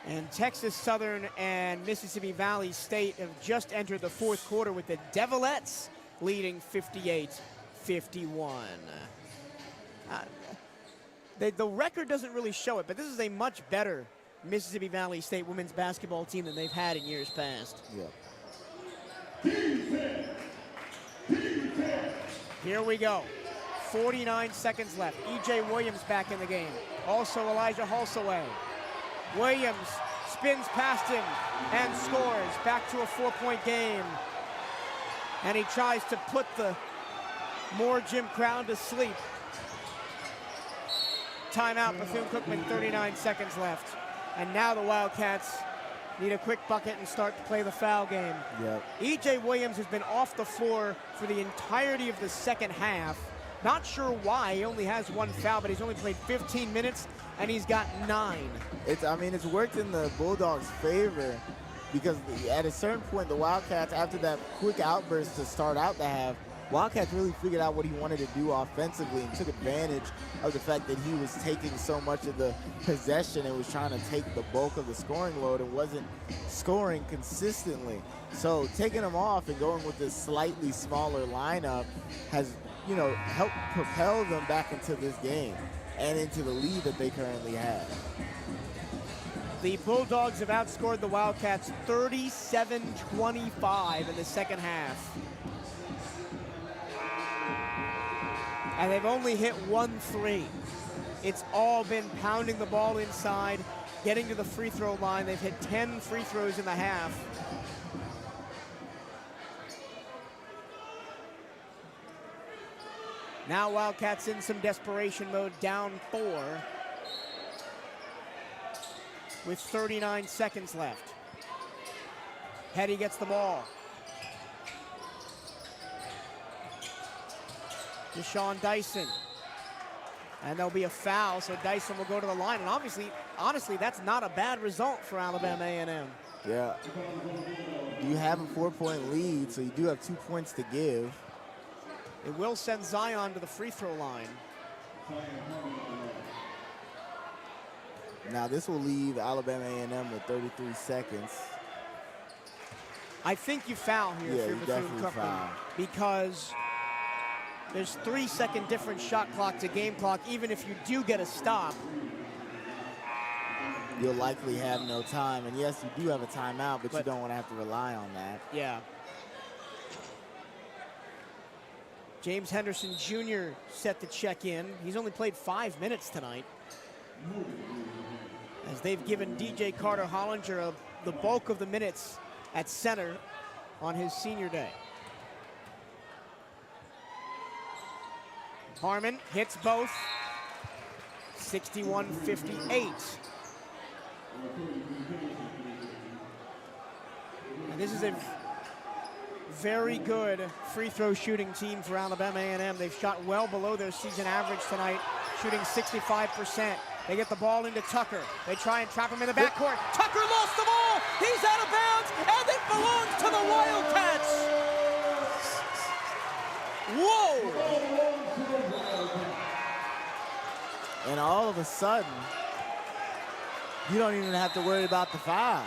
And Texas Southern and Mississippi Valley State have just entered the 4th quarter with the Devilettes leading 58-51. The record doesn't really show it, but this is a much better Mississippi Valley State women's basketball team than they've had in years past. Yeah. Here we go. 49 seconds left. E.J. Williams back in the game. Also Elijah Halsaway. Williams spins past him and scores. Back to a 4-point game. And he tries to put the more Jim Crown to sleep. Timeout, Bethune-Cookman, 39 seconds left. And now the Wildcats need a quick bucket and start to play the foul game. Yep. E.J. Williams has been off the floor for the entirety of the second half. Not sure why. He only has 1 foul, but he's only played 15 minutes, and he's got 9. It's worked in the Bulldogs' favor because at a certain point, the Wildcats, after that quick outburst to start out the half, Wildcats really figured out what he wanted to do offensively and took advantage of the fact that he was taking so much of the possession and was trying to take the bulk of the scoring load and wasn't scoring consistently. So taking him off and going with this slightly smaller lineup has, you know, helped propel them back into this game and into the lead that they currently have. The Bulldogs have outscored the Wildcats 37-25 in the second half. And they've only hit 1 3. It's all been pounding the ball inside, getting to the free throw line. They've hit 10 free throws in the half. Now Wildcats in some desperation mode, down 4 with 39 seconds left. Hetty gets the ball. Deshaun Dyson. And there'll be a foul, so Dyson will go to the line. And honestly, that's not a bad result for Alabama A&M. Yeah. You have a 4-point lead, so you do have 2 points to give. It will send Zion to the free throw line. Now this will leave Alabama A&M with 33 seconds. I think you foul here if you're Bethune-Cookman because there's 3-second different shot clock to game clock. Even if you do get a stop, you'll likely have no time. And yes, you do have a timeout, but you don't want to have to rely on that. Yeah. James Henderson Jr. set to check in. He's only played 5 minutes tonight, as they've given DJ Carter Hollinger a the bulk of the minutes at center on his senior day. Harmon hits both, 61-58. And this is a very good free throw shooting team for Alabama A&M. They've shot well below their season average tonight, shooting 65%. They get the ball into Tucker. They try and trap him in the backcourt. Tucker lost the ball. He's out of bounds, and it belongs to the Wildcats. Whoa! And all of a sudden, you don't even have to worry about the foul.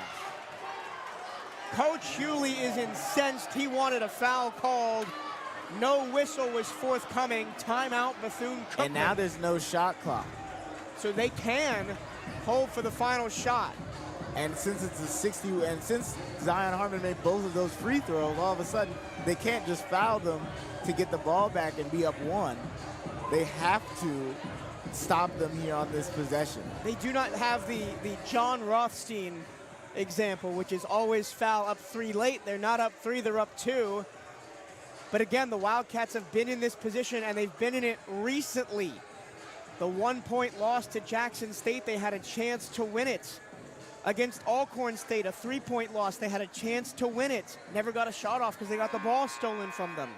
Coach Hewley is incensed. He wanted a foul called. No whistle was forthcoming. Timeout, Bethune-Cookman. And now there's no shot clock. So they can hold for the final shot. And since it's a 60, and since Zion Harmon made both of those free throws, all of a sudden they can't just foul them to get the ball back and be up one. They have to stop them here on this possession. They do not have the John Rothstein example, which is always foul up 3 late. They're not up 3, they're up 2. But again, the Wildcats have been in this position, and they've been in it recently. The 1-point loss to Jackson State, they had a chance to win it. Against Alcorn State, a 3-point loss, they had a chance to win it. Never got a shot off because they got the ball stolen from them.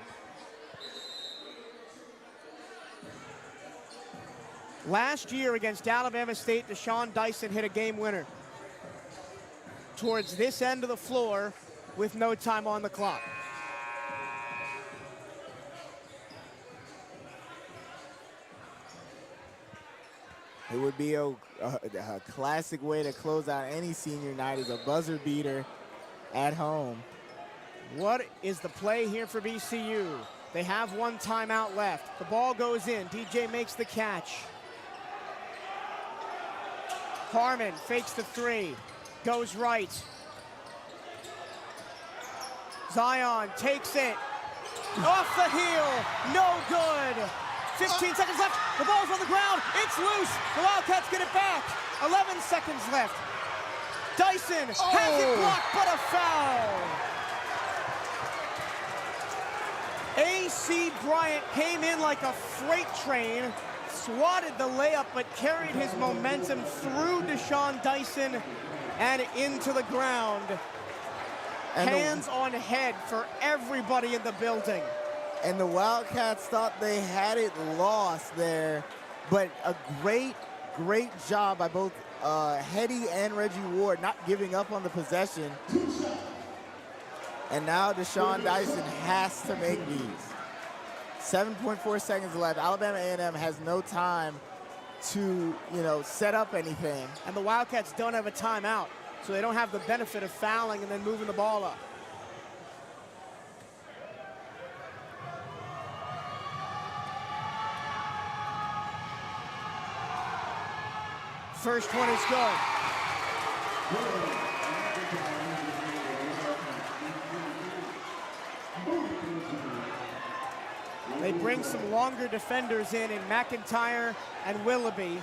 Last year against Alabama State, Deshaun Dyson hit a game winner towards this end of the floor with no time on the clock. It would be a classic way to close out any senior night, is a buzzer beater at home. What is the play here for VCU? They have 1 timeout left. The ball goes in. DJ makes the catch. Harmon fakes the 3, goes right. Zion takes it. Off the heel, no good. 15 seconds left, the ball's on the ground, it's loose. The Wildcats get it back. 11 seconds left. Dyson has it blocked, but a foul. A.C. Bryant came in like a freight train, swatted the layup, but carried his momentum through Deshaun Dyson and into the ground. And hands on head for everybody in the building. And the Wildcats thought they had it lost there, but a great job by both Hetty and Reggie Ward not giving up on the possession. And now Deshaun Dyson has to make these. 7.4 seconds left. Alabama A&M has no time to, set up anything. And the Wildcats don't have a timeout, so they don't have the benefit of fouling and then moving the ball up. First one is good. They bring some longer defenders in McIntyre and Willoughby.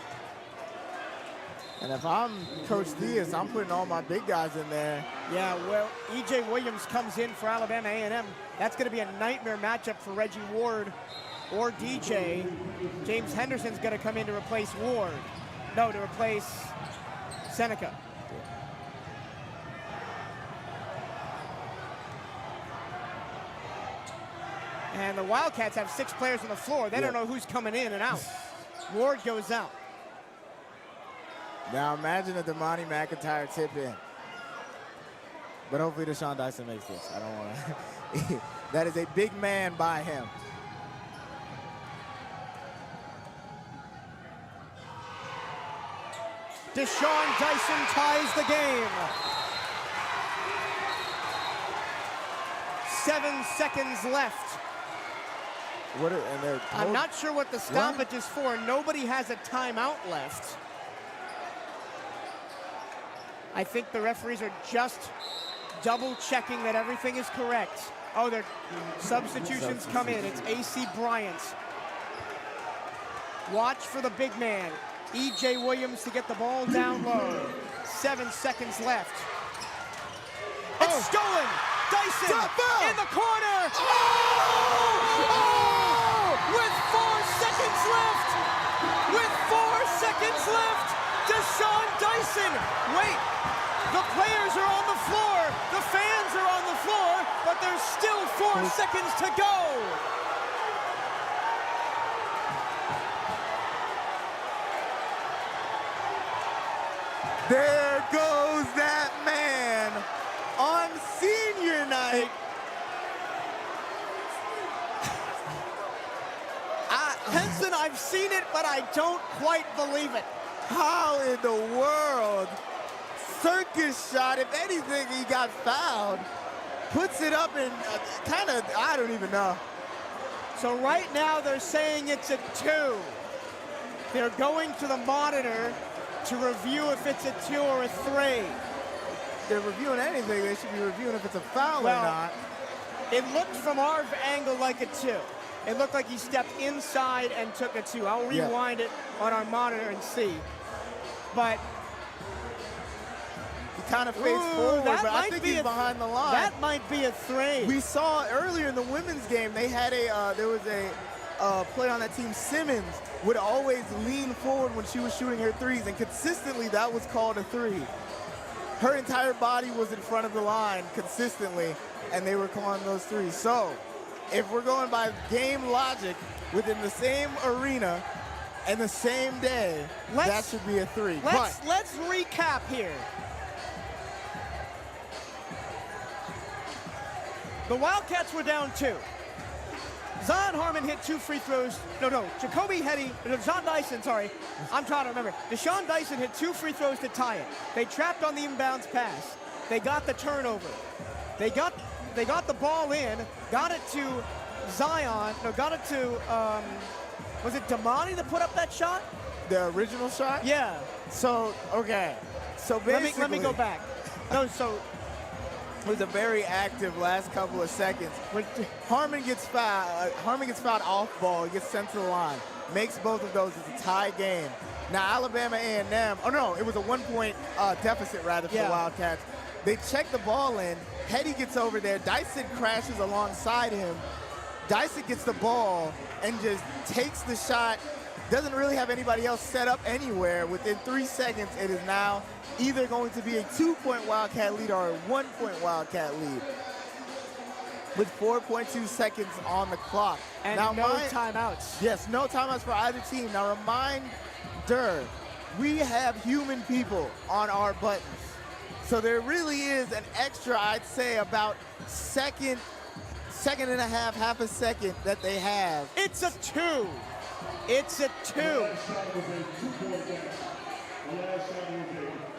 And if I'm Coach Diaz, I'm putting all my big guys in there. Yeah, well, E.J. Williams comes in for Alabama A&M. That's going to be a nightmare matchup for Reggie Ward or DJ. James Henderson's going to come in to replace Ward. No, to replace Seneca. And the Wildcats have 6 players on the floor. They don't know who's coming in and out. Ward goes out. Now imagine a Damani McIntyre tip in. But hopefully Deshaun Dyson makes this. I don't want to. That is a big man by him. Deshaun Dyson ties the game. 7 seconds left. I'm not sure what the stoppage is for. Nobody has a timeout left. I think the referees are just double checking that everything is correct. Oh, their substitutions come in. It's A.C. Bryant. Watch for the big man. E.J. Williams to get the ball down low. 7 seconds left. It's stolen. Dyson in the corner. With 4 seconds left. With 4 seconds left. Deshaun Dyson. Wait. The players are on the floor. The fans are on the floor. But there's still 4 seconds to go. There goes that man on senior night. Henson, I've seen it, but I don't quite believe it. How in the world? Circus shot. If anything, he got fouled. Puts it up and kind of, I don't even know. So right now they're saying it's a 2. They're going to the monitor to review if it's a 2 or a 3. They're reviewing anything. They should be reviewing if it's a foul or Well, not. it looked from our angle like a 2. It looked like he stepped inside and took a 2. I'll rewind it on our monitor and see. But he kind of faced forward, but I think he's behind the line. That might be a 3. We saw earlier in the women's game, they had there was a player on that team, Simmons, would always lean forward when she was shooting her threes, and consistently that was called a 3. Her entire body was in front of the line consistently, and they were calling those 3s. So, if we're going by game logic, within the same arena and the same day, that should be a 3. Let's recap here. The Wildcats were down 2. Zion Harmon hit 2 free throws. Deshaun Dyson, sorry. I'm trying to remember. Deshaun Dyson hit 2 free throws to tie it. They trapped on the inbounds pass. They got the turnover. They got the ball in, got it to Zion. No, got it to, was it Damani that put up that shot? The original shot? Yeah. So, okay. So basically. Let me go back. No, so. It was a very active last couple of seconds. Harmon gets fouled off ball. He gets sent to the line. Makes both of those. It's a tie game. Now Alabama A&M. Oh no, it was a 1-point deficit rather for the Wildcats. They check the ball in. Hetty gets over there. Dyson crashes alongside him. Dyson gets the ball and just takes the shot. Doesn't really have anybody else set up anywhere. Within 3 seconds, it is now either going to be a 2-point Wildcat lead or a 1-point Wildcat lead. With 4.2 seconds on the clock. And now no timeouts. Yes, no timeouts for either team. Now reminder, we have human people on our buttons. So there really is an extra, I'd say, about second and a half, half a second that they have. It's a 2. It's a 2.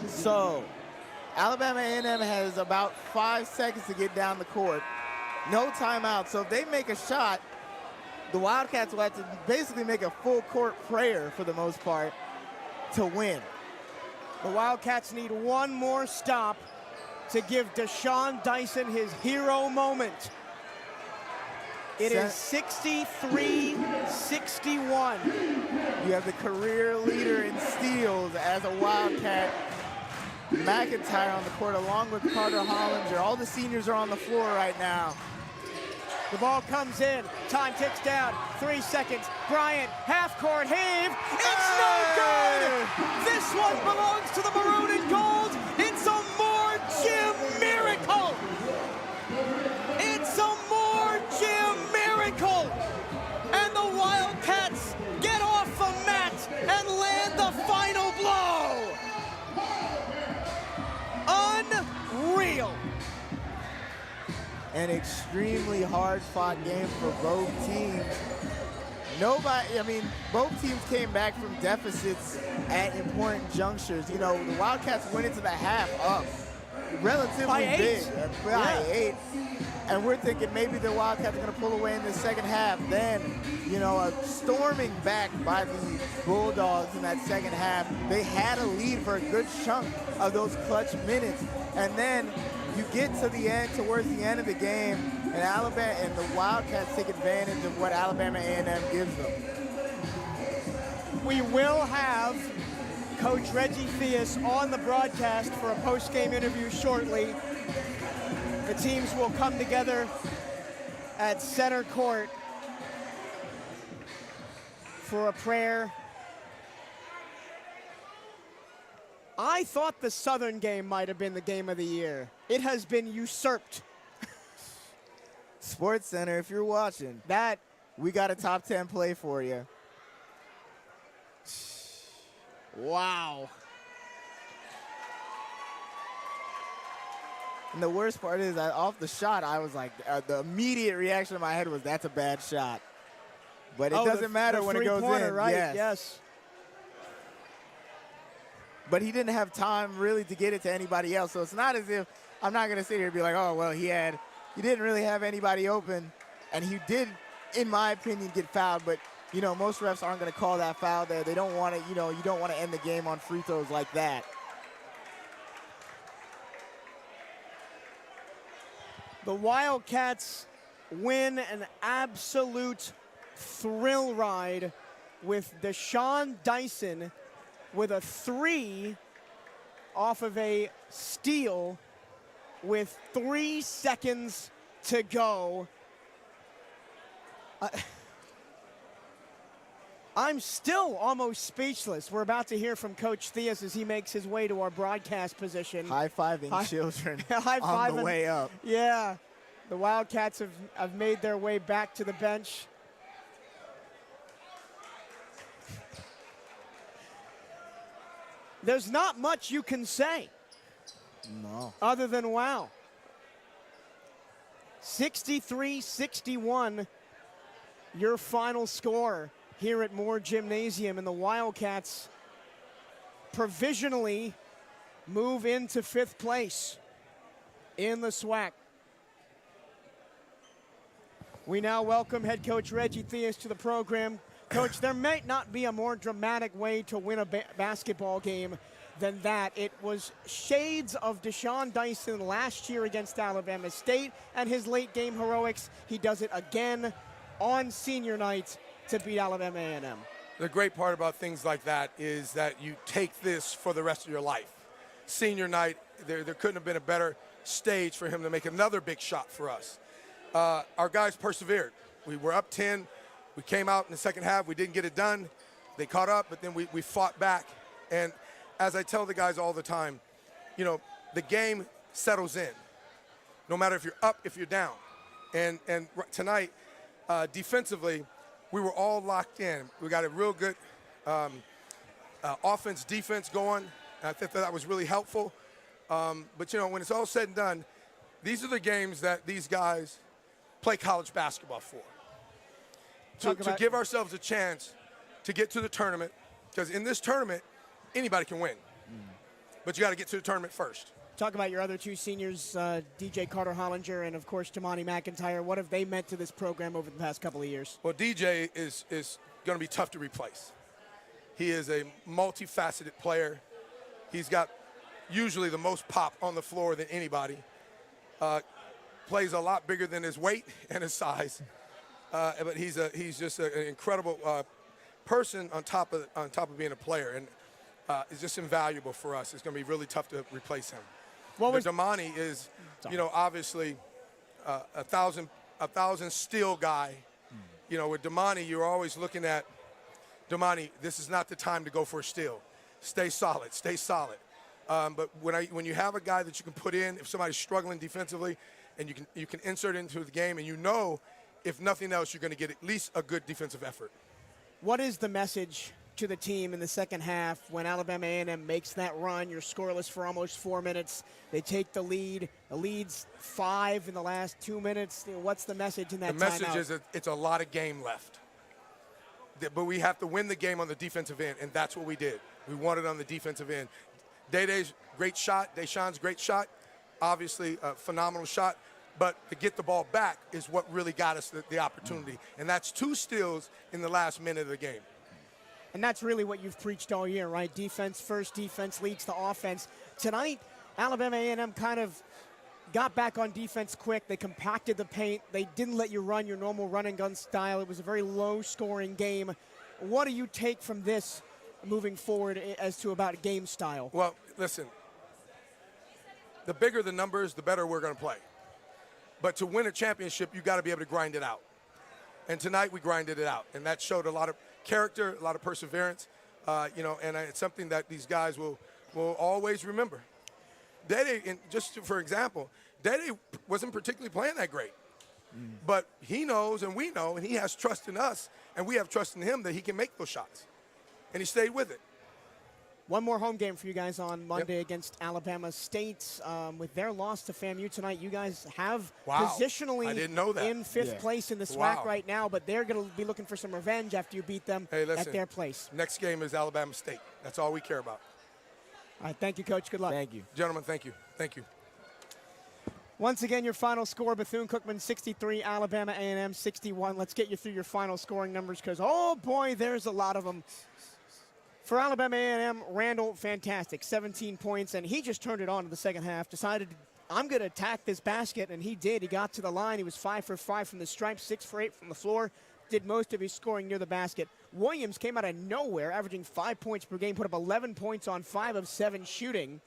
So, Alabama A&M has about 5 seconds to get down the court. No timeout. So if they make a shot, the Wildcats will have to basically make a full court prayer for the most part to win. The Wildcats need one more stop to give Deshaun Dyson his hero moment. It is 63-61. You have the career leader in steals as a Wildcat. McIntyre on the court along with Carter Hollinger. All the seniors are on the floor right now. The ball comes in. Time ticks down. 3 seconds. Bryant, half court heave. It's no good! This one belongs to the maroon and gold. It's a more Jim miracle. It's a more Jim miracle. And the Wildcats get off the mat and land the final blow. Unreal. An extremely hard-fought game for both teams. Both teams came back from deficits at important junctures. You know, the Wildcats went into the half up relatively big, by 8. And we're thinking maybe the Wildcats are going to pull away in the second half. Then, you know, a storming back by the Bulldogs in that second half. They had a lead for a good chunk of those clutch minutes. And then you get to the end, towards the end of the game, and Alabama and the Wildcats take advantage of what Alabama A&M gives them. We will have Coach Reggie Theus on the broadcast for a post-game interview shortly. The teams will come together at center court for a prayer. I thought the Southern game might have been the game of the year. It has been usurped. Sports Center, if you're watching, we got a top 10 play for you. Wow. And the worst part is that off the shot, I was like, the immediate reaction in my head was, that's a bad shot. But it doesn't matter when it goes in. Right? Yes. But he didn't have time really to get it to anybody else. So it's not as if I'm not going to sit here and be like, oh, well, he didn't really have anybody open. And he did, in my opinion, get fouled. But, you know, most refs aren't going to call that foul there. They don't want to, you know, you don't want to end the game on free throws like that. The Wildcats win an absolute thrill ride with Deshaun Dyson with a 3 off of a steal with 3 seconds to go. I'm still almost speechless. We're about to hear from Coach Theus as he makes his way to our broadcast position. High-fiving children High-fiving on the way up. Yeah, the Wildcats have made their way back to the bench. There's not much you can say. No. Other than wow. 63-61, your final score here at Moore Gymnasium, and the Wildcats provisionally move into 5th place in the SWAC. We now welcome head coach Reggie Theus to the program. Coach, there may not be a more dramatic way to win a basketball game than that. It was shades of Deshaun Dyson last year against Alabama State and his late game heroics. He does it again on senior night to beat Alabama A&M. The great part about things like that is that you take this for the rest of your life. Senior night, there couldn't have been a better stage for him to make another big shot for us. Our guys persevered. We were up 10. We came out in the second half. We didn't get it done. They caught up, but then we fought back. And as I tell the guys all the time, you know, the game settles in, no matter if you're up, if you're down. And tonight, defensively, we were all locked in. We got a real good offense, defense going. And I think that was really helpful. But, you know, when it's all said and done, these are the games that these guys play college basketball for. To give ourselves a chance to get to the tournament, because in this tournament, anybody can win. But you got to get to the tournament first. Talk about your other 2 seniors, DJ Carter-Hollinger and, of course, Tamani McIntyre. What have they meant to this program over the past couple of years? Well, DJ is going to be tough to replace. He is a multifaceted player. He's got usually the most pop on the floor than anybody. Plays a lot bigger than his weight and his size. But he's just an incredible person on top of being a player, and it's just invaluable for us. It's going to be really tough to replace him. Damani is, you know, obviously a thousand steal guy. You know, with Damani, you're always looking at Damani. This is not the time to go for a steal. Stay solid. Stay solid. But when you have a guy that you can put in, if somebody's struggling defensively, and you can insert into the game, and you know, if nothing else, you're going to get at least a good defensive effort. What is the message to the team in the second half when Alabama A&M makes that run? You're scoreless for almost 4 minutes. They take the lead. The lead's 5 in the last 2 minutes. What's the message in that timeout? The message is that it's a lot of game left. But we have to win the game on the defensive end, and that's what we did. We won it on the defensive end. Day-Day's great shot. Deshaun's great shot. Obviously, a phenomenal shot. But to get the ball back is what really got us the opportunity. And that's 2 steals in the last minute of the game. And that's really what you've preached all year, right? Defense first, defense leads to offense. Tonight, Alabama A&M kind of got back on defense quick. They compacted the paint. They didn't let you run your normal run and gun style. It was a very low-scoring game. What do you take from this moving forward as to about game style? Well, listen, the bigger the numbers, the better we're going to play. But to win a championship, you got to be able to grind it out. And tonight we grinded it out, and that showed a lot of character, a lot of perseverance, and it's something that these guys will always remember. Dede, and just for example, Dede wasn't particularly playing that great. But he knows and we know, and he has trust in us, and we have trust in him that he can make those shots. And he stayed with it. One more home game for you guys on Monday against Alabama State. With their loss to FAMU tonight, you guys have positionally I didn't know that. in fifth place in the SWAC right now, but they're going to be looking for some revenge after you beat them at their place. Next game is Alabama State. That's all we care about. All right, thank you, Coach. Good luck. Thank you. Gentlemen, thank you. Thank you. Once again, your final score, Bethune-Cookman 63, Alabama A&M 61. Let's get you through your final scoring numbers because, oh, boy, there's a lot of them. For Alabama A&M, Randall, fantastic, 17 points, and he just turned it on in the second half, decided, I'm going to attack this basket, and he did. He got to the line. He was 5 for 5 from the stripe, 6 for 8 from the floor, did most of his scoring near the basket. Williams came out of nowhere, averaging 5 points per game, put up 11 points on 5 of 7 shooting,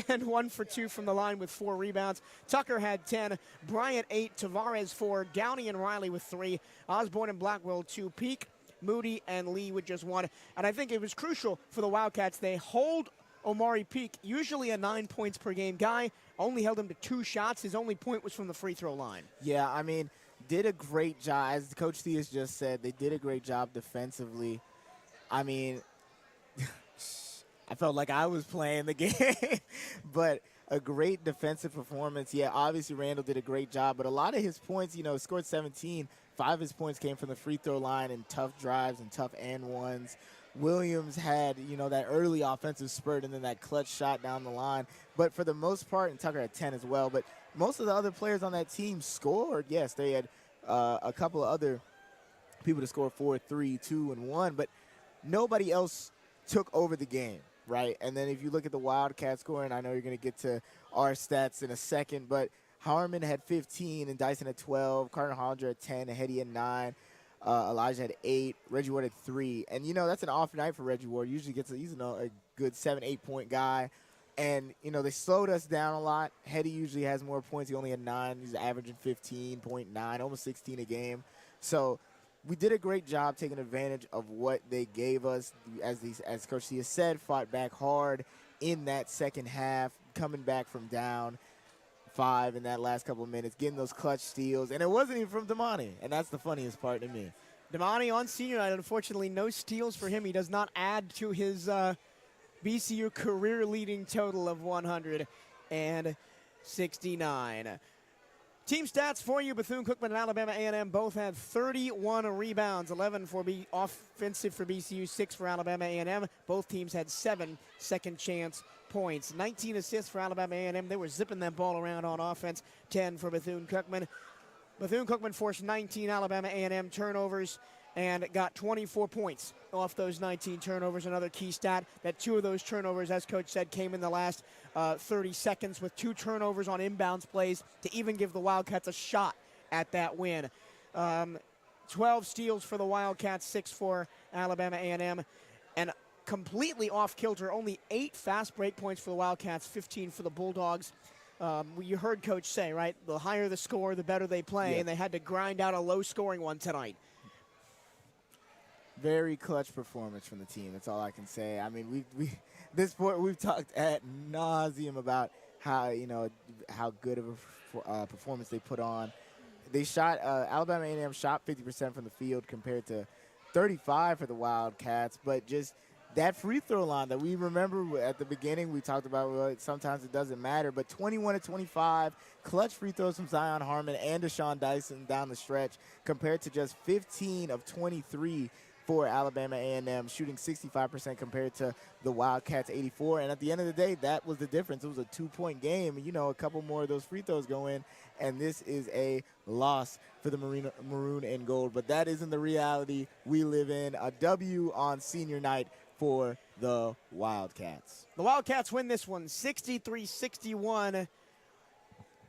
and 1 for 2 from the line with 4 rebounds. Tucker had 10, Bryant 8, Tavares 4, Downey and Riley with 3, Osborne and Blackwell 2, Peak, Moody, and Lee with just 1. And I think it was crucial for the Wildcats. They hold Omari Peak, usually a 9 points per game guy, only held him to 2 shots. His only point was from the free throw line. Yeah, I mean, did a great job. As Coach Theus just said, they did a great job defensively. I mean, I felt like I was playing the game, but a great defensive performance. Yeah, obviously Randall did a great job, but a lot of his points, scored 17. 5 of his points came from the free throw line and tough drives and tough and ones. Williams had, that early offensive spurt and then that clutch shot down the line. But for the most part, and Tucker had 10 as well, but most of the other players on that team scored. Yes, they had a couple of other people to score 4, 3, 2, and 1, but nobody else took over the game, right? And then if you look at the Wildcats scoring, I know you're going to get to our stats in a second, but Harmon had 15 and Dyson had 12. Carter Hollinger had 10. Hedy had 9. Elijah had 8. Reggie Ward had 3. And, that's an off night for Reggie Ward. Usually gets he's a good 7, 8-point guy. And, they slowed us down a lot. Hedy usually has more points. He only had 9. He's averaging 15.9, almost 16 a game. So we did a great job taking advantage of what they gave us. As Coach Cia said, fought back hard in that second half, coming back from down 5 in that last couple of minutes, getting those clutch steals. And it wasn't even from Damani, and that's the funniest part to me. Damani on senior night, unfortunately, no steals for him. He does not add to his BCU career-leading total of 169. Team stats for you, Bethune-Cookman and Alabama A&M both had 31 rebounds, 11 for offensive for BCU, 6 for Alabama A&M. Both teams had 7 second-chance points. 19 assists for Alabama A&M. They were zipping that ball around on offense. 10 for Bethune-Cookman. Bethune-Cookman forced 19 Alabama A&M turnovers and got 24 points off those 19 turnovers. Another key stat that 2 of those turnovers, as Coach said, came in the last 30 seconds with 2 turnovers on inbounds plays to even give the Wildcats a shot at that win. 12 steals for the Wildcats, 6 for Alabama A&M. And completely off kilter, only 8 fast break points for the Wildcats, 15 for the Bulldogs. You heard Coach say, right, the higher the score, the better they play, and they had to grind out a low-scoring one tonight. Very clutch performance from the team. That's all I can say. I mean, we've talked ad nauseum about how good of a performance they put on. They shot Alabama A&M shot 50% from the field compared to 35 for the Wildcats, but just that free throw line that we remember at the beginning, we talked about, well, sometimes it doesn't matter, but 21 of 25, clutch free throws from Zion Harmon and Deshaun Dyson down the stretch compared to just 15 of 23 for Alabama A&M, shooting 65% compared to the Wildcats 84. And at the end of the day, that was the difference. It was a 2-point game. A couple more of those free throws go in, and this is a loss for the maroon and gold. But that isn't the reality we live in. A W on senior night for the Wildcats. The Wildcats win this one 63-61.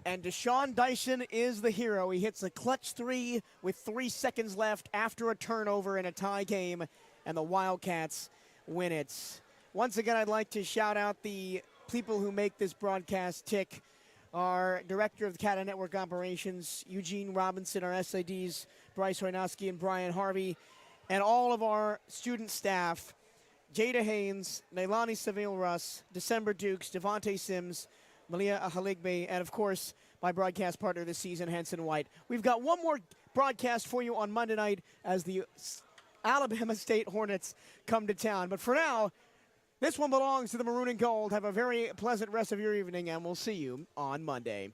And Deshaun Dyson is the hero. He hits a clutch 3 with 3 seconds left after a turnover in a tie game, and the Wildcats win it. Once again, I'd like to shout out the people who make this broadcast tick. our director of the CatEye Network operations, Eugene Robinson, our SIDs, Bryce Roynowski and Brian Harvey, and all of our student staff, Jada Haynes, Nailani Seville-Russ, December Dukes, Devontae Sims, Malia Ahaligbe, and of course, my broadcast partner this season, Henson White. We've got one more broadcast for you on Monday night as the Alabama State Hornets come to town. But for now, this one belongs to the Maroon and Gold. Have a very pleasant rest of your evening, and we'll see you on Monday.